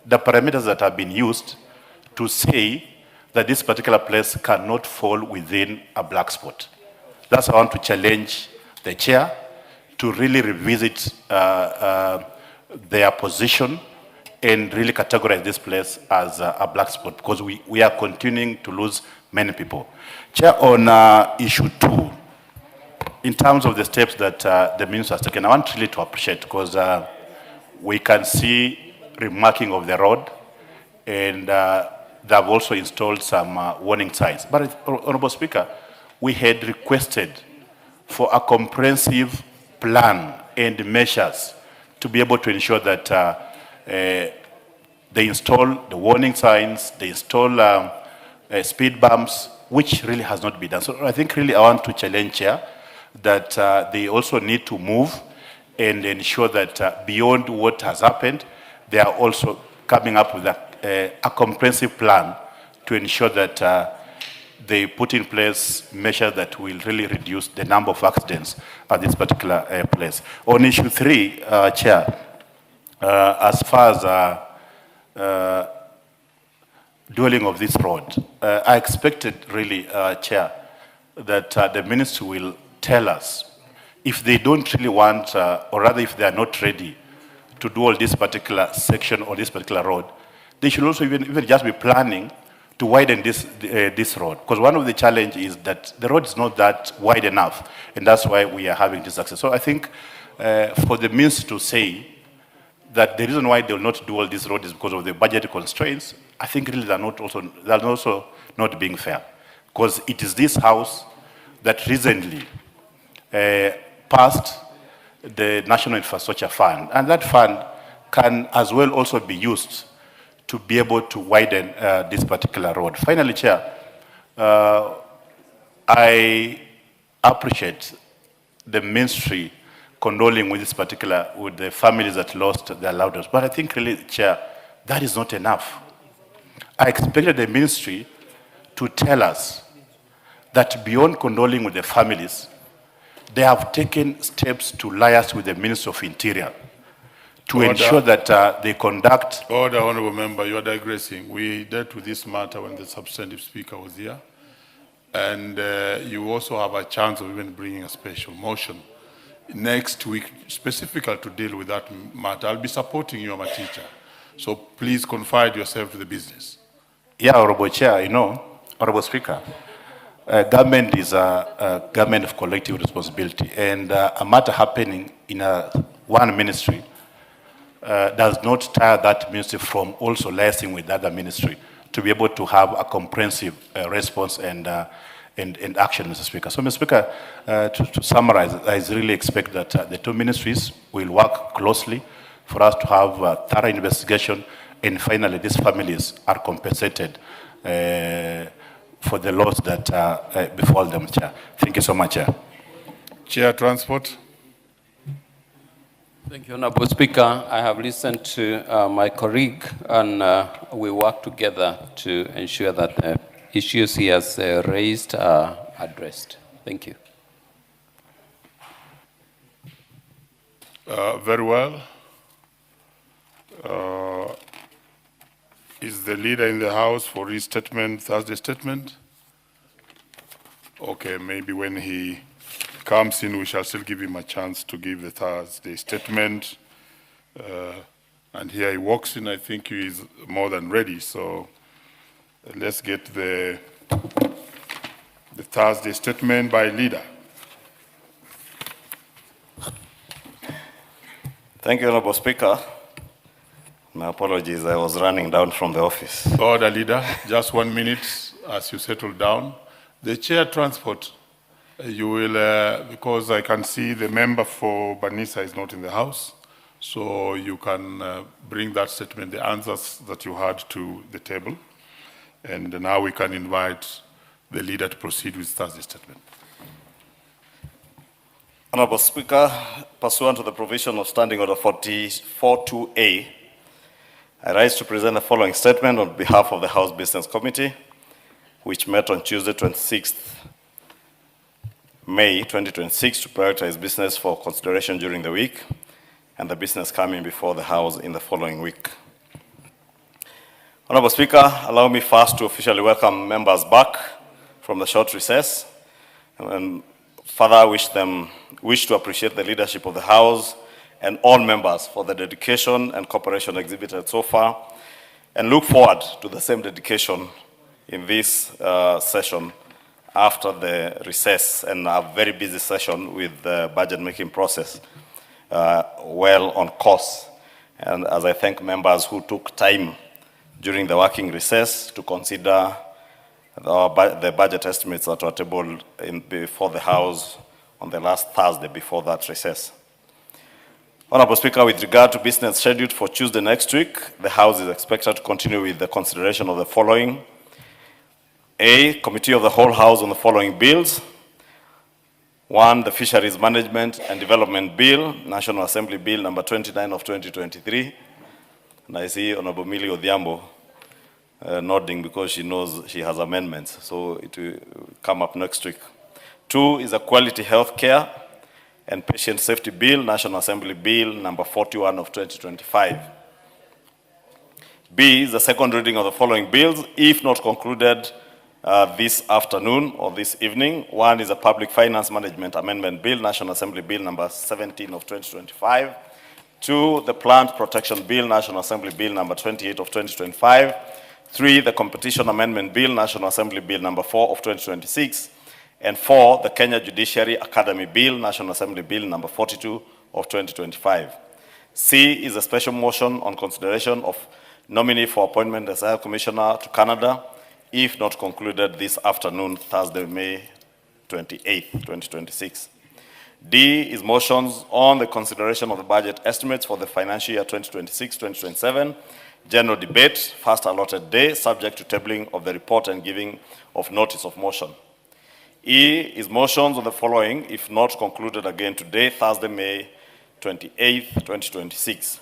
the parameters that have been used to say that this particular place cannot fall within a black spot. That's why I want to challenge the Chair to really revisit their position and really categorize this place as a black spot because we are continuing to lose many people. Chair, on issue 2, in terms of the steps that the minister has taken, I want really to appreciate because we can see remarking of the road and they have also installed some warning signs. But Honorable Speaker, we had requested for a comprehensive plan and measures to be able to ensure that they install the warning signs, they install speed bumps, which really has not been done. So I think really I want to challenge Chair that they also need to move and ensure that beyond what has happened, they are also coming up with a comprehensive plan to ensure that they put in place measures that will really reduce the number of accidents at this particular place. On issue 3, Chair, as far as dwelling of this road, I expected really, Chair, that the ministry will tell us if they don't really want, or rather if they are not ready to do all this particular section or this particular road, they should also even just be planning to widen this road. Because one of the challenges is that the road is not that wide enough, and that's why we are having this access. So I think for the ministry to say that the reason why they will not do all this road is because of the budget constraints, I think really they're also not being fair. Because it is this House that recently passed the National Infrastructure Fund, and that fund can as well also be used to be able to widen this particular road. Finally, Chair, I appreciate the ministry condoling with the families that lost their loved ones. But I think really, Chair, that is not enough. I expected the ministry to tell us that beyond condoling with the families, they have taken steps to liaise with the Ministry of Interior to ensure that they conduct... Order, Honourable Member, you are digressing. We dealt with this matter when the substantive speaker was here. And you also have a chance of even bringing a special motion next week specifically to deal with that matter. I'll be supporting you, I'm a teacher. So please confide yourself to the business. Yeah, Honorable Chair, Honorable Speaker, government is a government of collective responsibility, and a matter happening in one ministry does not tire that ministry from also liaising with the other ministry to be able to have a comprehensive response and action, Mr. Speaker. So, Mr. Speaker, to summarize, I really expect that the two ministries will work closely for us to have a thorough investigation, and finally these families are compensated for the loss that befall them, Chair. Thank you so much, Chair. Chair, Transport. Thank you, Honorable Speaker. I have listened to my colleague, and we work together to ensure that the issues he has raised are addressed. Thank you. Very well. Is the leader in the House for his statement, Thursday statement? Okay, maybe when he comes in, we shall still give him a chance to give the Thursday statement. And here he walks in, I think he is more than ready. So let's get the Thursday statement by leader. Thank you, Honorable Speaker. My apologies, I was running down from the office. Order, leader. Just 1 minute as you settle down. The chair transport, you will, because I can see the member for Banisa is not in the house, so you can bring that statement, the answers that you had to the table. And now we can invite the leader to proceed with Thursday statement. Honorable Speaker, pursuant to the provision of Standing Order 44.2a, I rise to present the following statement on behalf of the House Business Committee, which met on Tuesday, 26th May 2026 to prioritize business for consideration during the week and the business coming before the House in the following week. Honorable Speaker, allow me first to officially welcome members back from the short recess and further wish to appreciate the leadership of the House and all members for the dedication and cooperation exhibited so far, and look forward to the same dedication in this session after the recess and a very busy session with the budget making process well on course. And as I thank members who took time during the working recess to consider the budget estimates that were tabled before the House on the last Thursday before that recess. Honorable Speaker, with regard to business scheduled for Tuesday next week, the House is expected to continue with the consideration of the following. A, Committee of the Whole House on the following bills. 1, the Fisheries Management and Development Bill, National Assembly Bill number 29 of 2023. And I see Honorable Millie Odhiambo nodding because she knows she has amendments, so it will come up next week. 2 is a Quality Health Care and Patient Safety Bill, National Assembly Bill number 41 of 2025. B is the second reading of the following bills, if not concluded this afternoon or this evening. 1 is a Public Finance Management Amendment Bill, National Assembly Bill number 17 of 2025. 2, the Plant Protection Bill, National Assembly Bill number 28 of 2025. 3, the Competition Amendment Bill, National Assembly Bill number 4 of 2026. And 4, the Kenya Judiciary Academy Bill, National Assembly Bill number 42 of 2025. C is a special motion on consideration of nominee for appointment as High Commissioner to Canada, if not concluded this afternoon, Thursday, May 28, 2026. D is motions on the consideration of the budget estimates for the financial year 2026-2027, general debate, first allotted day, subject to tabling of the report and giving of notice of motion. E is motions on the following, if not concluded again today, Thursday, May 28, 2026.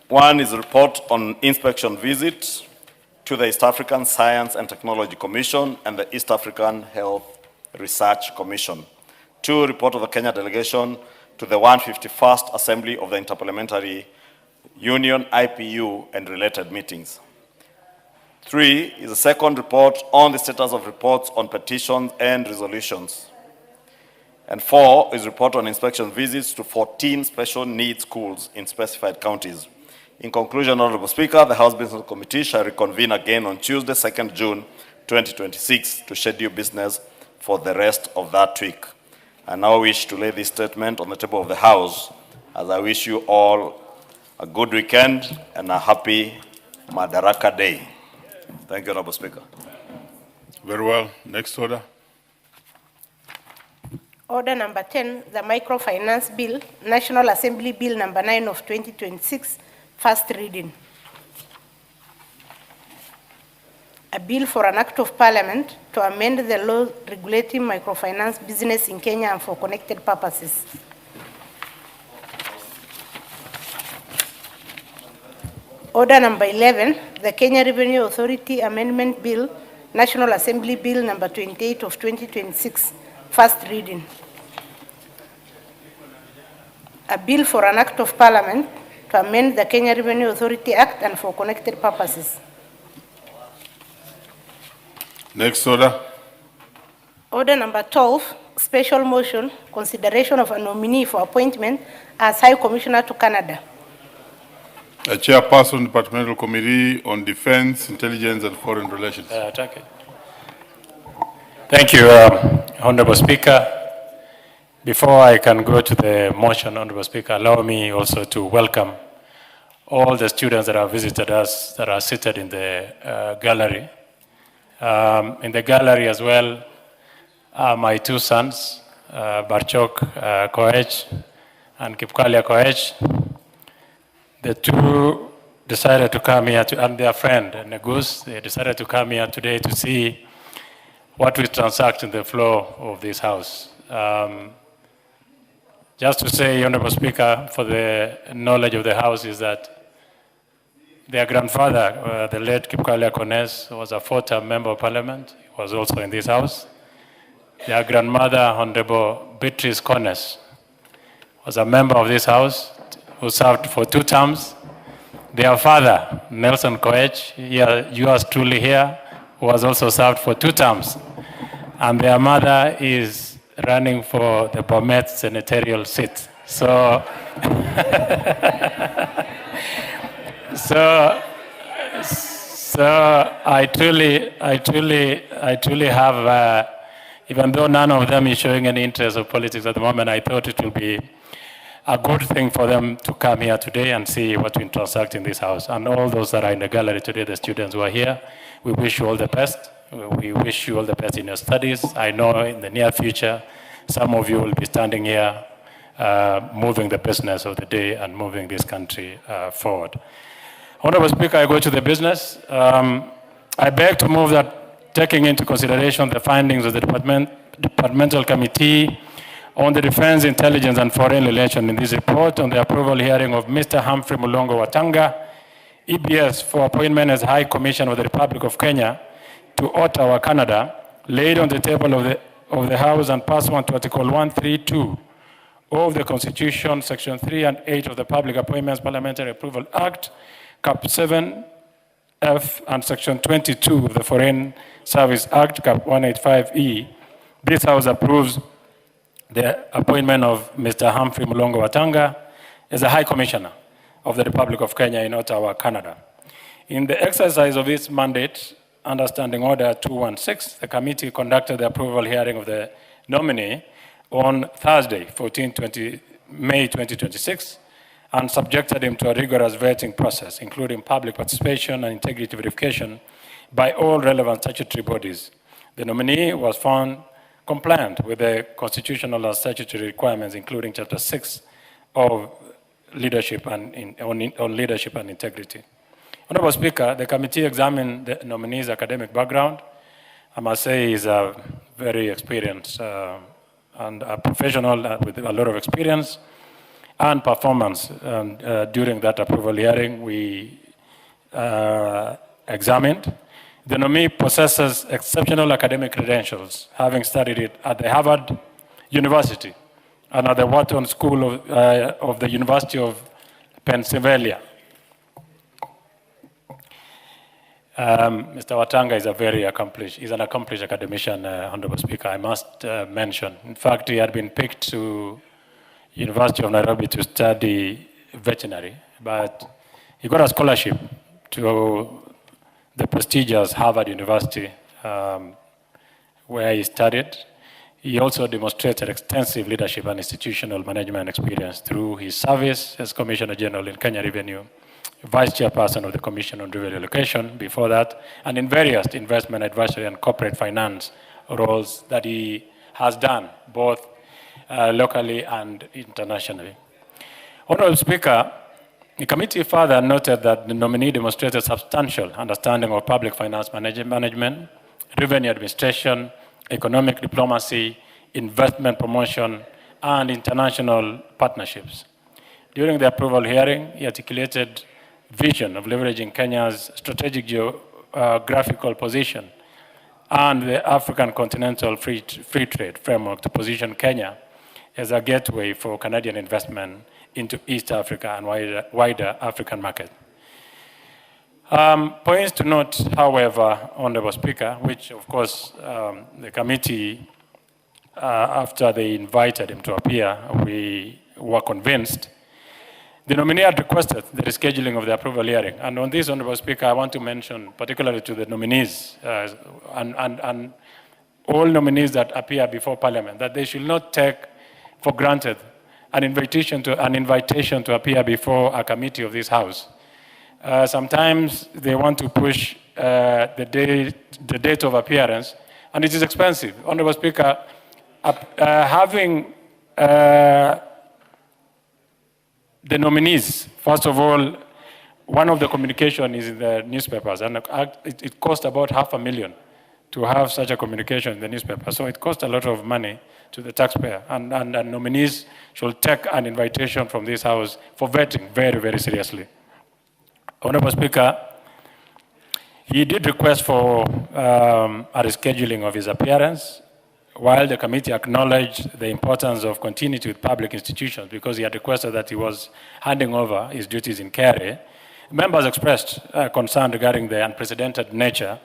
1 is a report on inspection visit to the East African Science and Technology Commission and the East African Health Research Commission. 2, report of the Kenya delegation to the 151st Assembly of the Interparliamentary Union, IPU, and related meetings. 3 is a second report on the status of reports on petitions and resolutions. And 4 is report on inspection visits to 14 special needs schools in specified counties. In conclusion, Honorable Speaker, the House Business Committee shall reconvene again on Tuesday, 2nd June 2026 to schedule business for the rest of that week. I now wish to lay this statement on the table of the House as I wish you all a good weekend and a happy Madaraka Day. Thank you, Honorable Speaker. Very well. Next order. Order number 10, the Microfinance Bill, National Assembly Bill number 9 of 2026, first reading. A bill for an act of parliament to amend the law regulating microfinance business in Kenya and for connected purposes. Order number 11, the Kenya Revenue Authority Amendment Bill, National Assembly Bill number 28 of 2026, first reading. A bill for an act of parliament to amend the Kenya Revenue Authority Act and for connected purposes. Next order. Order number 12, special motion, consideration of a nominee for appointment as High Commissioner to Canada. A chairperson, Departmental Committee on Defense, Intelligence and Foreign Relations. Thank you, Honorable Speaker. Before I can go to the motion, Honorable Speaker, allow me also to welcome all the students that have visited us that are seated in the gallery. In the gallery as well are my two sons, Barchok Koech and Kipkalia Koech. The two decided to come here, and their friend, Negus, they decided to come here today to see what we transact in the floor of this house. Just to say, Honorable Speaker, for the knowledge of the House, is that their grandfather, the late Kipkalia Kones, was a four-term member of Parliament. He was also in this House. Their grandmother, Honorable Beatrice Kones, was a member of this House who served for 2 terms. Their father, Nelson Koech, yours truly here, who was also served for 2 terms. And their mother is running for the Bomet senatorial seat. So, I truly have, even though none of them is showing any interest of politics at the moment, I thought it will be a good thing for them to come here today and see what we transact in this house. And all those that are in the gallery today, the students who are here, we wish you all the best. We wish you all the best in your studies. I know in the near future, some of you will be standing here moving the business of the day and moving this country forward. Honorable Speaker, I go to the business. I beg to move that, taking into consideration the findings of the Departmental Committee on the Defense, Intelligence and Foreign Relations in this report on the approval hearing of Mr. Humphrey Mulongo Watanga, EBS, for appointment as High Commissioner of the Republic of Kenya to Ottawa, Canada, laid on the table of the House and pursuant to Article 132 of the Constitution, Section 3 and 8 of the Public Appointments Parliamentary Approval Act, Cap 7F, and Section 22 of the Foreign Service Act, Cap 185E. This House approves the appointment of Mr. Humphrey Mulongo Watanga as a High Commissioner of the Republic of Kenya in Ottawa, Canada. In the exercise of its mandate, under Standing Order 216, the committee conducted the approval hearing of the nominee on Thursday, May 2026, and subjected him to a rigorous vetting process, including public participation and integrity verification by all relevant statutory bodies. The nominee was found compliant with the constitutional and statutory requirements, including Chapter 6 of leadership and on leadership and integrity. Honorable Speaker, the committee examined the nominee's academic background. I must say he's a very experienced and a professional with a lot of experience and performance. During that approval hearing, we examined. The nominee possesses exceptional academic credentials, having studied it at the Harvard University and at the Wharton School of the University of Pennsylvania. Mr. Watanga is he's an accomplished academician, Honorable Speaker, I must mention. In fact, he had been picked to University of Nairobi to study veterinary, but he got a scholarship to the prestigious Harvard University, where he studied. He also demonstrated extensive leadership and institutional management experience through his service as Commissioner General in Kenya Revenue, Vice Chairperson of the Commission on Revenue Allocation before that, and in various investment advisory and corporate finance roles that he has done, both locally and internationally. Honorable Speaker, the committee further noted that the nominee demonstrated substantial understanding of public finance management, revenue administration, economic diplomacy, investment promotion, and international partnerships. During the approval hearing, he articulated vision of leveraging Kenya's strategic geographical position and the African continental free trade framework to position Kenya as a gateway for Canadian investment into East Africa and wider African market. Points to note, however, Honorable Speaker, which of course the committee, after they invited him to appear, we were convinced. The nominee had requested the rescheduling of the approval hearing. And on this, Honorable Speaker, I want to mention, particularly to the nominees and all nominees that appear before Parliament, that they should not take for granted an invitation to appear before a committee of this House. Sometimes they want to push the date of appearance, and it is expensive. Honorable Speaker, having the nominees, first of all, one of the communication is in the newspapers, and it costs about $500,000 to have such a communication in the newspaper. So it costs a lot of money to the taxpayer, and nominees should take an invitation from this House for vetting very, very seriously. Honorable Speaker, he did request for a rescheduling of his appearance, while the committee acknowledged the importance of continuity with public institutions because he had requested that he was handing over his duties in Kere. Members expressed concern regarding the unprecedented nature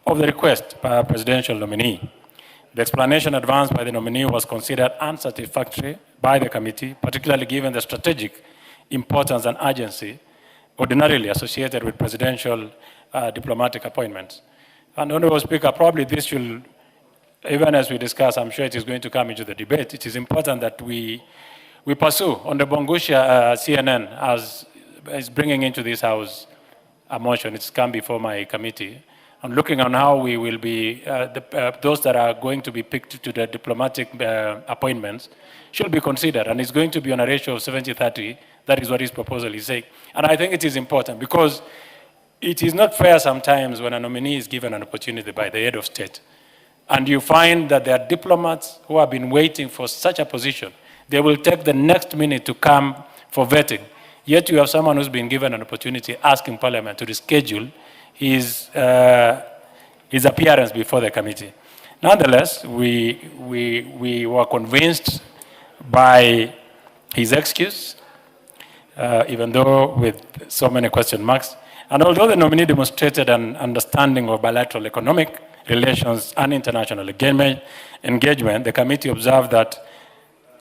of the request by a presidential nominee. The explanation advanced by the nominee was considered unsatisfactory by the committee, particularly given the strategic importance and urgency ordinarily associated with presidential diplomatic appointments. And Honorable Speaker, probably this should, even as we discuss, I'm sure it is going to come into the debate, it is important that we pursue. On the Bongusha, CNN is bringing into this House a motion. It's come before my committee. I'm looking on how we will be, those that are going to be picked to the diplomatic appointments should be considered. And it's going to be on a ratio of 70-30. That is what his proposal is saying. And I think it is important because it is not fair sometimes when a nominee is given an opportunity by the head of state. And you find that there are diplomats who have been waiting for such a position. They will take the next minute to come for vetting. Yet you have someone who's been given an opportunity asking Parliament to reschedule his appearance before the committee. Nonetheless, we were convinced by his excuse, even though with so many question marks. And although the nominee demonstrated an understanding of bilateral economic relations and international engagement, the committee observed that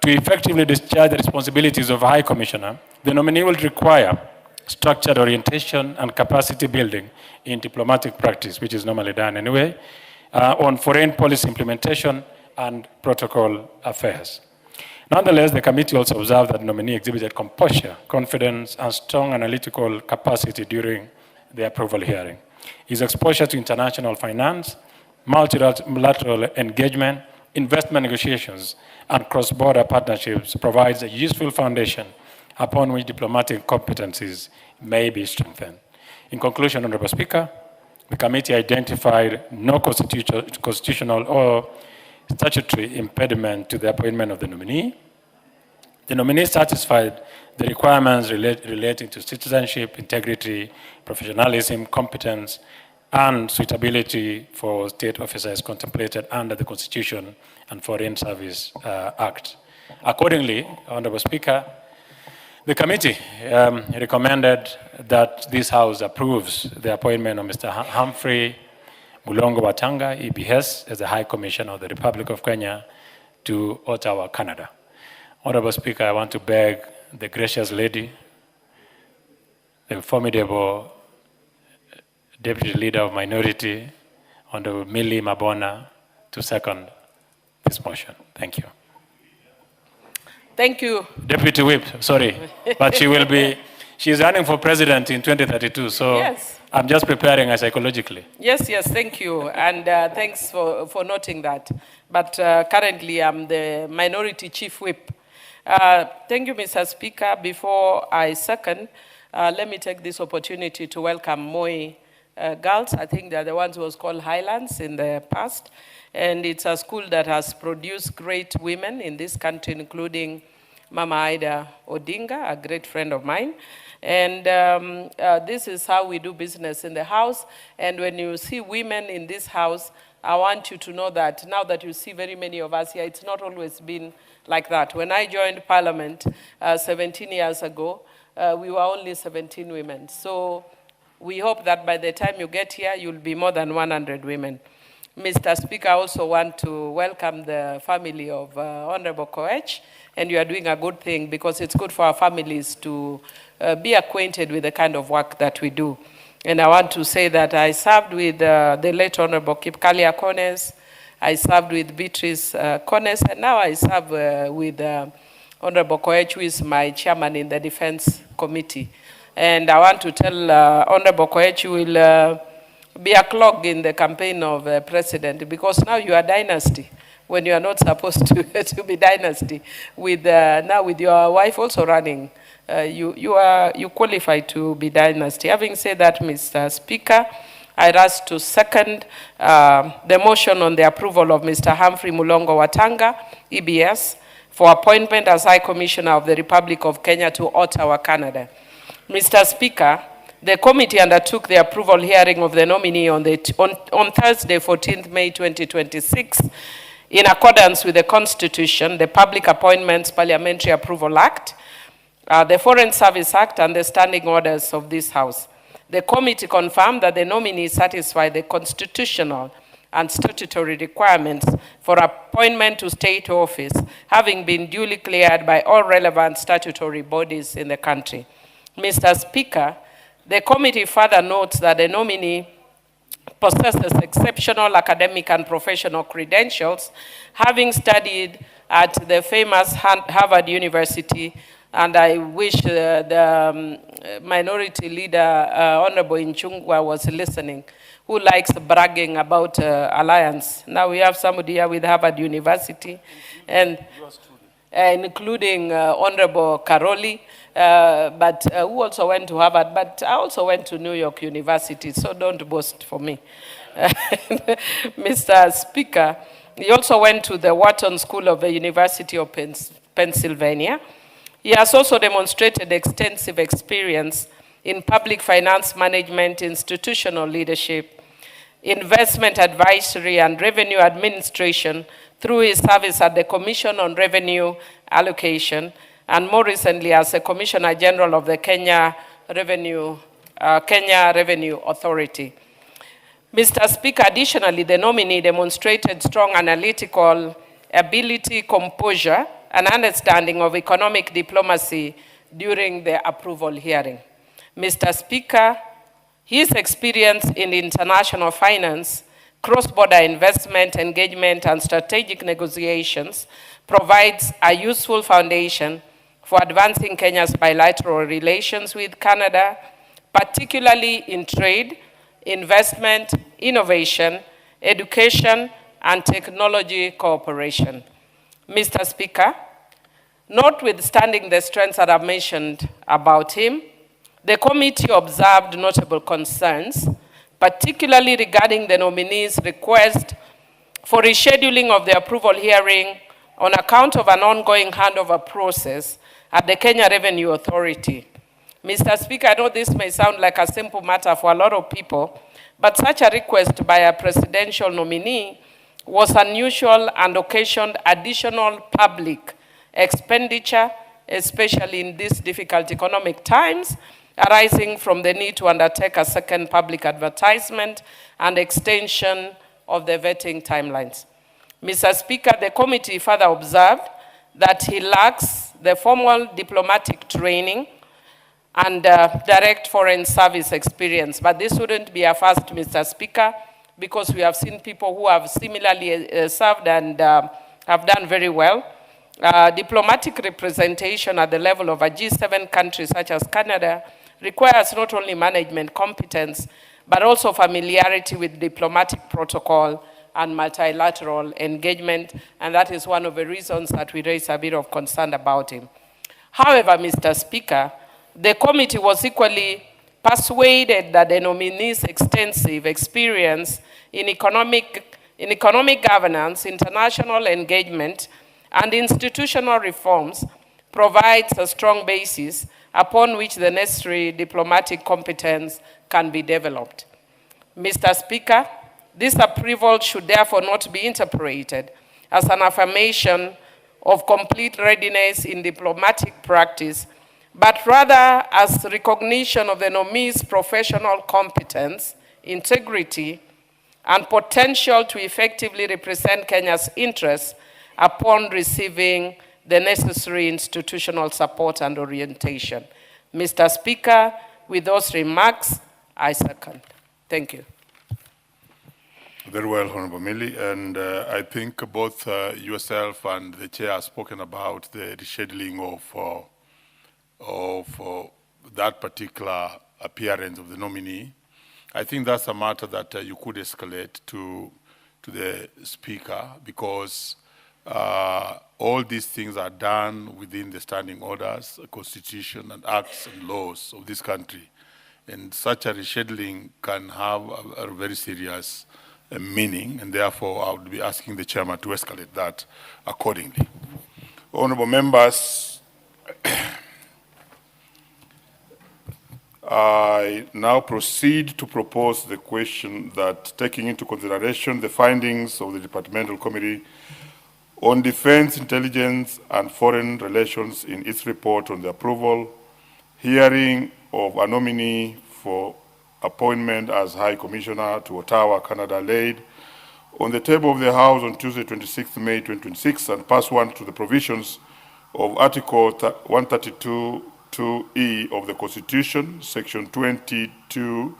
to effectively discharge the responsibilities of High Commissioner, the nominee will require structured orientation and capacity building in diplomatic practice, which is normally done anyway, on foreign policy implementation and protocol affairs. Nonetheless, the committee also observed that the nominee exhibited composure, confidence, and strong analytical capacity during the approval hearing. His exposure to international finance, multilateral engagement, investment negotiations, and cross-border partnerships provides a useful foundation upon which diplomatic competencies may be strengthened. In conclusion, Honorable Speaker, the committee identified no constitutional or statutory impediment to the appointment of the nominee. The nominee satisfied the requirements relating to citizenship, integrity, professionalism, competence, and suitability for state officers contemplated under the Constitution and Foreign Service Act. Accordingly, Honorable Speaker, The committee recommended that this House approves the appointment of Mr. Humphrey Mulongo Watanga, EBS, as the High Commissioner of the Republic of Kenya to Ottawa, Canada. Honorable Speaker, I want to beg the gracious lady, the formidable Deputy Leader of Minority, Honorable Millie Mabona, to second this motion. Thank you. Thank you. Deputy Whip, sorry, but she's running for president in 2032, so yes. I'm just preparing her psychologically. Yes, thank you, and thanks for noting that. But currently, I'm the Minority Chief Whip. Thank you, Mr. Speaker. Before I second, let me take this opportunity to welcome Moi girls. I think they're the ones who was called Highlands in the past. And it's a school that has produced great women in this country, including Mama Ida Odinga, a great friend of mine. And this is how we do business in the house. And when you see women in this house, I want you to know that now that you see very many of us here, it's not always been like that. When I joined Parliament 17 years ago, we were only 17 women. So we hope that by the time you get here, you'll be more than 100 women. Mr. Speaker, I also want to welcome the family of Honorable Koech, and you are doing a good thing because it's good for our families to be acquainted with the kind of work that we do. And I want to say that I served with the late Honorable Kipkalia Kones, I served with Beatrice Kones, and now I serve with Honorable Koech, who is my chairman in the Defense Committee. And I want to tell Honorable Koech will be a clog in the campaign of president, because now you are dynasty when you are not supposed to be dynasty. With now with your wife also running, you qualify to be dynasty. Having said that, Mr. Speaker, I ask to second the motion on the approval of Mr. Humphrey Mulongo Watanga, EBS, for appointment as High Commissioner of the Republic of Kenya to Ottawa, Canada. Mr. Speaker, the committee undertook the approval hearing of the nominee on Thursday, 14th May 2026, in accordance with the Constitution, the Public Appointments Parliamentary Approval Act, the Foreign Service Act, and the standing orders of this House. The committee confirmed that the nominee satisfied the constitutional and statutory requirements for appointment to state office, having been duly cleared by all relevant statutory bodies in the country. Mr. Speaker, the committee further notes that the nominee possesses exceptional academic and professional credentials, having studied at the famous Harvard University, and I wish the minority leader, Honorable Inchungwa, was listening, who likes bragging about alliance. Now we have somebody here with Harvard University, and including Honorable Karoli, but who also went to Harvard, but I also went to New York University, so don't boast for me. Mr. Speaker, he also went to the Wharton School of the University of Pennsylvania. He has also demonstrated extensive experience in public finance management, institutional leadership, investment advisory, and revenue administration through his service at the Commission on Revenue Allocation, and more recently as a Commissioner General of the Kenya Revenue Authority. Mr. Speaker, additionally, the nominee demonstrated strong analytical ability, composure, and understanding of economic diplomacy during the approval hearing. Mr. Speaker, his experience in international finance, cross-border investment engagement, and strategic negotiations provides a useful foundation for advancing Kenya's bilateral relations with Canada, particularly in trade, investment, innovation, education, and technology cooperation. Mr. Speaker, notwithstanding the strengths that I've mentioned about him, the committee observed notable concerns, particularly regarding the nominee's request for rescheduling of the approval hearing on account of an ongoing handover process at the Kenya Revenue Authority. Mr. Speaker, I know this may sound like a simple matter for a lot of people, but such a request by a presidential nominee was unusual and occasioned additional public expenditure, especially in these difficult economic times, arising from the need to undertake a second public advertisement and extension of the vetting timelines. Mr. Speaker, the committee further observed that he lacks the formal diplomatic training and direct foreign service experience. But this wouldn't be a first, Mr. Speaker, because we have seen people who have similarly served and have done very well. Diplomatic representation at the level of a G7 country such as Canada requires not only management competence, but also familiarity with diplomatic protocol and multilateral engagement, and that is one of the reasons that we raise a bit of concern about him. However, Mr. Speaker, the committee was equally persuaded that the nominee's extensive experience in economic governance, international engagement, and institutional reforms provides a strong basis upon which the necessary diplomatic competence can be developed. Mr. Speaker, this approval should therefore not be interpreted as an affirmation of complete readiness in diplomatic practice, but rather as recognition of the nominee's professional competence, integrity, and potential to effectively represent Kenya's interests upon receiving the necessary institutional support and orientation. Mr. Speaker, with those remarks, I second. Thank you. Very well, Honorable Millie, and I think both yourself and the chair have spoken about the rescheduling of that particular appearance of the nominee. I think that's a matter that you could escalate to the speaker, because all these things are done within the standing orders, constitution, and acts and laws of this country. And such a rescheduling can have a very serious meaning, and therefore I would be asking the chairman to escalate that accordingly. Honorable members, I now proceed to propose the question that, taking into consideration the findings of the Departmental Committee on Defense, Intelligence, and Foreign Relations in its report on the approval, hearing of a nominee for appointment as High Commissioner to Ottawa, Canada, laid on the table of the House on Tuesday, 26th May 2026, and pursuant to the provisions of Article 132(2)(e) of the Constitution, Section 22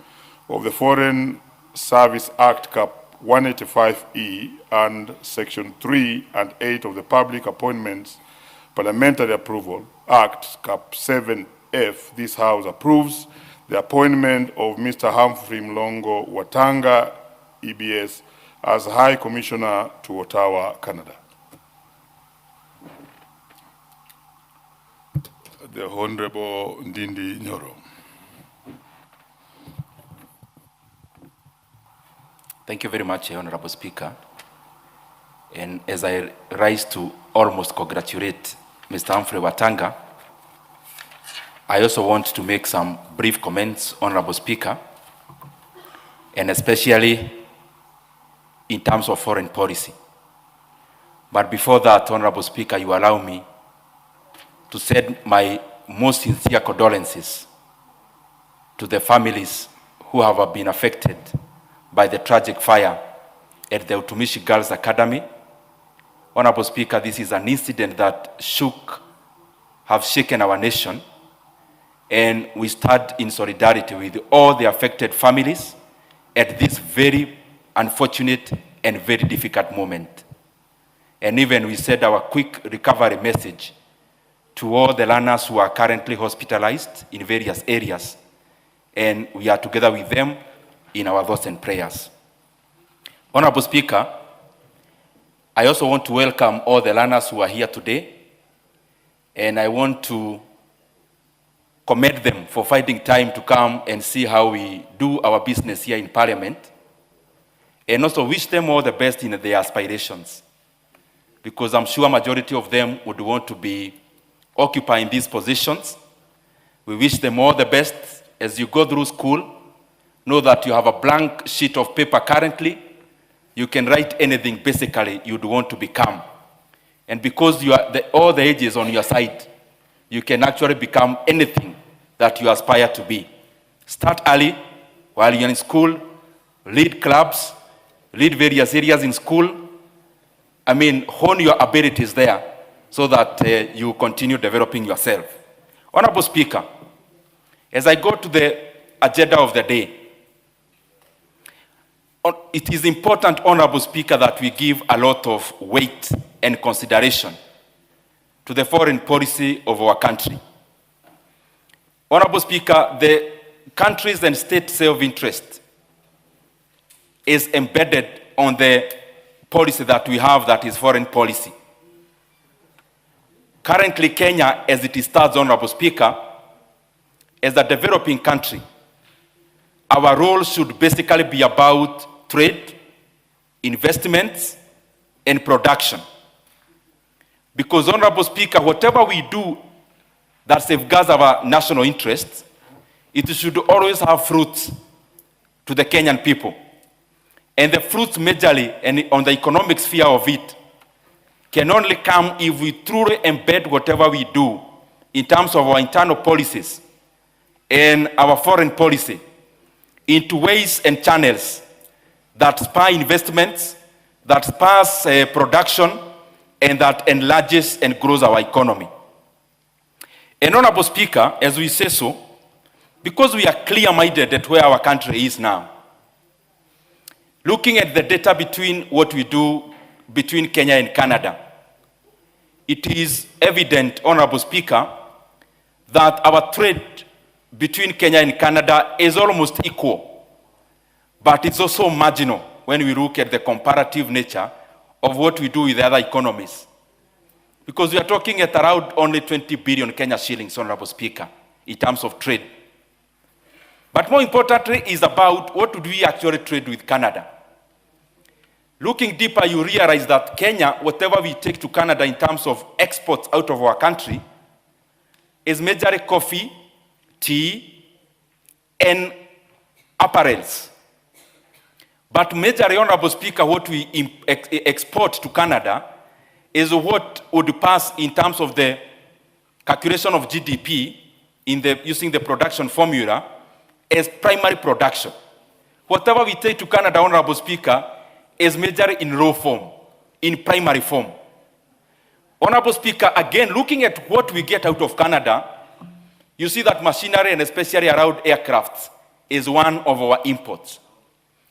of the Foreign Service Act, Cap 185(e), and Section 3 and 8 of the Public Appointments Parliamentary Approval Act, Cap 7F, this House approves the appointment of Mr. Humphrey Mlongo Watanga, EBS, as High Commissioner to Ottawa, Canada. The Honorable Ndindi Nyoro. Thank you very much, Honorable Speaker. And as I rise to almost congratulate Mr. Humphrey Watanga, I also want to make some brief comments, Honorable Speaker, and especially in terms of foreign policy. But before that, Honorable Speaker, you allow me to send my most sincere condolences to the families who have been affected by the tragic fire at the Utumishi Girls Academy. Honorable Speaker, this is an incident that have shaken our nation, and we stand in solidarity with all the affected families at this very unfortunate and very difficult moment. And even we said our quick recovery message to all the learners who are currently hospitalized in various areas, and we are together with them in our thoughts and prayers. Honorable Speaker, I also want to welcome all the learners who are here today, and I want to commend them for finding time to come and see how we do our business here in Parliament, and also wish them all the best in their aspirations, because I'm sure a majority of them would want to be occupying these positions. We wish them all the best as you go through school. Know that you have a blank sheet of paper currently. You can write anything basically you'd want to become. And because you are all the ages on your side, you can actually become anything that you aspire to be. Start early while you're in school, lead clubs, lead various areas in school. I mean, hone your abilities there so that you continue developing yourself. Honorable Speaker, as I go to the agenda of the day, it is important, Honorable Speaker, that we give a lot of weight and consideration to the foreign policy of our country. Honorable Speaker, the countries and state self-interest is embedded on the policy that we have, that is foreign policy. Currently, Kenya, as it stands, Honorable Speaker, as a developing country, our role should basically be about trade, investments, and production. Because, Honorable Speaker, whatever we do that safeguards our national interests, it should always have fruits to the Kenyan people. And the fruits majorly, and on the economic sphere of it, can only come if we truly embed whatever we do in terms of our internal policies and our foreign policy into ways and channels that spur investments, that spurs production, and that enlarges and grows our economy. And Honorable Speaker, as we say so, because we are clear-minded at where our country is now, looking at the data between what we do between Kenya and Canada, it is evident, Honorable Speaker, that our trade between Kenya and Canada is almost equal, but it's also marginal when we look at the comparative nature of what we do with the other economies. Because we are talking at around only 20 billion Kenya shillings, Honorable Speaker, in terms of trade. But more importantly is about what do we actually trade with Canada. Looking deeper, you realize that Kenya, whatever we take to Canada in terms of exports out of our country, is majorly coffee, tea, and apparels. But majorly, Honorable Speaker, what we export to Canada is what would pass in terms of the calculation of GDP using the production formula as primary production. Whatever we take to Canada, Honorable Speaker, is majorly in raw form, in primary form. Honorable Speaker, again, looking at what we get out of Canada, you see that machinery and especially around aircrafts is one of our imports.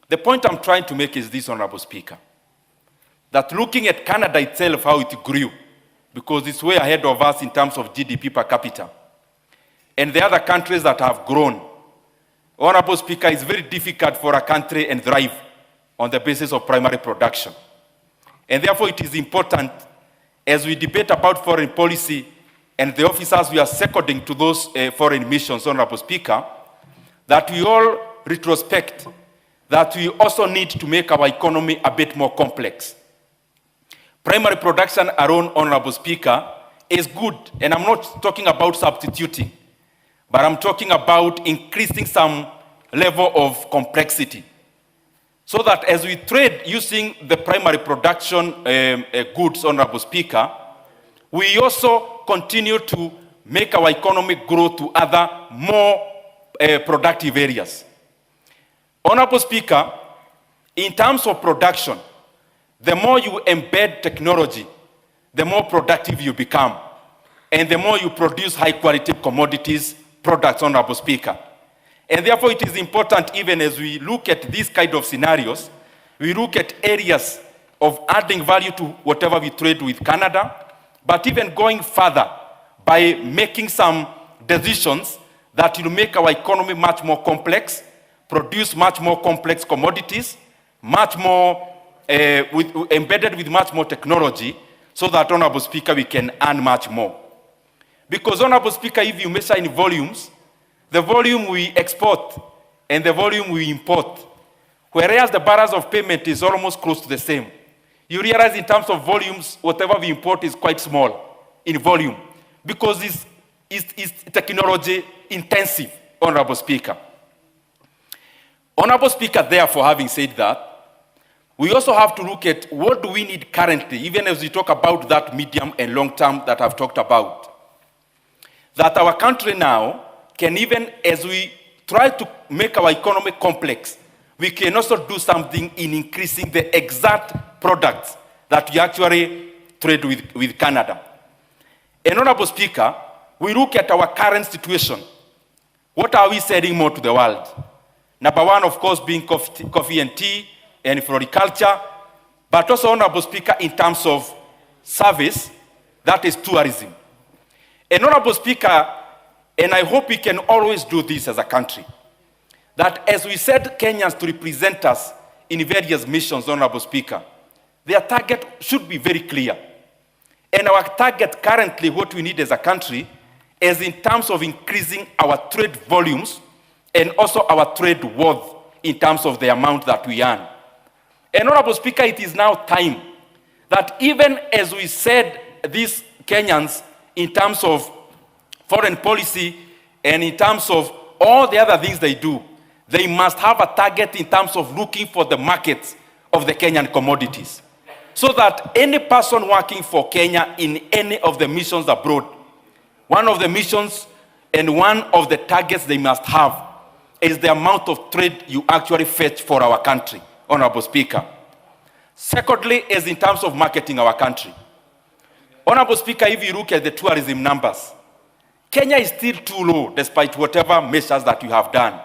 The point I'm trying to make is this, Honorable Speaker, that looking at Canada itself, how it grew, because it's way ahead of us in terms of GDP per capita, and the other countries that have grown, Honorable Speaker, it's very difficult for a country and thrive on the basis of primary production. And therefore it is important, as we debate about foreign policy and the officers we are seconding to those foreign missions, Honorable Speaker, that we all retrospect that we also need to make our economy a bit more complex. Primary production alone, Honorable Speaker, is good, and I'm not talking about substituting, but I'm talking about increasing some level of complexity, so that as we trade using the primary production goods, Honorable Speaker, we also continue to make our economy grow to other more productive areas. Honorable Speaker, in terms of production, the more you embed technology, the more productive you become, and the more you produce high-quality commodities, products, Honorable Speaker. And therefore, it is important, even as we look at these kind of scenarios, we look at areas of adding value to whatever we trade with Canada, but even going further by making some decisions that will make our economy much more complex, produce much more complex commodities, much more embedded with much more technology, so that, Honorable Speaker, we can earn much more. Because, Honorable Speaker, if you measure in volumes, the volume we export and the volume we import, whereas the barriers of payment is almost close to the same, you realize in terms of volumes, whatever we import is quite small in volume, because it's technology intensive, Honorable Speaker. Honorable Speaker, therefore, having said that, we also have to look at what do we need currently, even as we talk about that medium and long term that I've talked about. that our country now can, even as we try to make our economy complex, we can also do something in increasing the exact products that we actually trade with Canada. And Honorable Speaker, we look at our current situation. What are we selling more to the world? Number one, of course, being coffee and tea and floriculture, but also, Honorable Speaker, in terms of service, that is tourism. And Honorable Speaker, and I hope we can always do this as a country, that as we said Kenyans to represent us in various missions, Honorable Speaker, their target should be very clear. And our target currently, what we need as a country, is in terms of increasing our trade volumes and also our trade worth in terms of the amount that we earn. And Honorable Speaker, it is now time that even as we said these Kenyans in terms of foreign policy and in terms of all the other things they do, they must have a target in terms of looking for the markets of the Kenyan commodities. So that any person working for Kenya in any of the missions abroad, one of the missions and one of the targets they must have is the amount of trade you actually fetch for our country, Honorable Speaker. Secondly, is in terms of marketing our country. Honorable Speaker, if you look at the tourism numbers, Kenya is still too low despite whatever measures that you have done.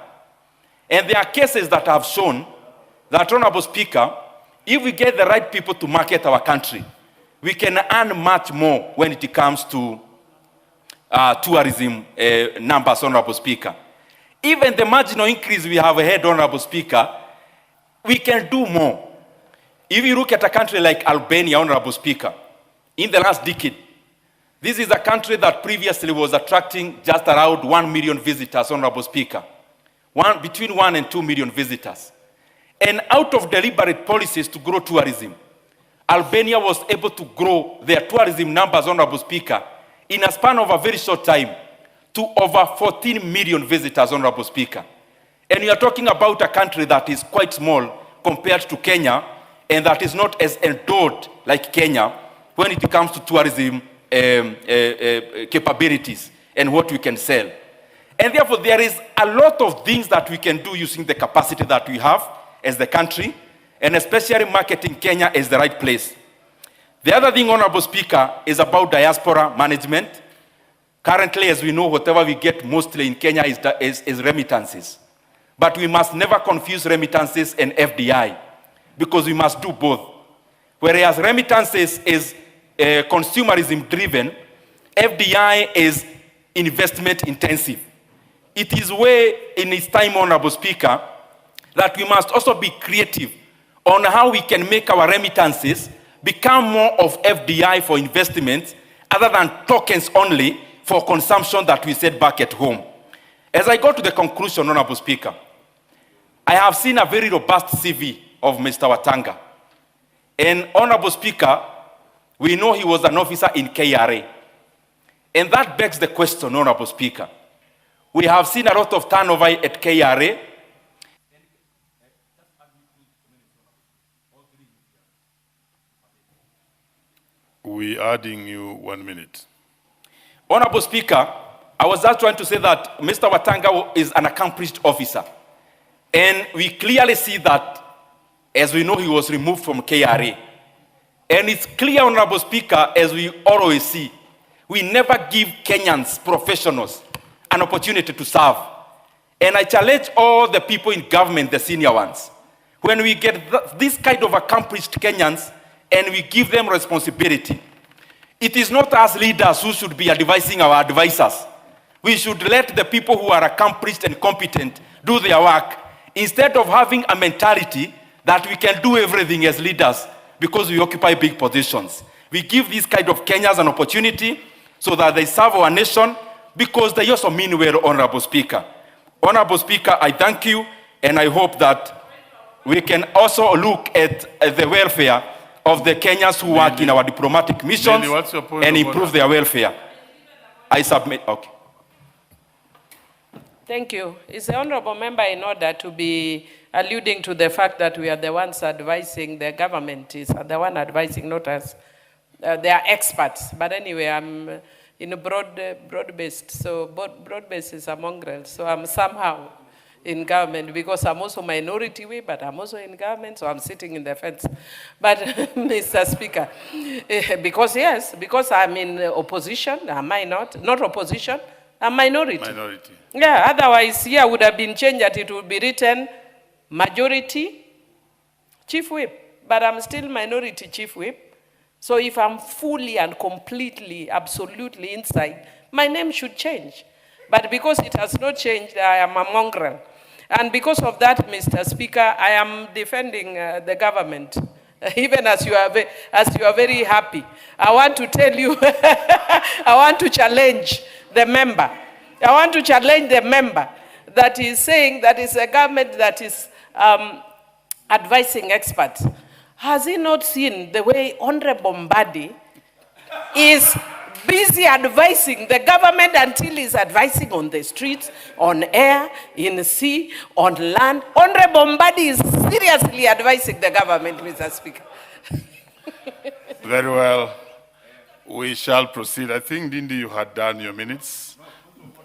And there are cases that have shown that, Honorable Speaker, if we get the right people to market our country, we can earn much more when it comes to tourism numbers, Honorable Speaker. Even the marginal increase we have had, Honorable Speaker, we can do more. If you look at a country like Albania, Honorable Speaker, in the last decade, this is a country that previously was attracting just around 1 million visitors, Honorable Speaker. Between 1 and 2 million visitors. And out of deliberate policies to grow tourism, Albania was able to grow their tourism numbers, Honorable Speaker, in a span of a very short time to over 14 million visitors, Honorable Speaker. And you are talking about a country that is quite small compared to Kenya and that is not as endowed like Kenya when it comes to tourism capabilities and what we can sell. And therefore, there is a lot of things that we can do using the capacity that we have as the country, and especially marketing Kenya is the right place. The other thing, Honorable Speaker, is about diaspora management. Currently, as we know, whatever we get mostly in Kenya is remittances. But we must never confuse remittances and FDI, because we must do both. Whereas remittances is consumerism driven, FDI is investment intensive. It is way in its time, Honorable Speaker, that we must also be creative on how we can make our remittances become more of FDI for investments other than tokens only for consumption that we set back at home. As I go to the conclusion, Honorable Speaker, I have seen a very robust CV of Mr. Watanga. And Honorable Speaker, we know he was an officer in KRA. And that begs the question, Honorable Speaker. We have seen a lot of turnover at KRA. We adding you 1 minute. Honorable Speaker, I was just trying to say that Mr. Watanga is an accomplished officer. And we clearly see that, as we know, he was removed from KRA. And it's clear, Honorable Speaker, as we always see, we never give Kenyans, professionals, an opportunity to serve. And I challenge all the people in government, the senior ones, when we get this kind of accomplished Kenyans and we give them responsibility, it is not us leaders who should be advising our advisors. We should let the people who are accomplished and competent do their work, instead of having a mentality that we can do everything as leaders because we occupy big positions. We give these kind of Kenyans an opportunity so that they serve our nation, because they also mean well, Honorable Speaker. Honorable Speaker, I thank you, and I hope that we can also look at the welfare of the Kenyans who work in our diplomatic missions and improve their welfare. I submit. Okay. Thank you. Is the honorable member in order to be alluding to the fact that we are the ones advising, the government is the one advising, not us. They are experts. But anyway, broad-based. So broad-based is a mongrel. So I'm somehow in government because I'm also minority whip, but I'm also in government, so I'm sitting in the fence. But Mr. Speaker, because I'm in opposition, am I not? Not opposition, I'm minority. Minority. Yeah, otherwise here would have been changed that it would be written majority chief whip, but I'm still minority chief whip. So if I'm fully and completely, absolutely inside, my name should change. But because it has not changed, I am a mongrel. And because of that, Mr. Speaker, I am defending the government. Even as you are very happy. I want to tell you, I want to challenge the member. I want to challenge the member that is saying that is a government that is advising experts. Has he not seen the way Honorable Mbadi is busy advising the government until he's advising on the streets, on air, in the sea, on land? Honorable Mbadi is seriously advising the government, Mr. Speaker. Very well. We shall proceed. I think, Dindi, you had done your minutes.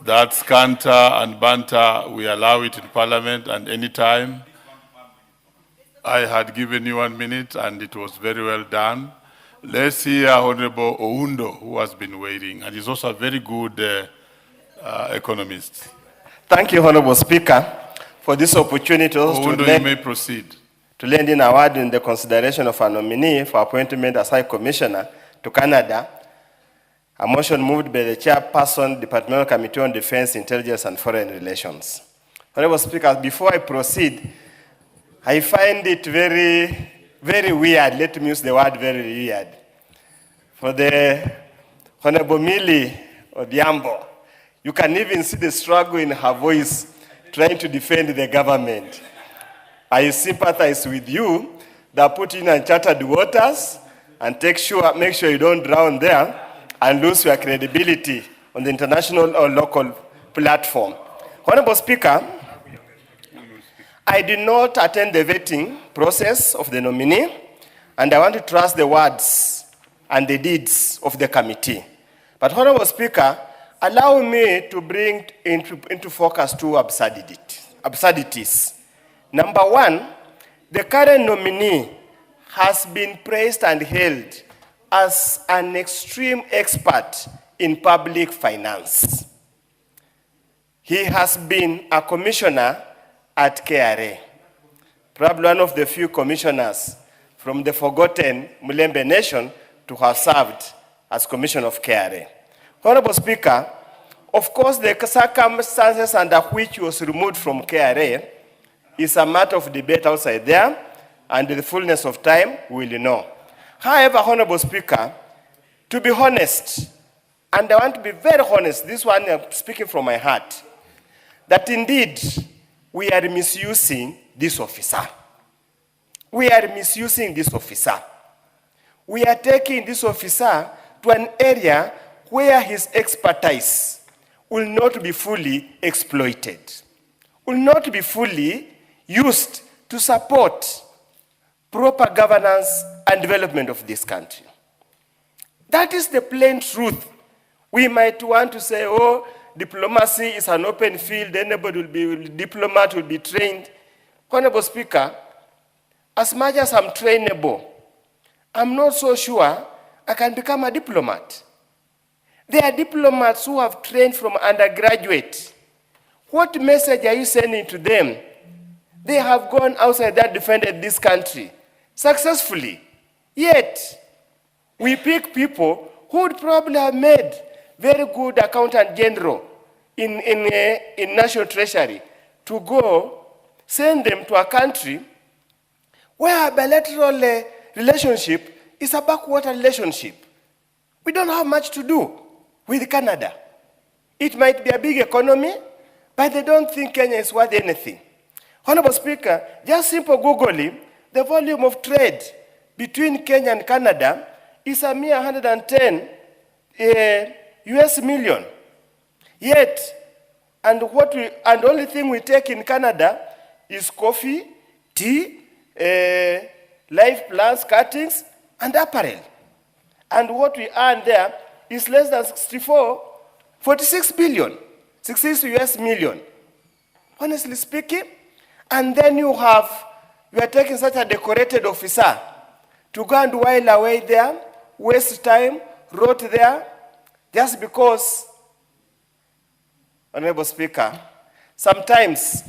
That's canter and banter. We allow it in Parliament and any time. I had given you 1 minute and it was very well done. Let's hear Honorable Oundo, who has been waiting, and is also a very good economist. Thank you, Honorable Speaker, for this opportunity Oundo, you may proceed. To lend in a word in the consideration of a nominee for appointment as High Commissioner to Canada. A motion moved by the Chairperson, Departmental Committee on Defense, Intelligence and Foreign Relations. Honorable Speaker, before I proceed, I find it very, very weird. Let me use the word very weird. For the Honorable Millie Odhiambo, you can even see the struggle in her voice trying to defend the government. I sympathize with you that put in uncharted waters and make sure you don't drown there and lose your credibility on the international or local platform. Honorable Speaker, I did not attend the vetting process of the nominee, and I want to trust the words and the deeds of the committee. But Honorable Speaker, allow me to bring into focus two absurdities. Number one, the current nominee has been praised and hailed as an extreme expert in public finance. He has been a commissioner at KRA, probably one of the few commissioners from the forgotten Mulembe nation to have served as commissioner of KRA. Honorable Speaker, of course the circumstances under which he was removed from KRA is a matter of debate outside there, and in the fullness of time, we will know. However, Honorable Speaker, to be honest, and I want to be very honest, this one I'm speaking from my heart, that indeed we are misusing this officer. We are misusing this officer. We are taking this officer to an area where his expertise will not be fully exploited, will not be fully used to support proper governance and development of this country. That is the plain truth. We might want to say, oh, diplomacy is an open field, diplomat will be trained. Honorable Speaker, as much as I'm trainable, I'm not so sure I can become a diplomat. There are diplomats who have trained from undergraduate. What message are you sending to them? They have gone outside that defended this country successfully. Yet, we pick people who would probably have made very good accountant general in national treasury to go send them to a country where a bilateral relationship is a backwater relationship. We don't have much to do with Canada. It might be a big economy, but they don't think Kenya is worth anything. Honorable Speaker, just simple Googling, the volume of trade between Kenya and Canada is a mere 110 US million. Yet, and the only thing we take in Canada is coffee, tea, life plants, cuttings, and apparel. And what we earn there is less than 46 billion, 66 US million. Honestly speaking, and then you are taking such a decorated officer to go and while away there, waste time, rot there, just because, Honorable Speaker, sometimes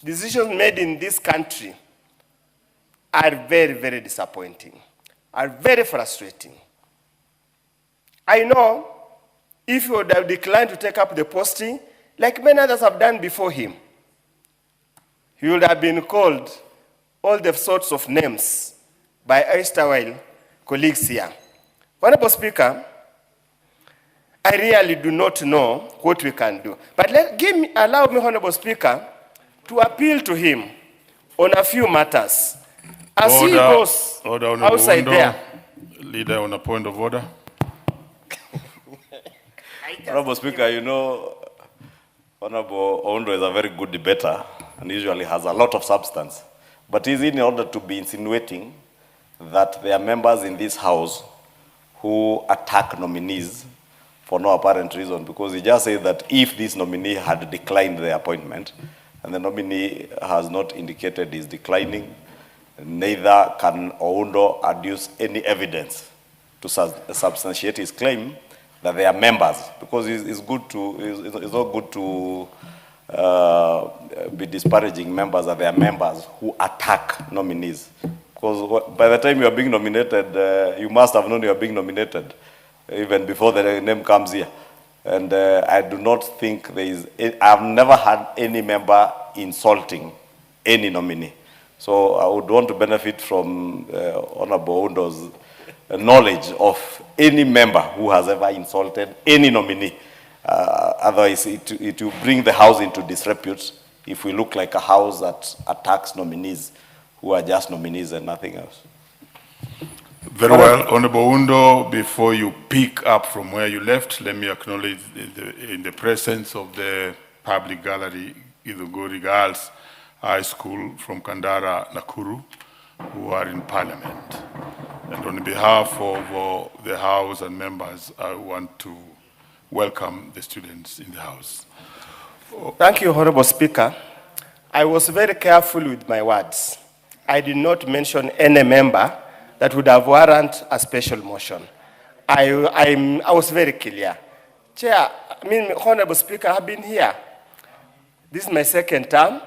decisions made in this country are very, very disappointing, are very frustrating. I know if he would have declined to take up the posting, like many others have done before him, he would have been called all the sorts of names by erstwhile colleagues here. Honorable Speaker, I really do not know what we can do. But allow me, Honorable Speaker, to appeal to him on a few matters. As he goes outside there. Leader on a point of order. Honorable Speaker, you know, Honorable Oundo is a very good debater and usually has a lot of substance. But is in order to be insinuating that there are members in this House who attack nominees for no apparent reason, because he just said that if this nominee had declined the appointment, and the nominee has not indicated he's declining, neither can Oundo adduce any evidence to substantiate his claim that they are members, because it's not good to be disparaging members that they are members who attack nominees. Because by the time you are being nominated, you must have known you are being nominated, even before the name comes here. And I do not think I've never had any member insulting any nominee. So I would want to benefit from Honorable Oundo's knowledge of any member who has ever insulted any nominee. Otherwise, it will bring the House into disrepute if we look like a House that attacks nominees who are just nominees and nothing else. Very well, Honorable Oundo, before you pick up from where you left, let me acknowledge in the presence of the public gallery, Githunguri Girls High School from Kandara, Nakuru, who are in Parliament. And on behalf of the House and members, I want to welcome the students in the House. Thank you, Honorable Speaker. I was very careful with my words. I did not mention any member that would have warranted a special motion. I was very clear. Chair, Honorable Speaker, I've been here. This is my second term.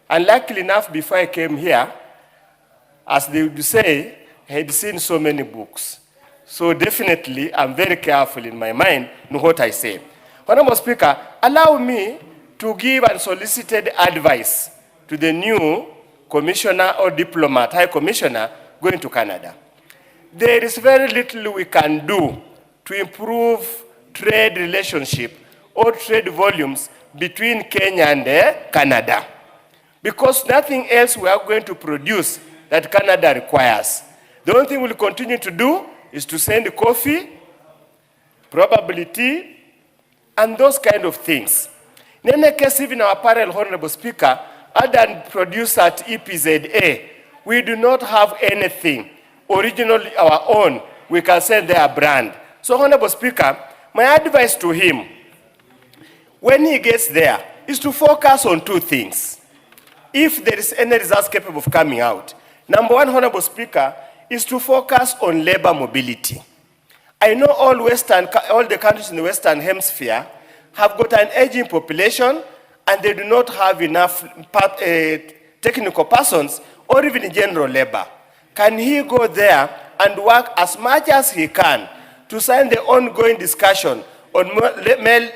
And luckily enough, before I came here, as they would say, I had seen so many books. So definitely, I'm very careful in my mind in what I say. Honorable Speaker, allow me to give unsolicited advice to the new commissioner or diplomat, high commissioner, going to Canada. There is very little we can do to improve trade relationship or trade volumes between Kenya and Canada, because nothing else we are going to produce that Canada requires. The only thing we'll continue to do is to send coffee, probably tea, and those kind of things. In any case, even our apparel, Honorable Speaker, other than produce at EPZA, we do not have anything originally our own. We can send their brand. So, Honorable Speaker, my advice to him, when he gets there, is to focus on two things. If there is any results capable of coming out, number one, Honorable Speaker, is to focus on labor mobility. I know all the countries in the Western Hemisphere have got an aging population and they do not have enough technical persons or even general labor. Can he go there and work as much as he can to sign the ongoing discussion on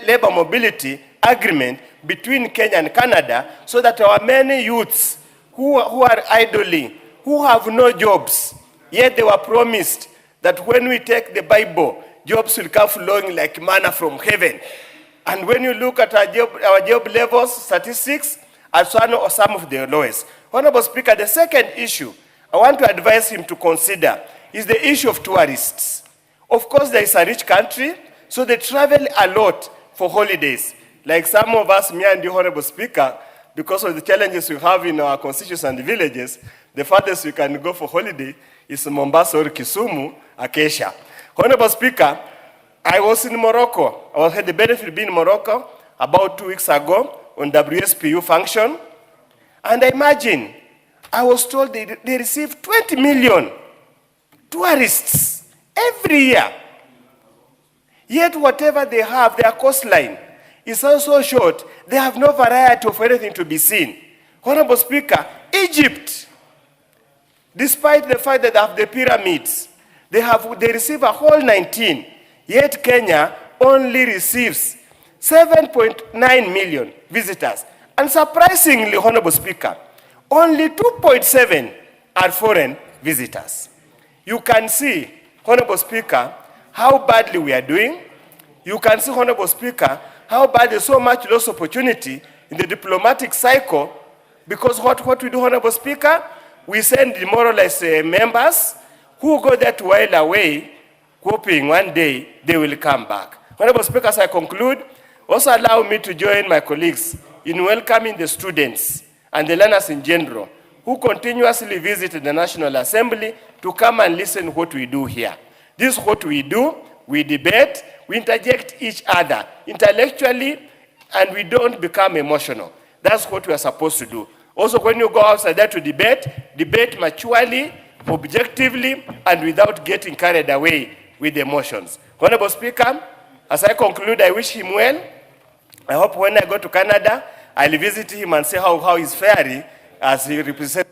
labor mobility agreement between Kenya and Canada, so that our many youths who are idling, who have no jobs, yet they were promised that when we take the Bible, jobs will come flowing like manna from heaven. And when you look at our job levels, statistics, are some of the lowest. Honorable Speaker, the second issue I want to advise him to consider is the issue of tourists. Of course, there is a rich country, so they travel a lot for holidays. Like some of us, me and the Honorable Speaker, because of the challenges we have in our constituencies and villages, the farthest we can go for holiday is Mombasa or Kisumu, Acacia. Honorable Speaker, I was in Morocco. I had the benefit of being in Morocco about 2 weeks ago on WSPU function. And I imagine, I was told they receive 20 million tourists every year. Yet whatever they have, their coastline is also short. They have no variety of anything to be seen. Honorable Speaker, Egypt, despite the fact that they have the pyramids, they receive a whole 19, yet Kenya only receives 7.9 million visitors. And surprisingly, Honorable Speaker, only 2.7 are foreign visitors. You can see, Honorable Speaker, how badly we are doing. You can see, Honorable Speaker, how bad there's so much lost opportunity in the diplomatic cycle, because what we do, Honorable Speaker, we send demoralized members who go there to while away, hoping one day they will come back. Honorable Speaker, as I conclude, also allow me to join my colleagues in welcoming the students and the learners in general who continuously visit the National Assembly to come and listen to what we do here. This is what we do. We debate, we interject each other intellectually, and we don't become emotional. That's what we are supposed to do. Also, when you go outside there to debate maturely, objectively, and without getting carried away with emotions. Honorable Speaker, as I conclude, I wish him well. I hope when I go to Canada, I'll visit him and see how he's faring as he represents.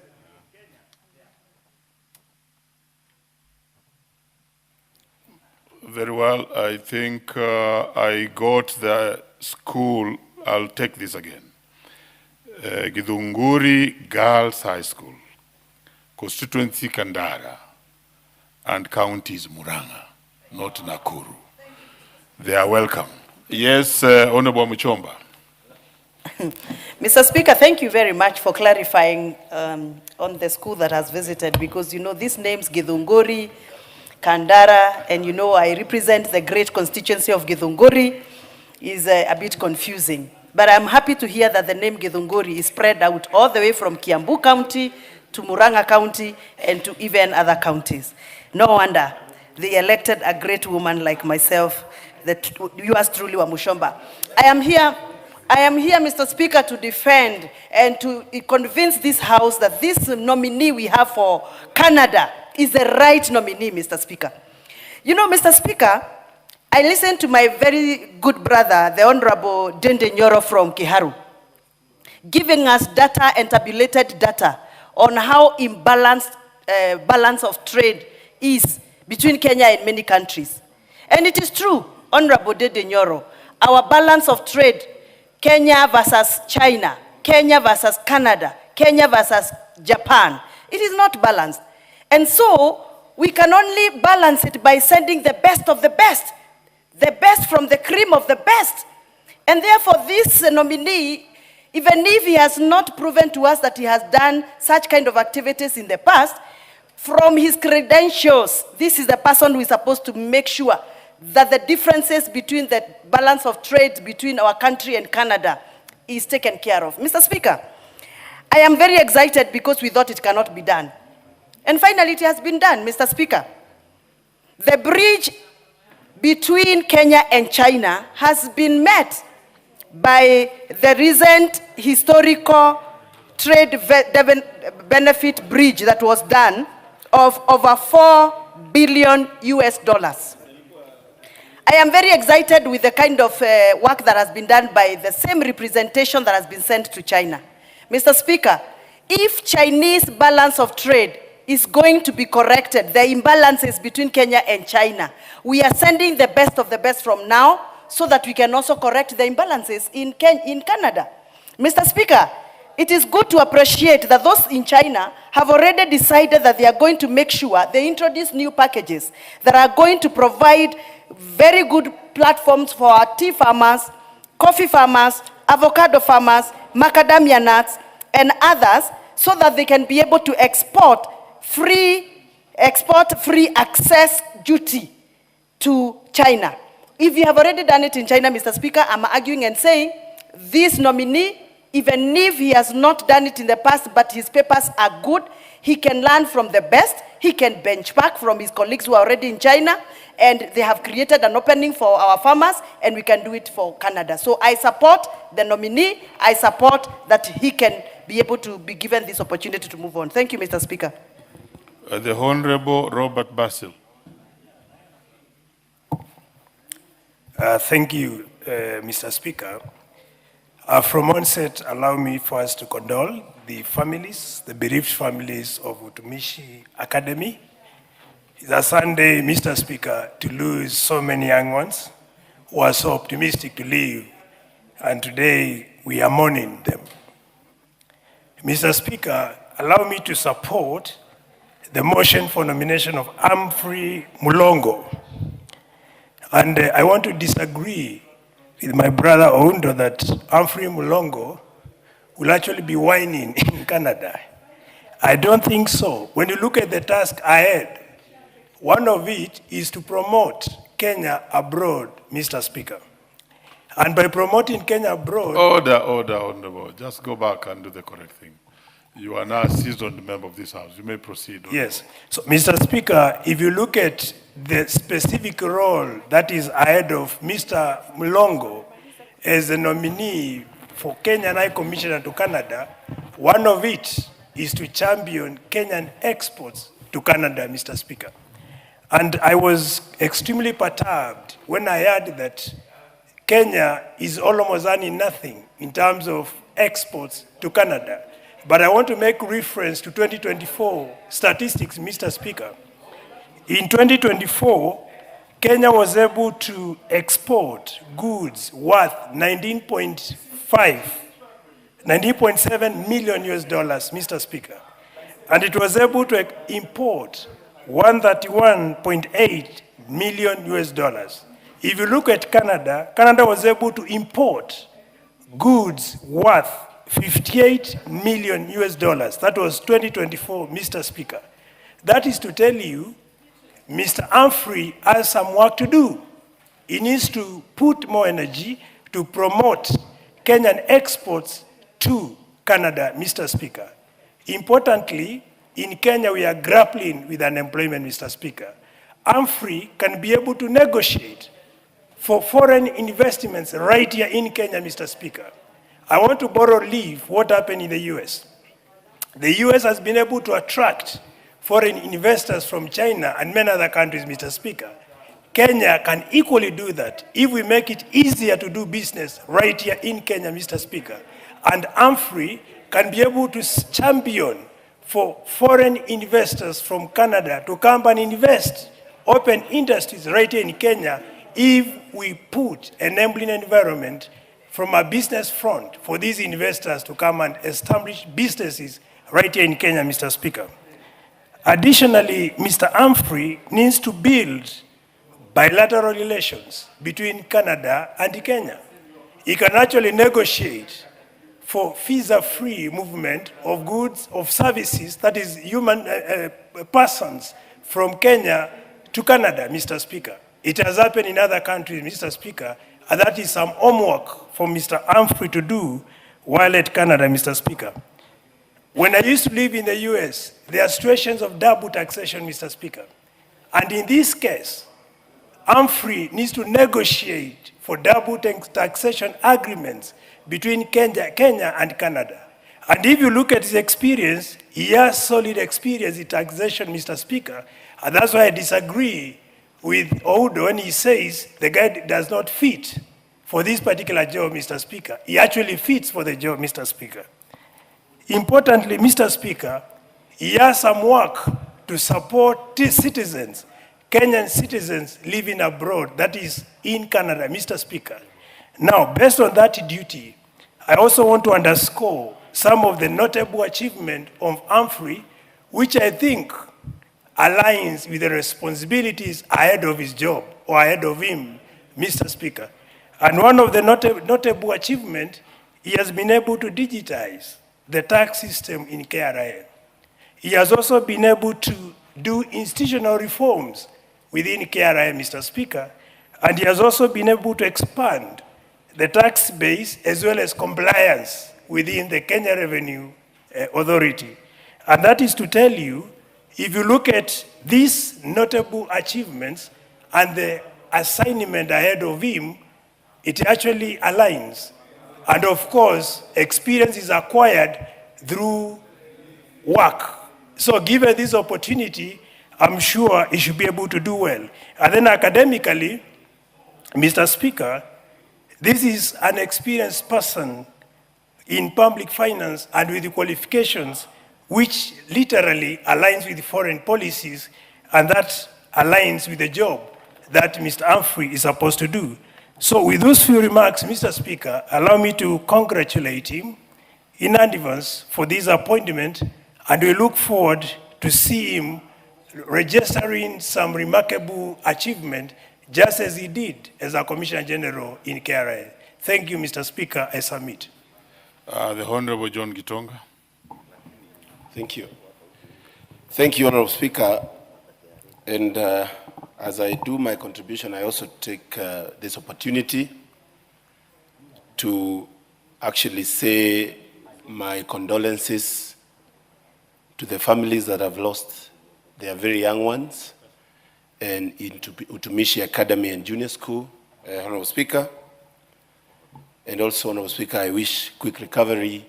Very well. I think I got the school. I'll take this again. Githunguri Girls High School, constituency Kandara, and counties Murang'a, not Nakuru. They are welcome. Yes, Honorable Muchomba. Mr. Speaker, thank you very much for clarifying on the school that has visited, because you know these names, Githunguri, Kandara, and you know I represent the great constituency of Githunguri, is a bit confusing. But I'm happy to hear that the name Githunguri is spread out all the way from Kiambu County to Murang'a County and to even other counties. No wonder they elected a great woman like myself, yours truly, Wamushomba. I am here, Mr. Speaker, to defend and to convince this House that this nominee we have for Canada is the right nominee, Mr. Speaker. You know, Mr. Speaker, I listened to my very good brother, the Honorable Dende Nyoro from Kiharu, giving us data and tabulated data on how imbalanced balance of trade is between Kenya and many countries. And it is true, Honorable Dende Nyoro, our balance of trade, Kenya versus China, Kenya versus Canada, Kenya versus Japan, it is not balanced. And so, we can only balance it by sending the best of the best from the cream of the best. And therefore, this nominee, even if he has not proven to us that he has done such kind of activities in the past, from his credentials, this is the person who is supposed to make sure that the differences between the balance of trade between our country and Canada is taken care of. Mr. Speaker, I am very excited because we thought it cannot be done. And finally, it has been done, Mr. Speaker. The bridge between Kenya and China has been met by the recent historical trade benefit bridge that was done of over $4 billion US. I am very excited with the kind of work that has been done by the same representation that has been sent to China. Mr. Speaker, if Chinese balance of trade is going to be corrected, the imbalances between Kenya and China, we are sending the best of the best from now so that we can also correct the imbalances in Canada. Mr. Speaker, it is good to appreciate that those in China have already decided that they are going to make sure they introduce new packages that are going to provide very good platforms for our tea farmers, coffee farmers, avocado farmers, macadamia nuts, and others, so that they can be able to export free access duty to China. If you have already done it in China, Mr. Speaker, I'm arguing and saying this nominee, even if he has not done it in the past, but his papers are good, he can learn from the best, he can benchmark from his colleagues who are already in China, and they have created an opening for our farmers, and we can do it for Canada. So I support the nominee. I support that he can be able to be given this opportunity to move on. Thank you, Mr. Speaker. The Honorable Robert Basil. Thank you, Mr. Speaker. From onset, allow me first to condole the families, the bereaved families of Utumishi Academy. It's a Sunday, Mr. Speaker, to lose so many young ones who are so optimistic to live, and today we are mourning them. Mr. Speaker, allow me to support the motion for nomination of Humphrey Mulongo. And I want to disagree with my brother Oundo that Humphrey Mulongo will actually be whining in Canada. I don't think so. When you look at the task ahead, one of it is to promote Kenya abroad, Mr. Speaker. And by promoting Kenya abroad... Honorable. Just go back and do the correct thing. You are now a seasoned member of this House. You may proceed. Yes. So, Mr. Speaker, if you look at the specific role that is ahead of Mr. Mulongo as a nominee for Kenyan High Commissioner to Canada, one of it is to champion Kenyan exports to Canada, Mr. Speaker. And I was extremely perturbed when I heard that Kenya is almost earning nothing in terms of exports to Canada. But I want to make reference to 2024 statistics, Mr. Speaker. In 2024, Kenya was able to export goods worth 19.7 million US dollars, Mr. Speaker. And it was able to import 131.8 million US dollars. If you look at Canada, Canada was able to import goods worth 58 million US dollars. That was 2024, Mr. Speaker. That is to tell you, Mr. Humphrey has some work to do. He needs to put more energy to promote Kenyan exports to Canada, Mr. Speaker. Importantly, in Kenya, we are grappling with unemployment, Mr. Speaker. Humphrey can be able to negotiate for foreign investments right here in Kenya, Mr. Speaker. I want to borrow leave what happened in the US. The US has been able to attract foreign investors from China and many other countries, Mr. Speaker. Kenya can equally do that if we make it easier to do business right here in Kenya, Mr. Speaker. And Humphrey can be able to champion for foreign investors from Canada to come and invest, open industries right here in Kenya if we put enabling environment from a business front for these investors to come and establish businesses right here in Kenya, Mr. Speaker. Additionally, Mr. Humphrey needs to build bilateral relations between Canada and Kenya. He can actually negotiate for visa-free movement of goods, of services, that is human persons from Kenya to Canada, Mr. Speaker. It has happened in other countries, Mr. Speaker, and that is some homework for Mr. Humphrey to do while at Canada, Mr. Speaker. When I used to live in the US, there are situations of double taxation, Mr. Speaker. And in this case, Humphrey needs to negotiate for double taxation agreements between Kenya and Canada. And if you look at his experience, he has solid experience in taxation, Mr. Speaker. And that's why I disagree with Oudo when he says the guy does not fit for this particular job, Mr. Speaker. He actually fits for the job, Mr. Speaker. Importantly, Mr. Speaker, he has some work to support citizens, Kenyan citizens living abroad, that is in Canada, Mr. Speaker. Now, based on that duty, I also want to underscore some of the notable achievements of Humphrey, which I think aligns with the responsibilities ahead of his job or ahead of him, Mr. Speaker. And one of the notable achievements, he has been able to digitize the tax system in KRA. He has also been able to do institutional reforms within KRA, Mr. Speaker, and he has also been able to expand the tax base as well as compliance within the Kenya Revenue Authority. And that is to tell you, if you look at these notable achievements and the assignment ahead of him, it actually aligns. And of course, experience is acquired through work. So given this opportunity, I'm sure he should be able to do well. And then academically, Mr. Speaker, this is an experienced person in public finance and with the qualifications which literally aligns with foreign policies, and that aligns with the job that Mr. Humphrey is supposed to do. So with those few remarks, Mr. Speaker, allow me to congratulate him in advance for this appointment, and we look forward to see him registering some remarkable achievement, just as he did as a Commissioner General in KRA. Thank you, Mr. Speaker. I submit. The Honorable John Gitonga. Thank you. Thank you, Honorable Speaker. And as I do my contribution, I also take this opportunity to actually say my condolences to the families that have lost their very young ones, and into Utumishi Academy and Junior School, Honorable Speaker. And also, Honorable Speaker, I wish quick recovery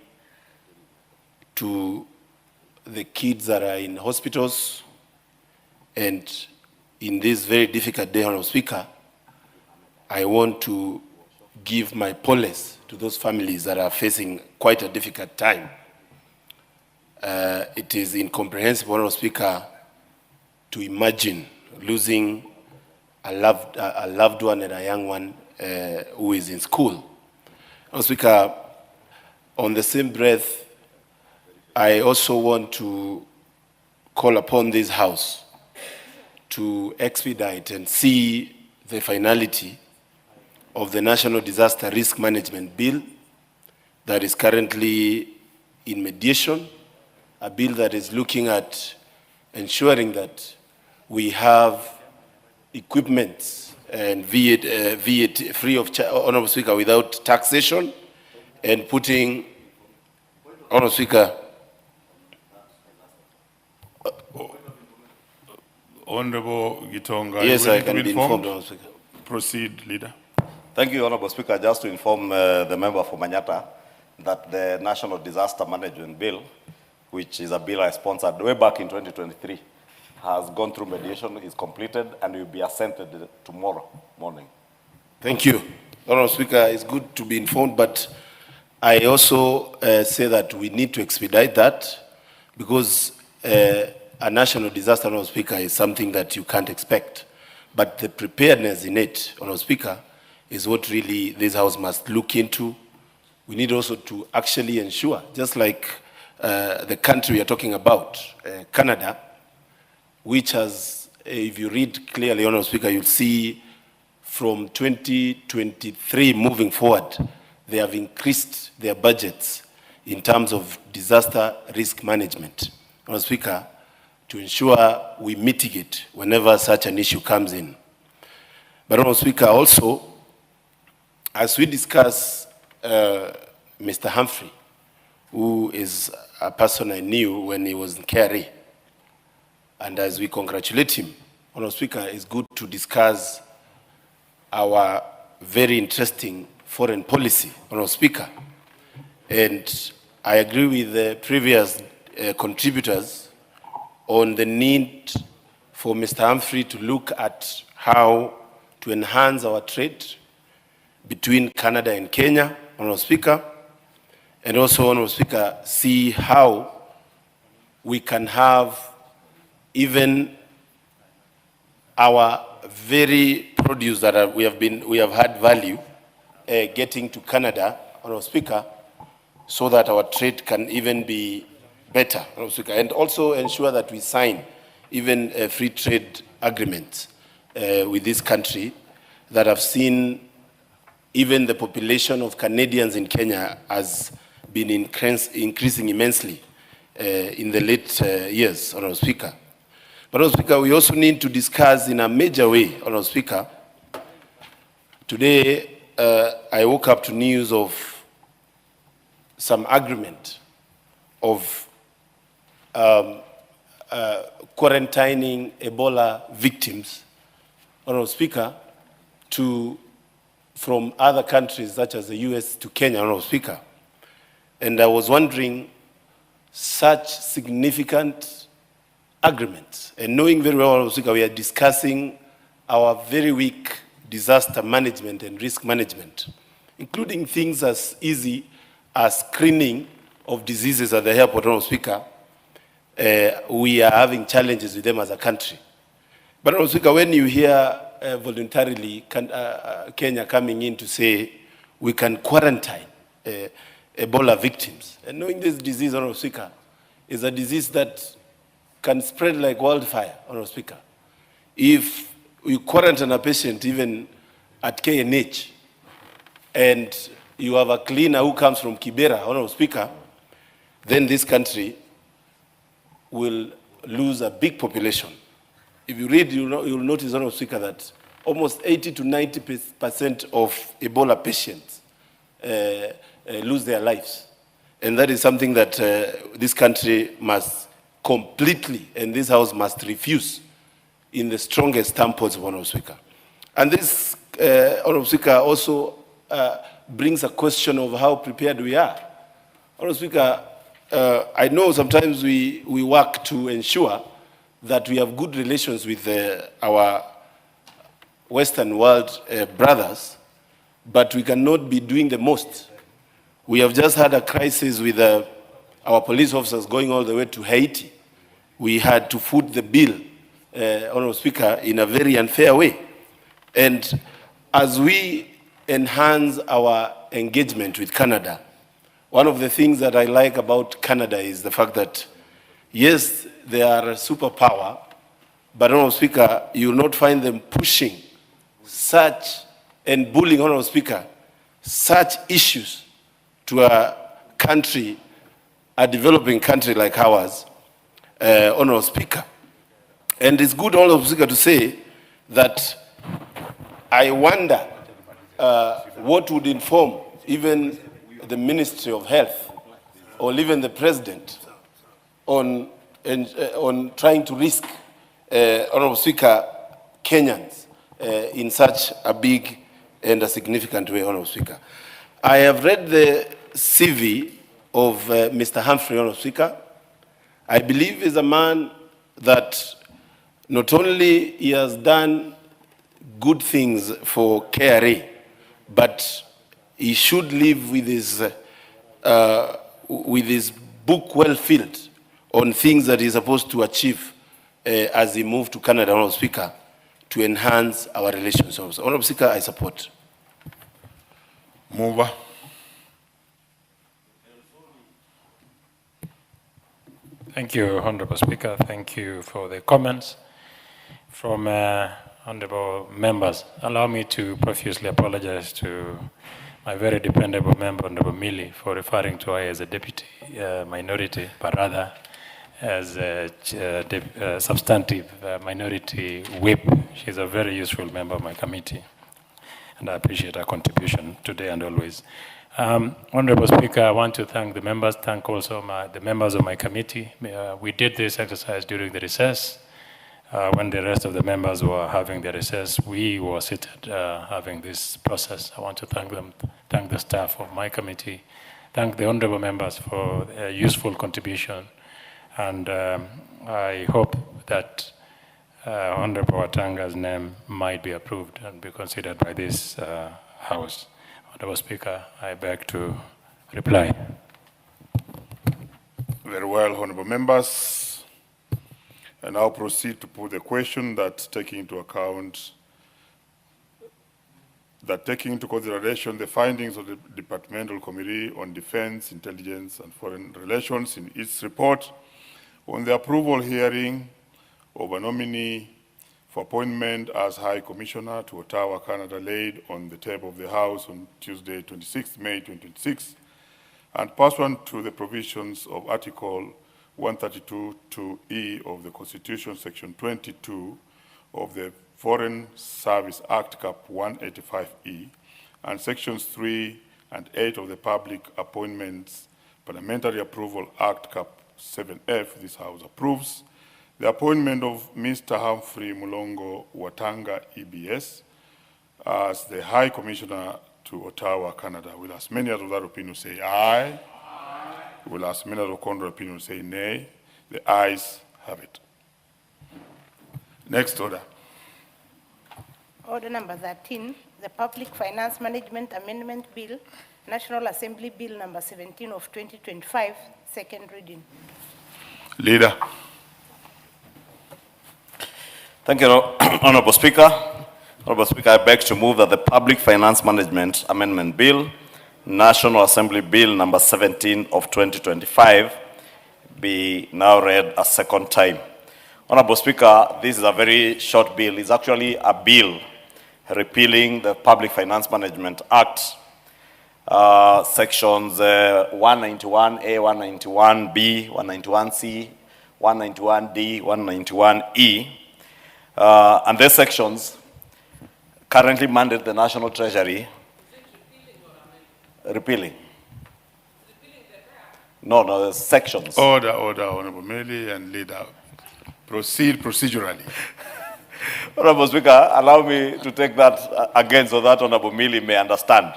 to the kids that are in hospitals. And in this very difficult day, Honorable Speaker, I want to give my poles to those families that are facing quite a difficult time. It is incomprehensible, Honorable Speaker, to imagine losing a loved one and a young one who is in school. Honorable Speaker, on the same breath, I also want to call upon this House to expedite and see the finality of the National Disaster Risk Management Bill that is currently in mediation, a bill that is looking at ensuring that we have equipment and VAT free of charge, Honorable Speaker, without taxation, and putting, Honorable Speaker, Honorable Gitonga. Yes, I can be informed, Honorable Speaker. Proceed, Leader. Thank you, Honorable Speaker. Just to inform the member for Manyata that the National Disaster Management Bill, which is a bill I sponsored way back in 2023, has gone through mediation, is completed, and will be assented tomorrow morning. Thank you. Honorable Speaker, it's good to be informed, but I also say that we need to expedite that, because a national disaster, Honorable Speaker, is something that you can't expect. But the preparedness in it, Honorable Speaker, is what really this House must look into. We need also to actually ensure, just like the country we are talking about, Canada, which has, if you read clearly, Honorable Speaker, you'll see from 2023 moving forward, they have increased their budgets in terms of disaster risk management, Honorable Speaker, to ensure we mitigate whenever such an issue comes in. But Honorable Speaker, also, as we discuss Mr. Humphrey, who is a person I knew when he was in KRA, and as we congratulate him, Honorable Speaker, it's good to discuss our very interesting foreign policy, Honorable Speaker. And I agree with the previous contributors on the need for Mr. Humphrey to look at how to enhance our trade between Canada and Kenya, Honorable Speaker, and also, Honorable Speaker, see how we can have even our very produce that we have had value getting to Canada, Honorable Speaker, so that our trade can even be better, Honorable Speaker, and also ensure that we sign even a free trade agreement with this country that have seen even the population of Canadians in Kenya has been increasing immensely in the late years, Honorable Speaker. But, Honorable Speaker, we also need to discuss in a major way, Honorable Speaker. Today, I woke up to news of some agreement of quarantining Ebola victims, Honorable Speaker, from other countries such as the US to Kenya, Honorable Speaker. And I was wondering, such significant agreements, and knowing very well, Honorable Speaker, we are discussing our very weak disaster management and risk management, including things as easy as screening of diseases at the airport, Honorable Speaker. We are having challenges with them as a country. But Honorable Speaker, when you hear voluntarily Kenya coming in to say we can quarantine Ebola victims, and knowing this disease, Honorable Speaker, is a disease that can spread like wildfire, Honorable Speaker. If you quarantine a patient even at KNH, and you have a cleaner who comes from Kibera, Honorable Speaker, then this country will lose a big population. If you read, you'll notice, Honorable Speaker, that almost 80 to 90% of Ebola patients lose their lives. And that is something that this country must completely, and this House must refuse in the strongest terms possible, Honorable Speaker. And this, Honorable Speaker, also brings a question of how prepared we are. Honorable Speaker, I know sometimes we work to ensure that we have good relations with our Western world brothers, but we cannot be doing the most. We have just had a crisis with our police officers going all the way to Haiti. We had to foot the bill, Honorable Speaker, in a very unfair way. And as we enhance our engagement with Canada, one of the things that I like about Canada is the fact that, yes, they are a superpower, but Honorable Speaker, you will not find them pushing such and bullying, Honorable Speaker, such issues to a country, a developing country like ours, Honorable Speaker. And it's good, Honorable Speaker, to say that I wonder what would inform even the Ministry of Health or even the President on trying to risk, Honorable Speaker, Kenyans in such a big and a significant way, Honorable Speaker. I have read the CV of Mr. Humphrey, Honorable Speaker. I believe is a man that not only he has done good things for KRA, but he should live with his book well filled on things that he's supposed to achieve as he moved to Canada, Honorable Speaker, to enhance our relations. Honorable Speaker, I support. Mover. Thank you, Honorable Speaker. Thank you for the comments from honorable members. Allow me to profusely apologize to my very dependable member, Honorable Mili, for referring to her as a deputy minority, but rather as a substantive minority whip. She's a very useful member of my committee, and I appreciate her contribution today and always. Honorable Speaker, I want to thank the members, thank also the members of my committee. We did this exercise during the recess. When the rest of the members were having their recess, we were seated having this process. I want to thank them, thank the staff of my committee, thank the honorable members for their useful contribution, and I hope that Honorable Watanga's name might be approved and be considered by this House. Honorable Speaker, I beg to reply. Very well, honorable members. I now proceed to put the question that taking into consideration the findings of the Departmental Committee on Defense, Intelligence and Foreign Relations in its report on the approval hearing of a nominee for appointment as High Commissioner to Ottawa, Canada, laid on the table of the House on Tuesday, 26 May 2026, and pursuant to the provisions of Article 132(2)(e) of the Constitution, Section 22 of the Foreign Service Act, Cap 185(e), and Sections 3 and 8 of the Public Appointments Parliamentary Approval Act, Cap 7F, this House approves The appointment of Mr. Humphrey Mulongo Watanga, EBS, as the High Commissioner to Ottawa, Canada. Will ask many out of that opinion say aye. Will ask many out of contrary opinion say nay. The ayes have it. Next order. Order number 13, the Public Finance Management Amendment Bill, National Assembly Bill number 17 of 2025, second reading. Leader. Thank you, Honorable Speaker. Honorable Speaker, I beg to move that the Public Finance Management Amendment Bill, National Assembly Bill number 17 of 2025, be now read a second time. Honorable Speaker, this is a very short bill. It's actually a bill repealing the Public Finance Management Act, sections 191A, 191B, 191C, 191D, 191E. And these sections currently mandate the National Treasury repealing. No, the sections. Order, Honorable Meli and Leader. Proceed procedurally. Honorable Speaker, allow me to take that again so that Honorable Mili may understand.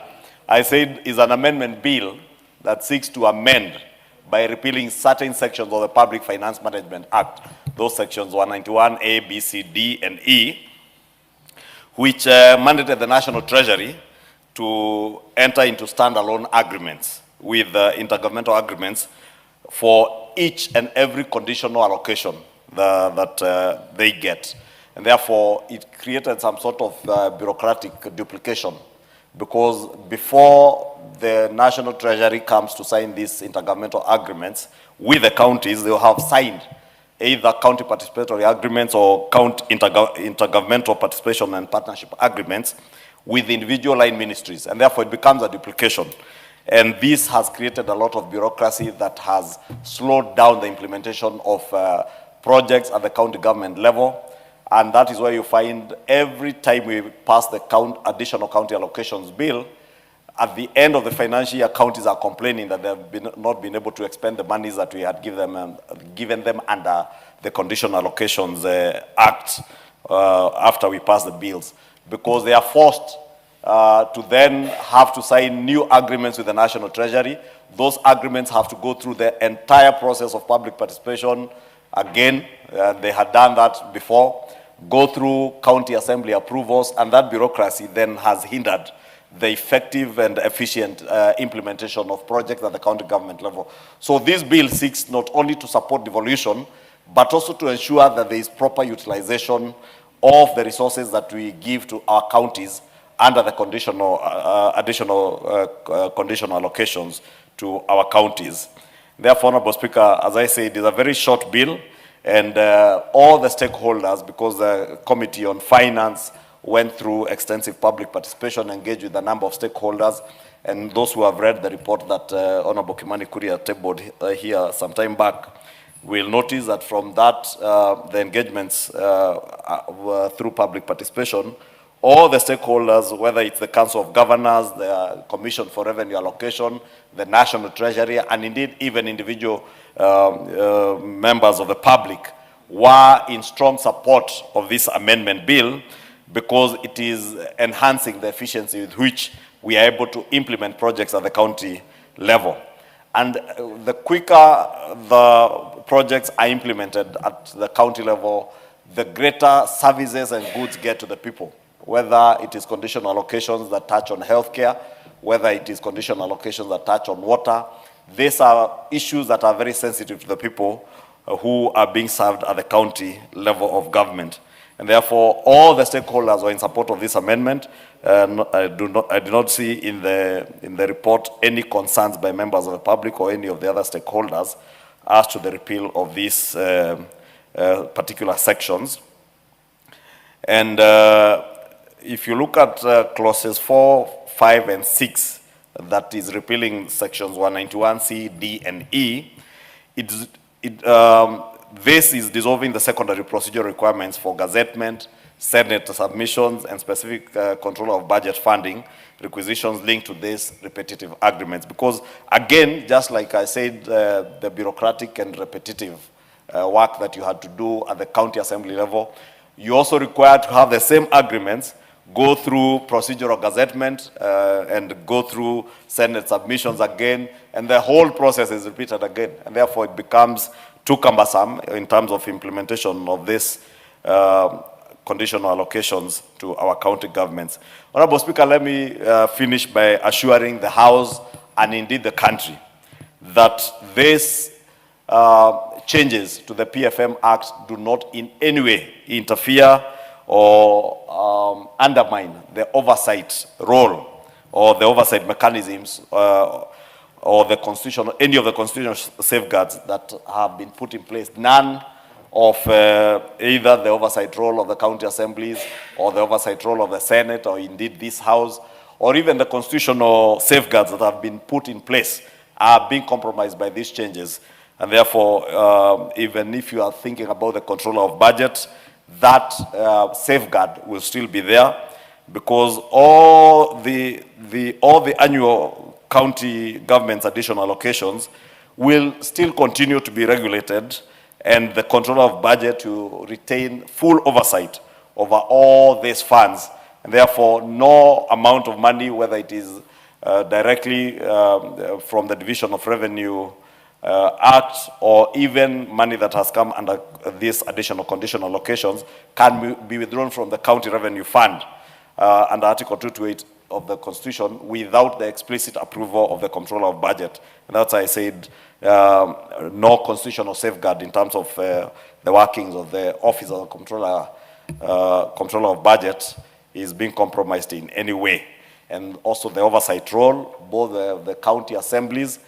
I said it's an amendment bill that seeks to amend by repealing certain sections of the Public Finance Management Act, those sections 191A, B, C, D, and E, which mandated the National Treasury to enter into standalone agreements with intergovernmental agreements for each and every conditional allocation that they get. And therefore, it created some sort of bureaucratic duplication, because before the National Treasury comes to sign these intergovernmental agreements with the counties, they'll have signed either county participatory agreements or intergovernmental participation and partnership agreements with individual line ministries, and therefore it becomes a duplication. And this has created a lot of bureaucracy that has slowed down the implementation of projects at the county government level. And that is why you find every time we pass the additional county allocations bill, at the end of the financial year, counties are complaining that they have not been able to expend the monies that we had given them under the Conditional Allocations Act after we pass the bills, because they are forced to then have to sign new agreements with the National Treasury. Those agreements have to go through the entire process of public participation again. They had done that before, go through county assembly approvals, and that bureaucracy then has hindered the effective and efficient implementation of projects at the county government level. So this bill seeks not only to support devolution, but also to ensure that there is proper utilization of the resources that we give to our counties under the conditional, conditional allocations to our counties. Therefore, Honorable Speaker, as I said, it is a very short bill, and all the stakeholders, because the Committee on Finance went through extensive public participation, engaged with a number of stakeholders, and those who have read the report that Honorable Kimani Kuria tabled here some time back will notice that from that, the engagements were through public participation. All the stakeholders, whether it's the Council of Governors, the Commission for Revenue Allocation, the National Treasury, and indeed even individual members of the public, were in strong support of this amendment bill, because it is enhancing the efficiency with which we are able to implement projects at the county level. And the quicker the projects are implemented at the county level, the greater services and goods get to the people, whether it is conditional allocations that touch on healthcare, whether it is conditional allocations that touch on water. These are issues that are very sensitive to the people who are being served at the county level of government. And therefore, all the stakeholders are in support of this amendment. I do not see in the report any concerns by members of the public or any of the other stakeholders as to the repeal of these particular sections. And if you look at clauses 4, 5, and 6, that is repealing sections 191C, D, and E, this is dissolving the secondary procedure requirements for gazettement, Senate submissions, and specific control of budget funding requisitions linked to these repetitive agreements. Because again, just like I said, the bureaucratic and repetitive work that you had to do at the county assembly level. You also required to have the same agreements go through procedural gazettement and go through Senate submissions again, and the whole process is repeated again, and therefore it becomes too cumbersome in terms of implementation of this conditional allocations to our county governments. Honorable Speaker, let me finish by assuring the House and indeed the country that these changes to the PFM Act do not in any way interfere or undermine the oversight role or the oversight mechanisms or the constitutional, any of the constitutional safeguards that have been put in place. None of either the oversight role of the county assemblies or the oversight role of the Senate or indeed this House or even the constitutional safeguards that have been put in place are being compromised by these changes. And therefore, even if you are thinking about the control of budget, that safeguard will still be there, because all the annual county government's additional allocations will still continue to be regulated, and the controller of budget will retain full oversight over all these funds. And therefore, no amount of money, whether it is directly from the Division of Revenue Act or even money that has come under these additional conditional allocations, can be withdrawn from the County Revenue Fund under Article 228 of the Constitution without the explicit approval of the Comptroller of Budget. And that's why I said no constitutional safeguard in terms of the workings of the Office of the Comptroller of Budget is being compromised in any way. And also the oversight role, both the county assemblies,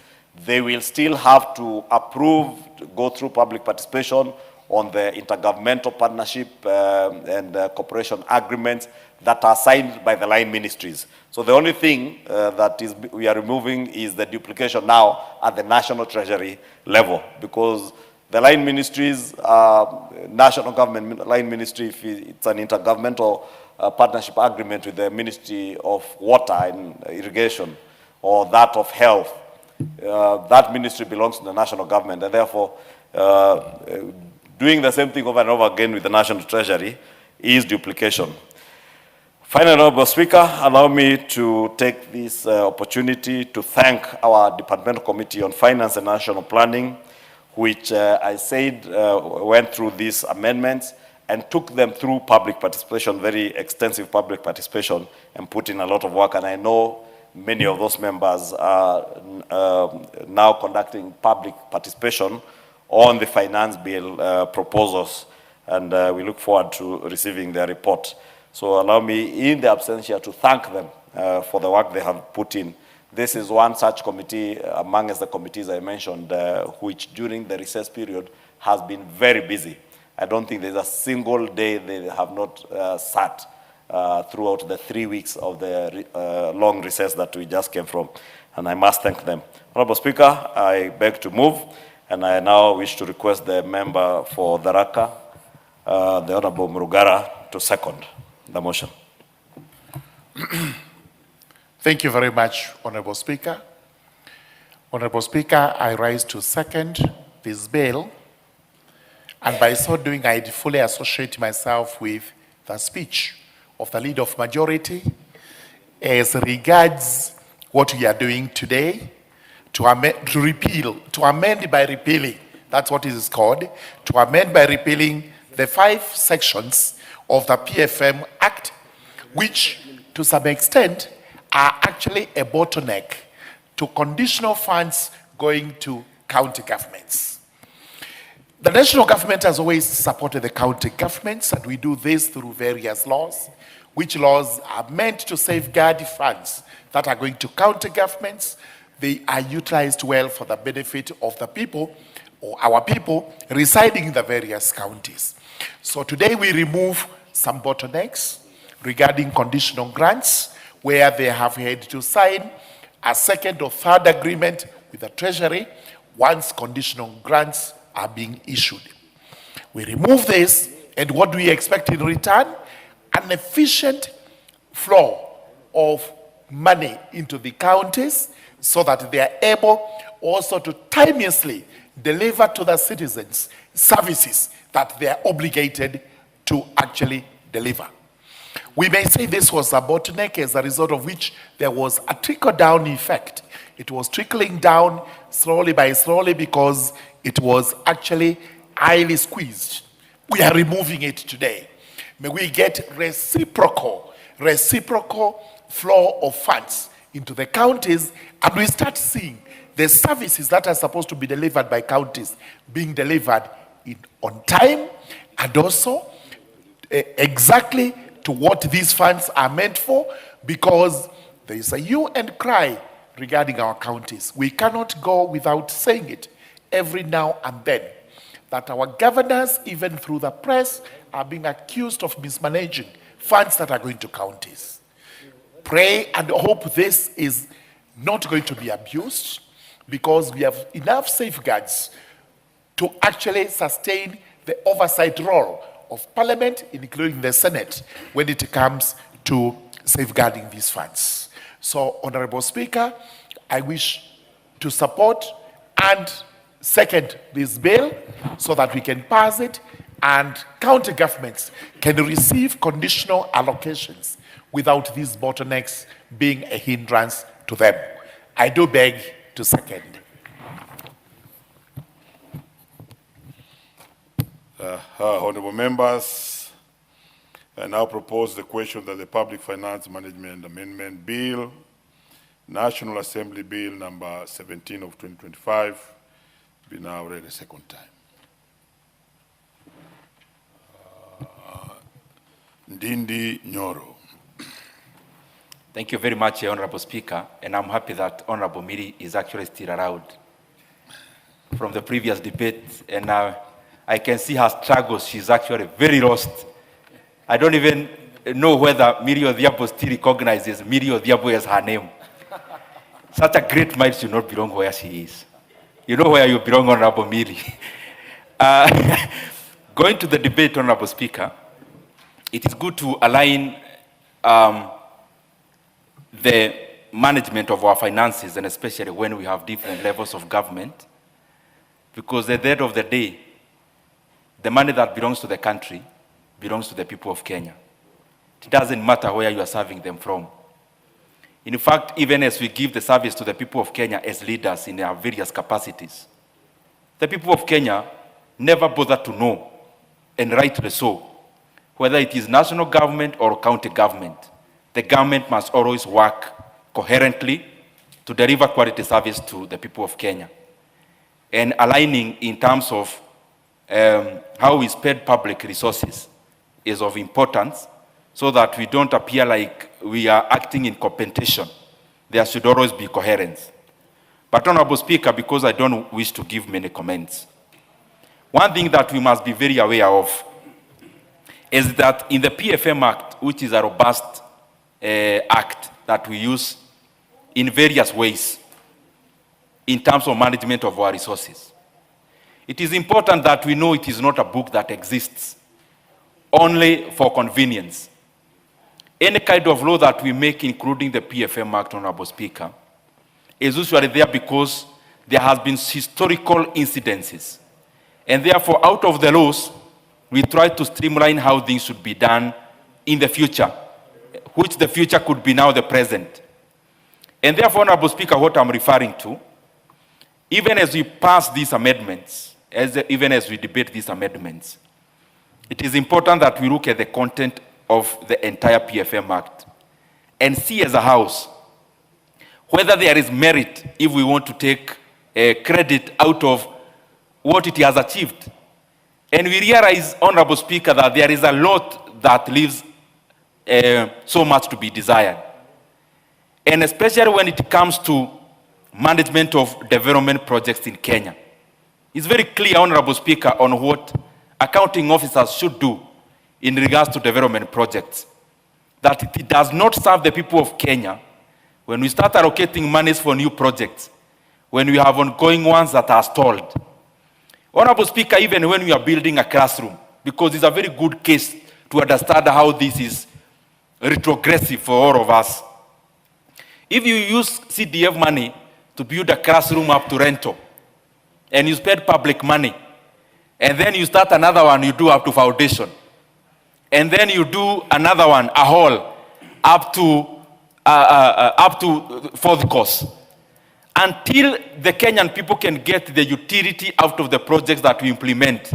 they will still have to approve, go through public participation on the intergovernmental partnership and cooperation agreements that are signed by the line ministries. So the only thing we are removing is the duplication now at the national treasury level, because the line ministries, national government line ministry, if it's an intergovernmental partnership agreement with the Ministry of Water and Irrigation or that of Health, that ministry belongs to the national government, and therefore doing the same thing over and over again with the national treasury is duplication. Finally, Honorable Speaker, allow me to take this opportunity to thank our Departmental Committee on Finance and National Planning, which I said went through these amendments and took them through public participation, very extensive public participation, and put in a lot of work. And I know many of those members are now conducting public participation on the finance bill proposals, and we look forward to receiving their report. So allow me, in the absentia, to thank them for the work they have put in. This is one such committee amongst the committees I mentioned, which during the recess period has been very busy. I don't think there's a single day they have not sat throughout the 3 weeks of the long recess that we just came from, and I must thank them. Honorable Speaker, I beg to move, and I now wish to request the member for Tharaka, the Honorable Murugara, to second the motion. Thank you very much, Honorable Speaker. Honorable Speaker, I rise to second this bill, and by so doing, I fully associate myself with the speech of the Leader of Majority as regards what we are doing today to amend by repealing, that's what it is called, to amend by repealing the 5 sections of the PFM Act, which to some extent are actually a bottleneck to conditional funds going to county governments. The national government has always supported the county governments, and we do this through various laws, which laws are meant to safeguard funds that are going to county governments. They are utilized well for the benefit of the people, or our people, residing in the various counties. So today we remove some bottlenecks regarding conditional grants, where they have had to sign a second or third agreement with the Treasury once conditional grants are being issued. We remove this, and what do we expect in return? An efficient flow of money into the counties so that they are able also to timelessly deliver to the citizens services that they are obligated to actually deliver. We may say this was a bottleneck, as a result of which there was a trickle-down effect. It was trickling down slowly by slowly because it was actually highly squeezed. We are removing it today. May we get reciprocal flow of funds into the counties, and we start seeing the services that are supposed to be delivered by counties being delivered on time, and also exactly to what these funds are meant for, because there is a hue and cry regarding our counties. We cannot go without saying it every now and then, that our governors, even through the press, are being accused of mismanaging funds that are going to counties. Pray and hope this is not going to be abused, because we have enough safeguards to actually sustain the oversight role of Parliament, including the Senate, when it comes to safeguarding these funds. So, Honorable Speaker, I wish to support and second this bill so that we can pass it and county governments can receive conditional allocations without these bottlenecks being a hindrance to them. I do beg to second. Honorable members, I now propose the question that the Public Finance Management Amendment Bill, National Assembly Bill number 17 of 2025, be now read a second time. Ndindi Nyoro. Thank you very much, Honorable Speaker, and I'm happy that Honorable Miri is actually still around from the previous debate, and I can see her struggles. She's actually very lost. I don't even know whether Miri Odhiambo still recognizes Miri Odhiambo as her name. Such a great mind should not belong where she is. You know where you belong, Honorable Miri. Going to the debate, Honorable Speaker, it is good to align the management of our finances, and especially when we have different levels of government, because at the end of the day, the money that belongs to the country belongs to the people of Kenya. It doesn't matter where you are serving them from. In fact, even as we give the service to the people of Kenya as leaders in our various capacities, the people of Kenya never bother to know, and rightly so, whether it is national government or county government. The government must always work coherently to deliver quality service to the people of Kenya. And aligning in terms of how we spend public resources is of importance, so that we don't appear like we are acting in competition. There should always be coherence. But Honorable Speaker, because I don't wish to give many comments, one thing that we must be very aware of is that in the PFM Act, which is a robust act that we use in various ways in terms of management of our resources, it is important that we know it is not a book that exists only for convenience. Any kind of law that we make, including the PFM Act, Honorable Speaker, is usually there because there has been historical incidences. And therefore, out of the laws, we try to streamline how things should be done in the future, which the future could be now the present. And therefore, Honorable Speaker, what I'm referring to, even as we pass these amendments, even as we debate these amendments, it is important that we look at the content of the entire PFM Act and see as a House whether there is merit if we want to take credit out of what it has achieved. And we realize, Honorable Speaker, that there is a lot that leaves so much to be desired. And especially when it comes to management of development projects in Kenya. It's very clear, Honorable Speaker, on what accounting officers should do in regards to development projects. That it does not serve the people of Kenya when we start allocating monies for new projects, when we have ongoing ones that are stalled. Honorable Speaker, even when we are building a classroom, because it's a very good case to understand how this is retrogressive for all of us. If you use CDF money to build a classroom up to rental, and you spend public money, And then you start another one, you do up to foundation. And then you do another one, a hall, up to fourth course. Until the Kenyan people can get the utility out of the projects that we implement.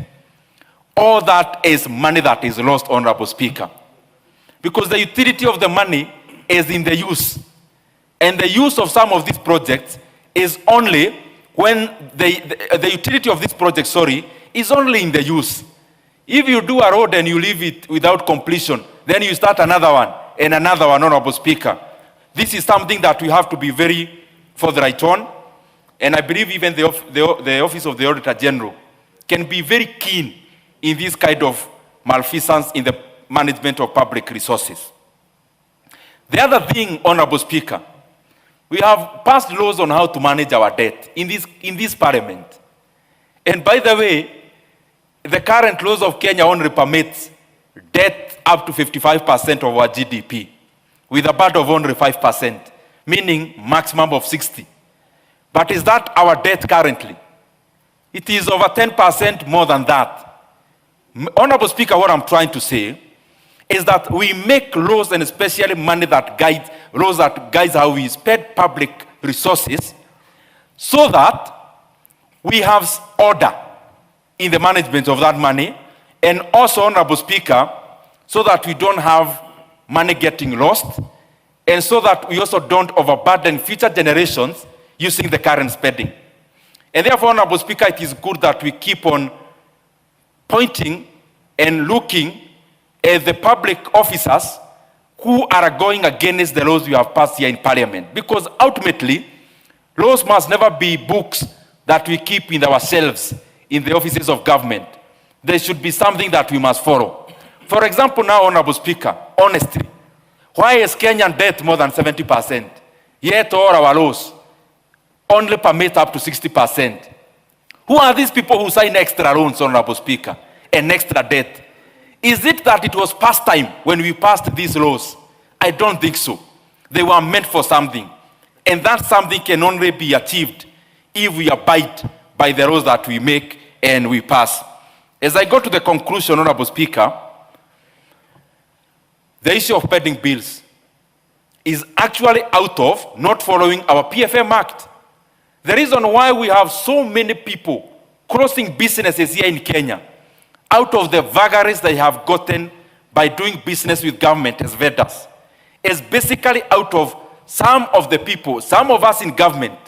All that is money that is lost, Honorable Speaker. Because the utility of the money is in the use. And the use of some of these projects is only when the utility of this project, is only in the use. If you do a road and you leave it without completion, then you start another one and another one, Honorable Speaker. This is something that we have to be very forthright on. And I believe even the Office of the Auditor General can be very keen in this kind of malfeasance in the management of public resources. The other thing, Honorable Speaker, we have passed laws on how to manage our debt in this parliament. And by the way, the current laws of Kenya only permit debt up to 55% of our GDP, with a part of only 5%, meaning maximum of 60. But is that our debt currently? It is over 10% more than that. Honorable Speaker, what I'm trying to say is that we make laws, and especially money that guides, laws that guides how we spend public resources, so that we have order in the management of that money, and also, Honorable Speaker, so that we don't have money getting lost, and so that we also don't overburden future generations using the current spending. And therefore, Honorable Speaker, it is good that we keep on pointing and looking at the public officers who are going against the laws we have passed here in Parliament. Because ultimately, laws must never be books that we keep in ourselves in the offices of government. There should be something that we must follow. For example, now, Honorable Speaker, honestly, why is Kenyan debt more than 70%? Yet all our laws only permit up to 60%. Who are these people who sign extra loans, Honorable Speaker, and extra debt? Is it that it was past time when we passed these laws? I don't think so. They were meant for something. And that something can only be achieved if we abide by the laws that we make and we pass. As I go to the conclusion, Honorable Speaker, the issue of pending bills is actually out of not following our PFM Act. The reason why we have so many people closing businesses here in Kenya out of the vagaries they have gotten by doing business with government as vendors is basically out of some of the people, some of us in government,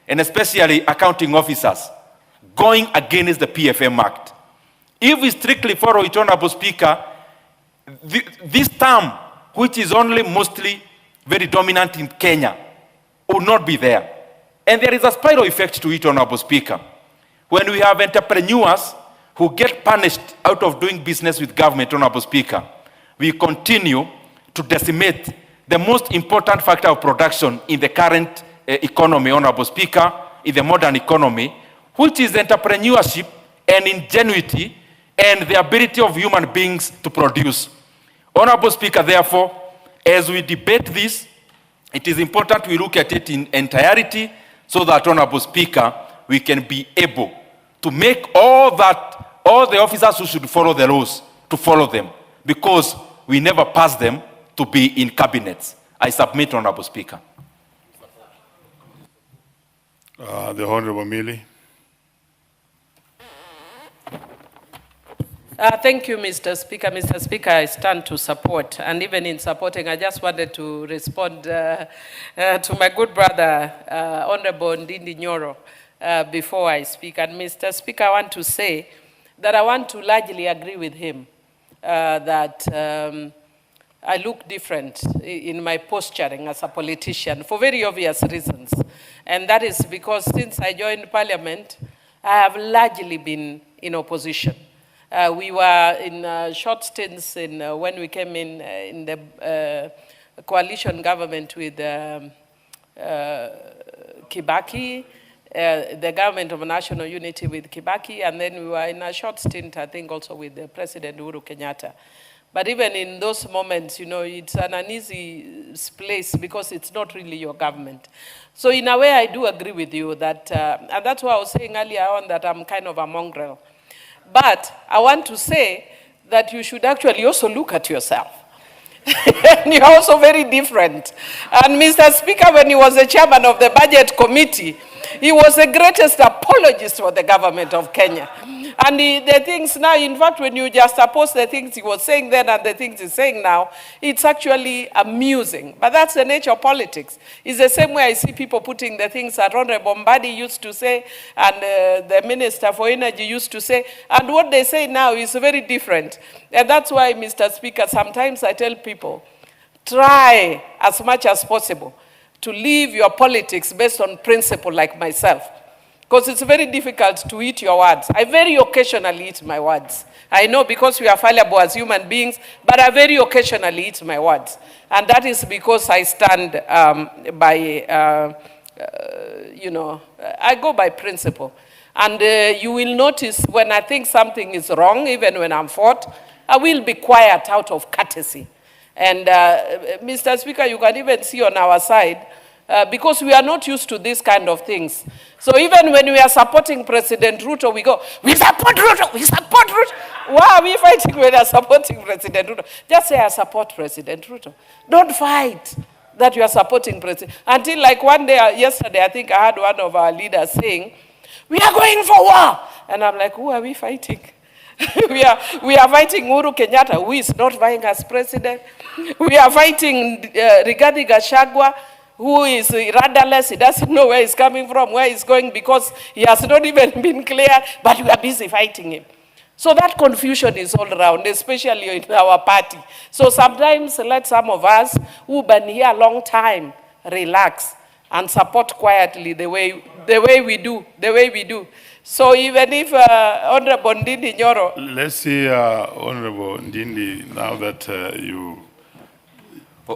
and especially accounting officers, going against the PFM Act. If we strictly follow it, Honorable Speaker, this term, which is only mostly very dominant in Kenya, would not be there. And there is a spiral effect to it, Honorable Speaker. When we have entrepreneurs who get punished out of doing business with government, Honorable Speaker, we continue to decimate the most important factor of production in the current economy, Honorable Speaker, in the modern economy, which is entrepreneurship and ingenuity and the ability of human beings to produce. Honorable Speaker, therefore, as we debate this, it is important we look at it in entirety so that, Honorable Speaker, we can be able to make all the officers who should follow the laws to follow them, because we never pass them to be in cabinets. I submit, Honorable Speaker. The Honorable Millie. Thank you, Mr. Speaker. Mr. Speaker, I stand to support, and even in supporting, I just wanted to respond to my good brother, Honorable Ndindi Nyoro, before I speak. And Mr. Speaker, I want to say that I want to largely agree with him that I look different in my posturing as a politician for very obvious reasons. And that is because since I joined Parliament, I have largely been in opposition. We were in short stints when we came in the coalition government with Kibaki, the government of national unity with Kibaki, and then we were in a short stint, I think, also with the President Uhuru Kenyatta. But even in those moments, you know, it's an uneasy place because it's not really your government. So in a way, I do agree with you that, and that's why I was saying earlier on that I'm kind of a mongrel. But I want to say that you should actually also look at yourself. And you're also very different. And Mr. Speaker, when he was the chairman of the budget committee, he was the greatest apologist for the government of Kenya. And the things now, in fact, when you just oppose the things he was saying then and the things he's saying now, it's actually amusing. But that's the nature of politics. It's the same way I see people putting the things that Honorable Mbadi used to say and the Minister for Energy used to say. And what they say now is very different. And that's why, Mr. Speaker, sometimes I tell people, try as much as possible to leave your politics based on principle like myself. Because it's very difficult to eat your words. I very occasionally eat my words. I know because we are fallible as human beings, but I very occasionally eat my words. And that is because I stand by, I go by principle. And you will notice when I think something is wrong, even when I'm fought, I will be quiet out of courtesy. And Mr. Speaker, you can even see on our side, because we are not used to these kind of things. So even when we are supporting President Ruto, we go, we support Ruto, we support Ruto. Why are we fighting when we are supporting President Ruto? Just say, I support President Ruto. Don't fight that you are supporting President. Until like one day, yesterday, I think I had one of our leaders saying, we are going for war. And I'm like, who are we fighting? we are fighting Uhuru Kenyatta, who is not vying as president. We are fighting Rigathi Gachagua, who is rudderless. He doesn't know where he's coming from, where he's going, because he has not even been clear, but we are busy fighting him. So that confusion is all around, especially in our party. So sometimes let some of us who've been here a long time relax and support quietly the way we do. So even if Honorable Ndindi Nyoro... Let's see Honorable Ndindi, now that you...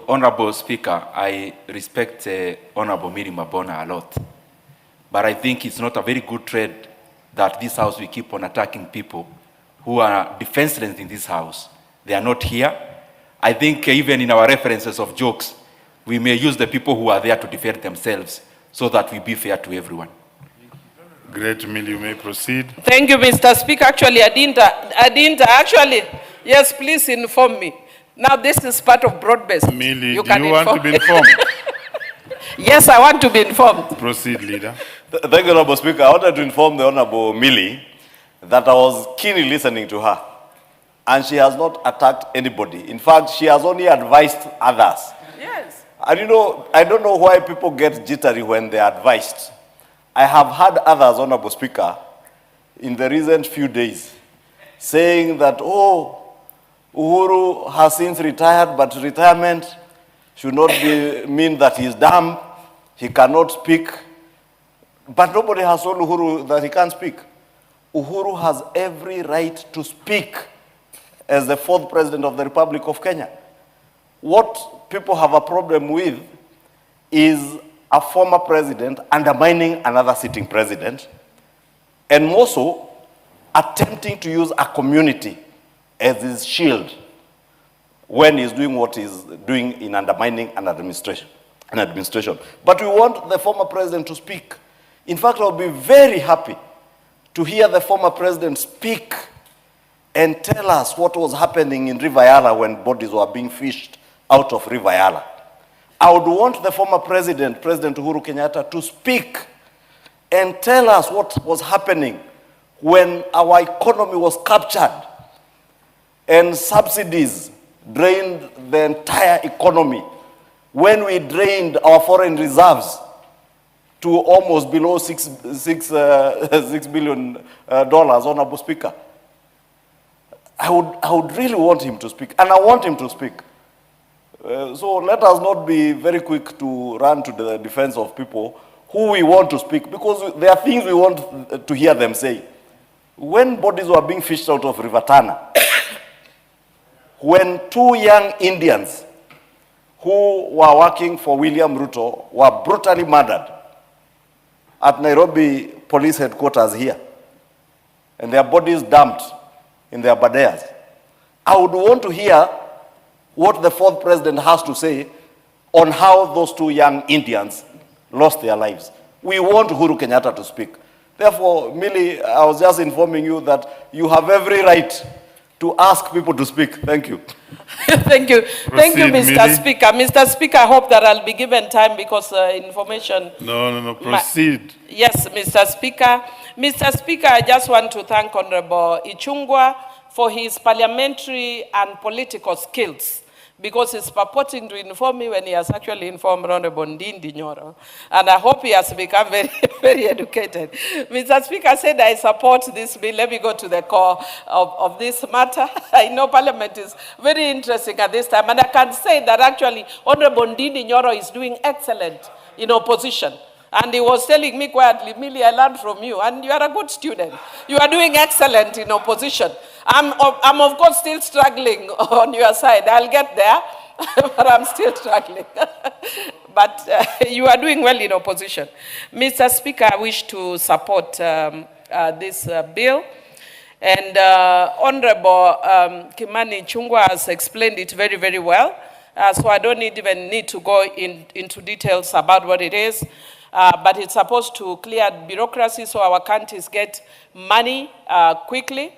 Honorable Speaker, I respect Honorable Miri Mabona a lot. But I think it's not a very good trade that this house will keep on attacking people who are defenseless in this house. They are not here. I think even in our references of jokes, we may use the people who are there to defend themselves so that we be fair to everyone. Great Mill, you may proceed. Thank you, Mr. Speaker. Actually, I didn't actually, yes, please inform me. Now this is part of broad-based. Millie, do you want to be informed? Yes, I want to be informed. Proceed, Leader. Thank you, Honorable Speaker. I wanted to inform the Honorable Millie that I was keenly listening to her. And she has not attacked anybody. In fact, she has only advised others. Yes. And you know, I don't know why people get jittery when they are advised. I have heard others, Honorable Speaker, in the recent few days, saying that, oh, Uhuru has since retired, but retirement should not mean that he's dumb, he cannot speak. But nobody has told Uhuru that he can't speak. Uhuru has every right to speak as the fourth president of the Republic of Kenya. What people have a problem with is a former president undermining another sitting president, and more so, attempting to use a community as his shield when he's doing what he's doing in undermining an administration. But we want the former president to speak. In fact, I'll be very happy to hear the former president speak and tell us what was happening in River Yala when bodies were being fished out of River Yala. I would want the former president, President Uhuru Kenyatta, to speak and tell us what was happening when our economy was captured and subsidies drained the entire economy, when we drained our foreign reserves to almost below $6 billion, Honorable Speaker. I would really want him to speak, and I want him to speak. So let us not be very quick to run to the defense of people who we want to speak, because there are things we want to hear them say. When bodies were being fished out of River Tana, when two young Indians who were working for William Ruto were brutally murdered at Nairobi police headquarters here, and their bodies dumped in their badayas, I would want to hear what the fourth president has to say on how those two young Indians lost their lives. We want Uhuru Kenyatta to speak. Therefore, Millie, I was just informing you that you have every right to ask people to speak. Thank you. Thank you. Thank you, Mr. Millie. Speaker. Mr. Speaker, I hope that I'll be given time because information... No, proceed. Yes, Mr. Speaker. Mr. Speaker, I just want to thank Honorable Ichung'wah for his parliamentary and political skills, because he's purporting to inform me when he has actually informed Honorable Ndindi Nyoro. And I hope he has become very, very educated. Mr. Speaker said I support this bill. Let me go to the core of this matter. I know Parliament is very interesting at this time, and I can say that actually Honorable Ndindi Nyoro is doing excellent in opposition. And he was telling me quietly, Millie, I learned from you, and you are a good student. You are doing excellent in opposition. I'm of course still struggling on your side. I'll get there, but I'm still struggling. But you are doing well in opposition. Mr. Speaker, I wish to support this bill. And Honorable Kimani Ichung'wah has explained it very, very well. So I don't even need to go into details about what it is. But it's supposed to clear bureaucracy so our countries get money quickly.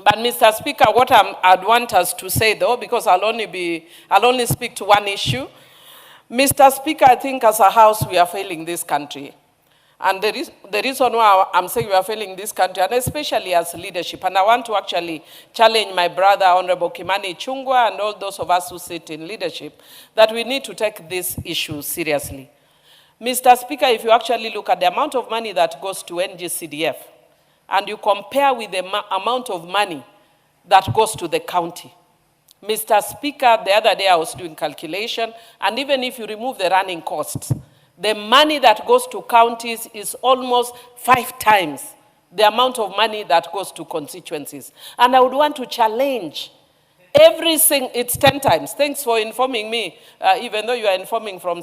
But Mr. Speaker, what I'd want us to say though, because I'll only speak to one issue. Mr. Speaker, I think as a house we are failing this country. And the reason why I'm saying we are failing this country, and especially as leadership, and I want to actually challenge my brother, Honorable Kimani Ichung'wah, and all those of us who sit in leadership, that we need to take this issue seriously. Mr. Speaker, if you actually look at the amount of money that goes to NGCDF, and you compare with the amount of money that goes to the county. Mr. Speaker, the other day I was doing calculation, and even if you remove the running costs, the money that goes to counties is almost 5 times the amount of money that goes to constituencies. And I would want to challenge it's 10 times. Thanks for informing me, even though you are informing from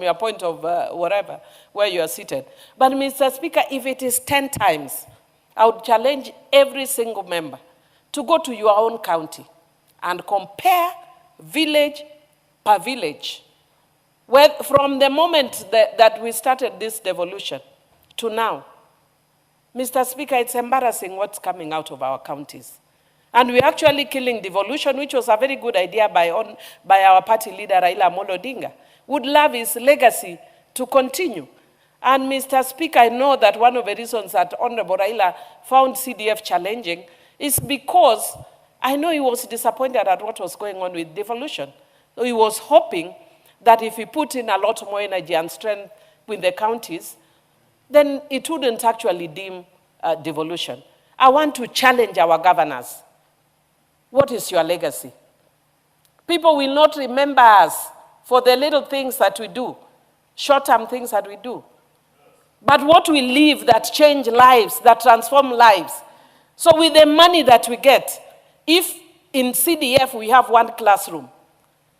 your point of wherever, where you are seated. But Mr. Speaker, if it is 10 times, I would challenge every single member to go to your own county and compare village per village. From the moment that we started this devolution to now, Mr. Speaker, it's embarrassing what's coming out of our counties. And we're actually killing devolution, which was a very good idea by our party leader, Raila Odinga. Would love his legacy to continue. And Mr. Speaker, I know that one of the reasons that Honorable Raila found CDF challenging is because I know he was disappointed at what was going on with devolution. So he was hoping that if he put in a lot more energy and strength with the counties, then it wouldn't actually deem devolution. I want to challenge our governors. What is your legacy? People will not remember us for the little things that we do, short-term things that we do. But what we leave that change lives, that transform lives. So with the money that we get, if in CDF we have 1 classroom,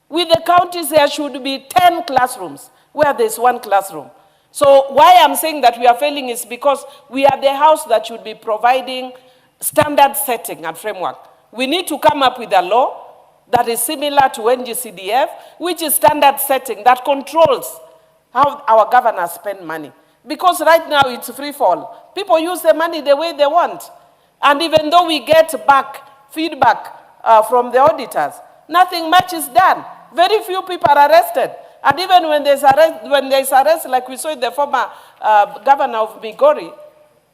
with the counties there should be 10 classrooms where there's 1 classroom. So why I'm saying that we are failing is because we are the house that should be providing standard setting and framework. We need to come up with a law that is similar to NGCDF, which is standard setting that controls how our governors spend money. Because right now it's free fall. People use the money the way they want. And even though we get back feedback from the auditors, nothing much is done. Very few people are arrested. And even when there's arrest, like we saw in the former governor of Migori,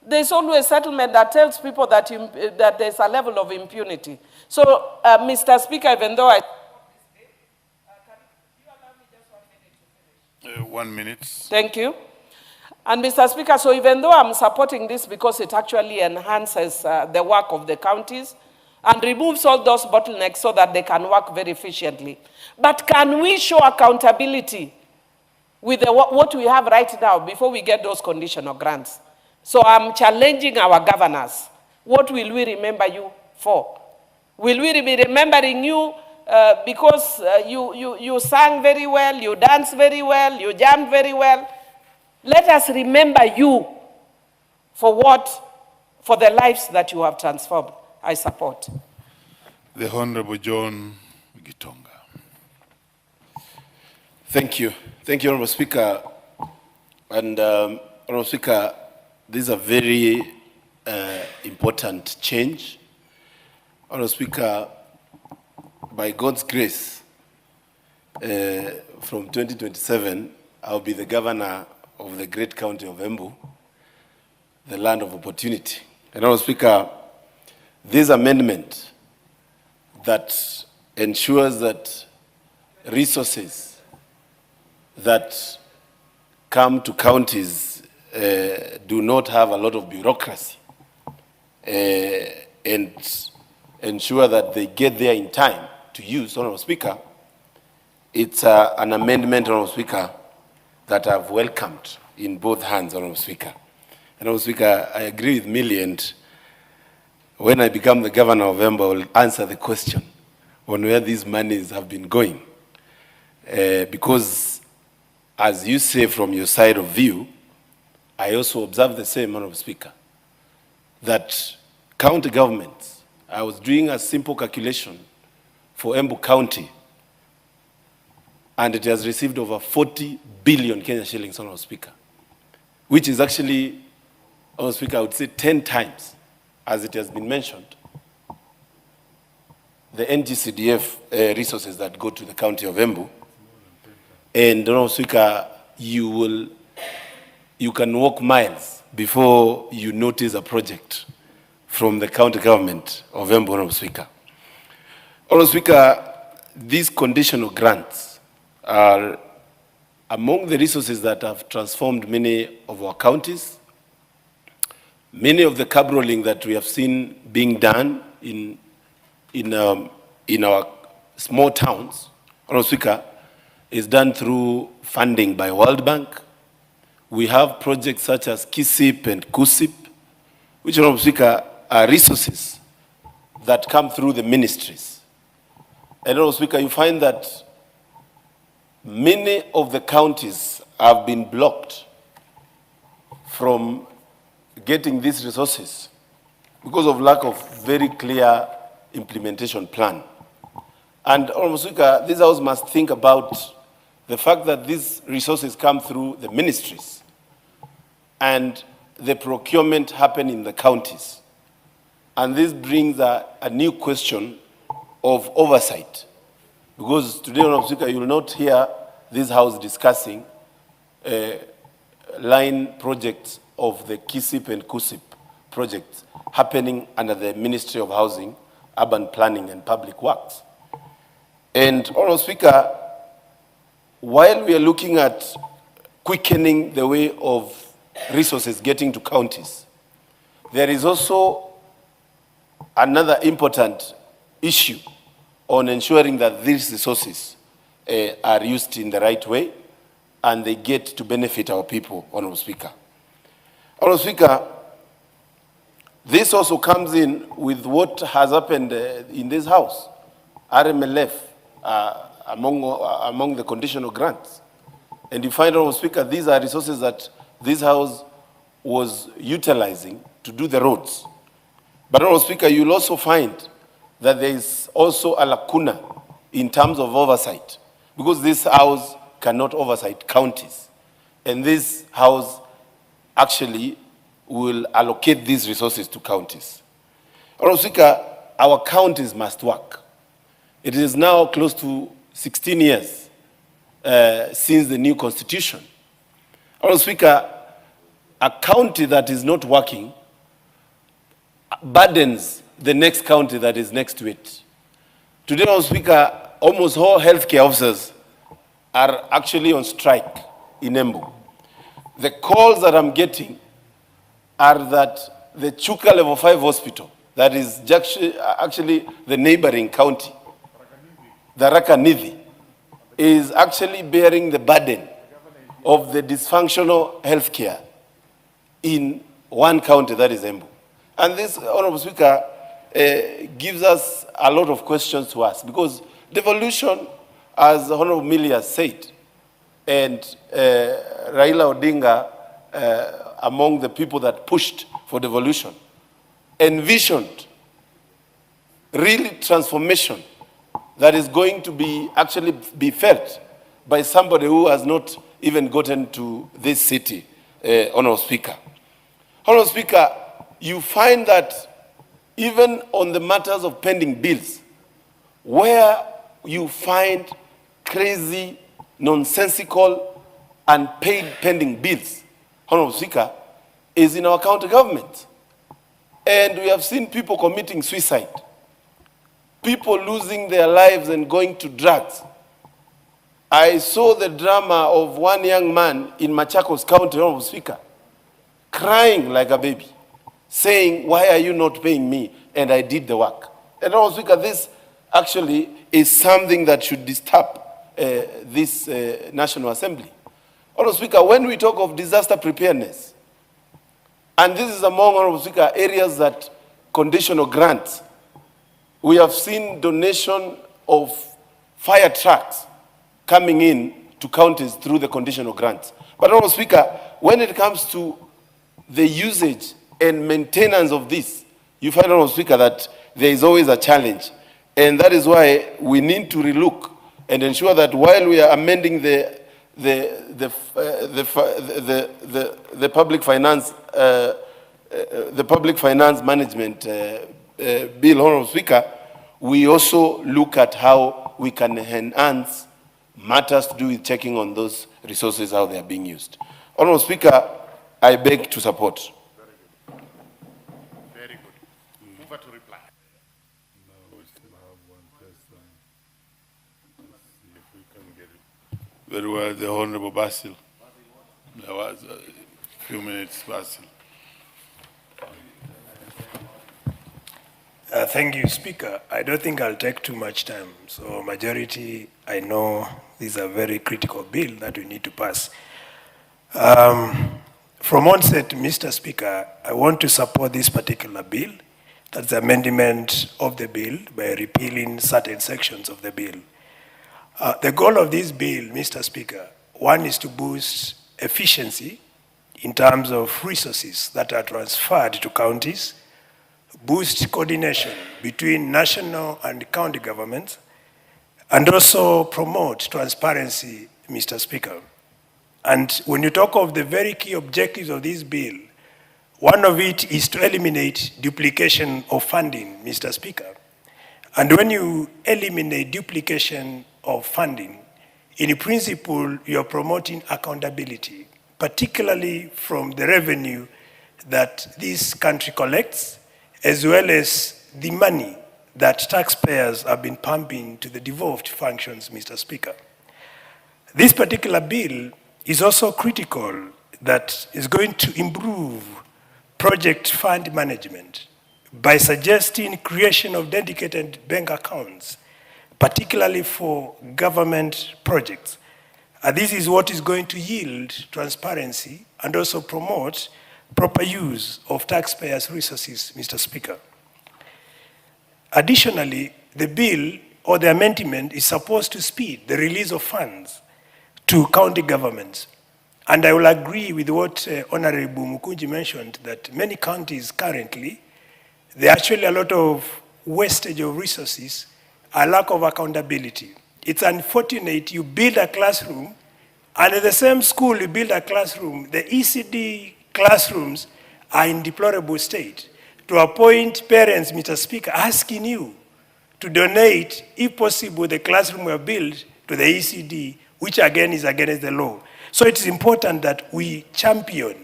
there's always a settlement that tells people that, that there's a level of impunity. So, Mr. Speaker, even though I... 1 minute. Thank you. And Mr. Speaker, so even though I'm supporting this because it actually enhances the work of the counties and removes all those bottlenecks so that they can work very efficiently. But can we show accountability with what we have right now before we get those conditional grants? So I'm challenging our governors. What will we remember you for? Will we be remembering you because you sang very well, you danced very well, you jammed very well? Let us remember you for the lives that you have transformed. I support. The Honorable John Gitonga. Thank you. Thank you, Honorable Speaker. And Honorable Speaker, this is a very important change. Honorable Speaker, by God's grace, from 2027, I'll be the governor of the great county of Embu, the land of opportunity. And Honorable Speaker, this amendment that ensures that resources that come to counties do not have a lot of bureaucracy and ensure that they get there in time to use. Honorable Speaker, it's an amendment, Honorable Speaker, that I've welcomed in both hands, Honorable Speaker. And Honorable Speaker, I agree with Millie, and when I become the governor of Embu, I will answer the question on where these monies have been going. Because, as you say from your side of view, I also observe the same, Honorable Speaker, that county governments, I was doing a simple calculation for Embu County, and it has received over 40 billion Kenya shillings, Honorable Speaker, which is actually, Honorable Speaker, I would say 10 times, as it has been mentioned, the NGCDF resources that go to the county of Embu. And Honorable Speaker, you can walk miles before you notice a project from the county government of Embu, Honorable Speaker. Honorable Speaker, these conditional grants are among the resources that have transformed many of our counties. Many of the cab rolling that we have seen being done in our small towns, Honorable Speaker, is done through funding by World Bank. We have projects such as KISIP and KUSIP, which, Honorable Speaker, are resources that come through the ministries. And Honorable Speaker, you find that many of the counties have been blocked from getting these resources because of lack of very clear implementation plan. And Honorable Speaker, this House must think about the fact that these resources come through the ministries and the procurement happen in the counties. And this brings a new question of oversight. Because today, Honorable Speaker, you will not hear this House discussing line projects of the KISIP and KUSIP projects happening under the Ministry of Housing, Urban Planning and Public Works. And Honorable Speaker, while we are looking at quickening the way of resources getting to counties, there is also another important issue on ensuring that these resources are used in the right way and they get to benefit our people, Honorable Speaker. Honorable Speaker, this also comes in with what has happened in this House, RMLF, among the conditional grants. And you find, Honorable Speaker, these are resources that this House was utilizing to do the roads. But Honorable Speaker, you'll also find that there is also a lacuna in terms of oversight, because this House cannot oversight counties. And this House actually will allocate these resources to counties. Honorable Speaker, our counties must work. It is now close to 16 years since the new constitution. Honorable Speaker, a county that is not working burdens the next county that is next to it. Today, Honorable Speaker, almost all healthcare officers are actually on strike in Embu. The calls that I'm getting are that the Chuka Level 5 hospital, that is actually the neighboring county, the Rakanidhi, is actually bearing the burden of the dysfunctional healthcare in one county, that is Embu. And this, Honorable Speaker, gives us a lot of questions to ask, because devolution, as Honorable Millie has said, and Raila Odinga, among the people that pushed for devolution, envisioned really transformation that is going to be actually be felt by somebody who has not even gotten to this city, Honorable Speaker. Honorable Speaker, you find that even on the matters of pending bills, where you find crazy, nonsensical, unpaid pending bills, Honorable Speaker, is in our county government. And we have seen people committing suicide, people losing their lives and going to drugs. I saw the drama of one young man in Machakos County, Honorable Speaker, crying like a baby, saying, why are you not paying me? And I did the work. And Honorable Speaker, this actually is something that should disturb this National Assembly. Honorable Speaker, when we talk of disaster preparedness, and this is among, Honorable Speaker, areas that conditional grants, we have seen donation of fire trucks coming in to counties through the conditional grants. But Honorable Speaker, when it comes to the usage and maintenance of this, you find, Honorable Speaker, that there is always a challenge. And that is why we need to relook and ensure that while we are amending the public finance management bill, Honorable Speaker, we also look at how we can enhance matters to do with checking on those resources, how they are being used. Honorable Speaker, I beg to support. Very good. Move to reply. Very well, the Honorable Basil. There was a few minutes, Basil. Thank you, Speaker. I don't think I'll take too much time. So majority, I know this is a very critical bill that we need to pass. From onset, Mr. Speaker, I want to support this particular bill. That's the amendment of the bill by repealing certain sections of the bill. The goal of this bill, Mr. Speaker, one is to boost efficiency in terms of resources that are transferred to counties, boost coordination between national and county governments, and also promote transparency, Mr. Speaker. And when you talk of the very key objectives of this bill, one of it is to eliminate duplication of funding, Mr. Speaker. And when you eliminate duplication of funding, in principle, you're promoting accountability, particularly from the revenue that this country collects, as well as the money that taxpayers have been pumping to the devolved functions, Mr. Speaker. This particular bill is also critical that is going to improve project fund management by suggesting creation of dedicated bank accounts, particularly for government projects. This is what is going to yield transparency and also promote proper use of taxpayers' resources, Mr. Speaker. Additionally, the bill or the amendment is supposed to speed the release of funds to county governments. And I will agree with what Honorable Mukunji mentioned, that many counties currently, there are actually a lot of wastage of resources, a lack of accountability. It's unfortunate you build a classroom, and at the same school you build a classroom, the ECD classrooms are in deplorable state, to a point parents, Mr. Speaker, asking you to donate, if possible, the classroom we have built to the ECD, which again is against the law. So it is important that we champion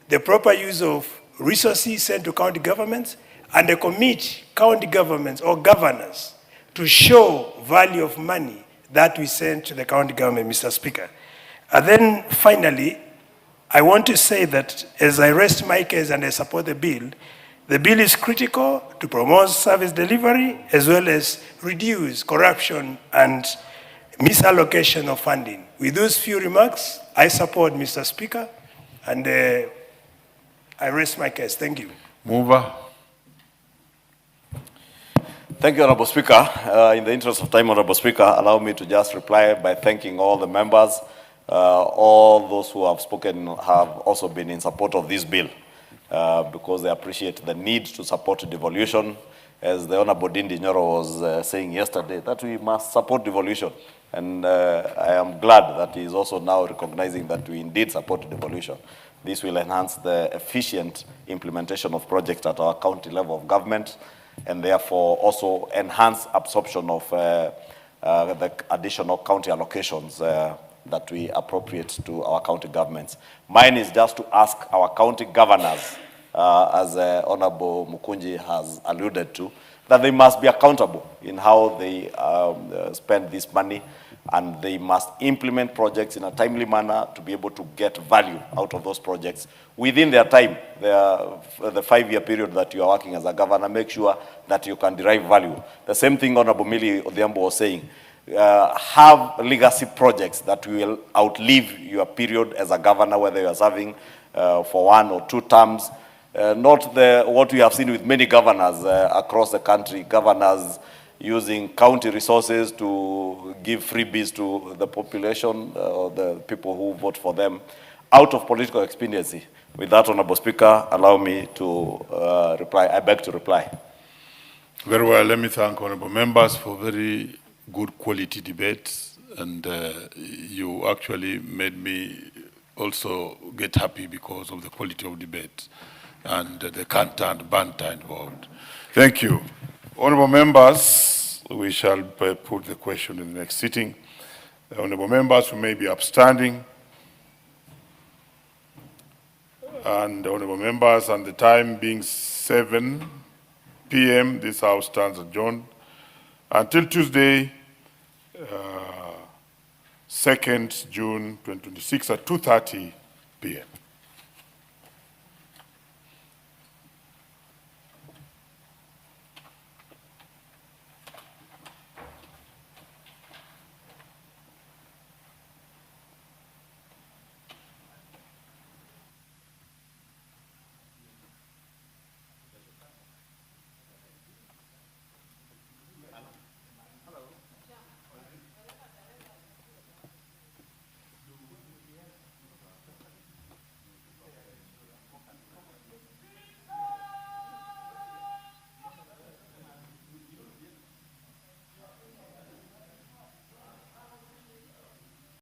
the proper use of resources sent to county governments and commit county governments or governors to show value of money that we send to the county government, Mr. Speaker. And then finally, I want to say that as I rest my case and I support the bill is critical to promote service delivery as well as reduce corruption and misallocation of funding. With those few remarks, I support Mr. Speaker, and I rest my case. Thank you. Mover. Thank you, Honorable Speaker. In the interest of time, Honorable Speaker, allow me to just reply by thanking all the members. All those who have spoken have also been in support of this bill because they appreciate the need to support devolution. As the Honorable Dindi Nyoro was saying yesterday, that we must support devolution. And I am glad that he is also now recognizing that we indeed support devolution. This will enhance the efficient implementation of projects at our county level of government, and therefore also enhance absorption of the additional county allocations that we appropriate to our county governments. Mine is just to ask our county governors, as Honorable Mukunji has alluded to, that they must be accountable in how they spend this money, and they must implement projects in a timely manner to be able to get value out of those projects within their time. The 5-year period that you are working as a governor, make sure that you can derive value. The same thing Honorable Millie Odhiambo was saying, have legacy projects that will outlive your period as a governor, whether you are serving for 1 or 2 terms. Not what we have seen with many governors across the country, governors using county resources to give freebies to the population, or the people who vote for them, out of political expediency. With that, Honorable Speaker, allow me to reply. I beg to reply. Very well. Let me thank honorable members for very good quality debates, and you actually made me also get happy because of the quality of debate and the canter and banter involved. Thank you. Honorable members, we shall put the question in the next sitting. The honorable members who may be upstanding, and the honorable members, and the time being 7 p.m., this House stands adjourned until Tuesday, 2nd June 2026 at 2:30 p.m.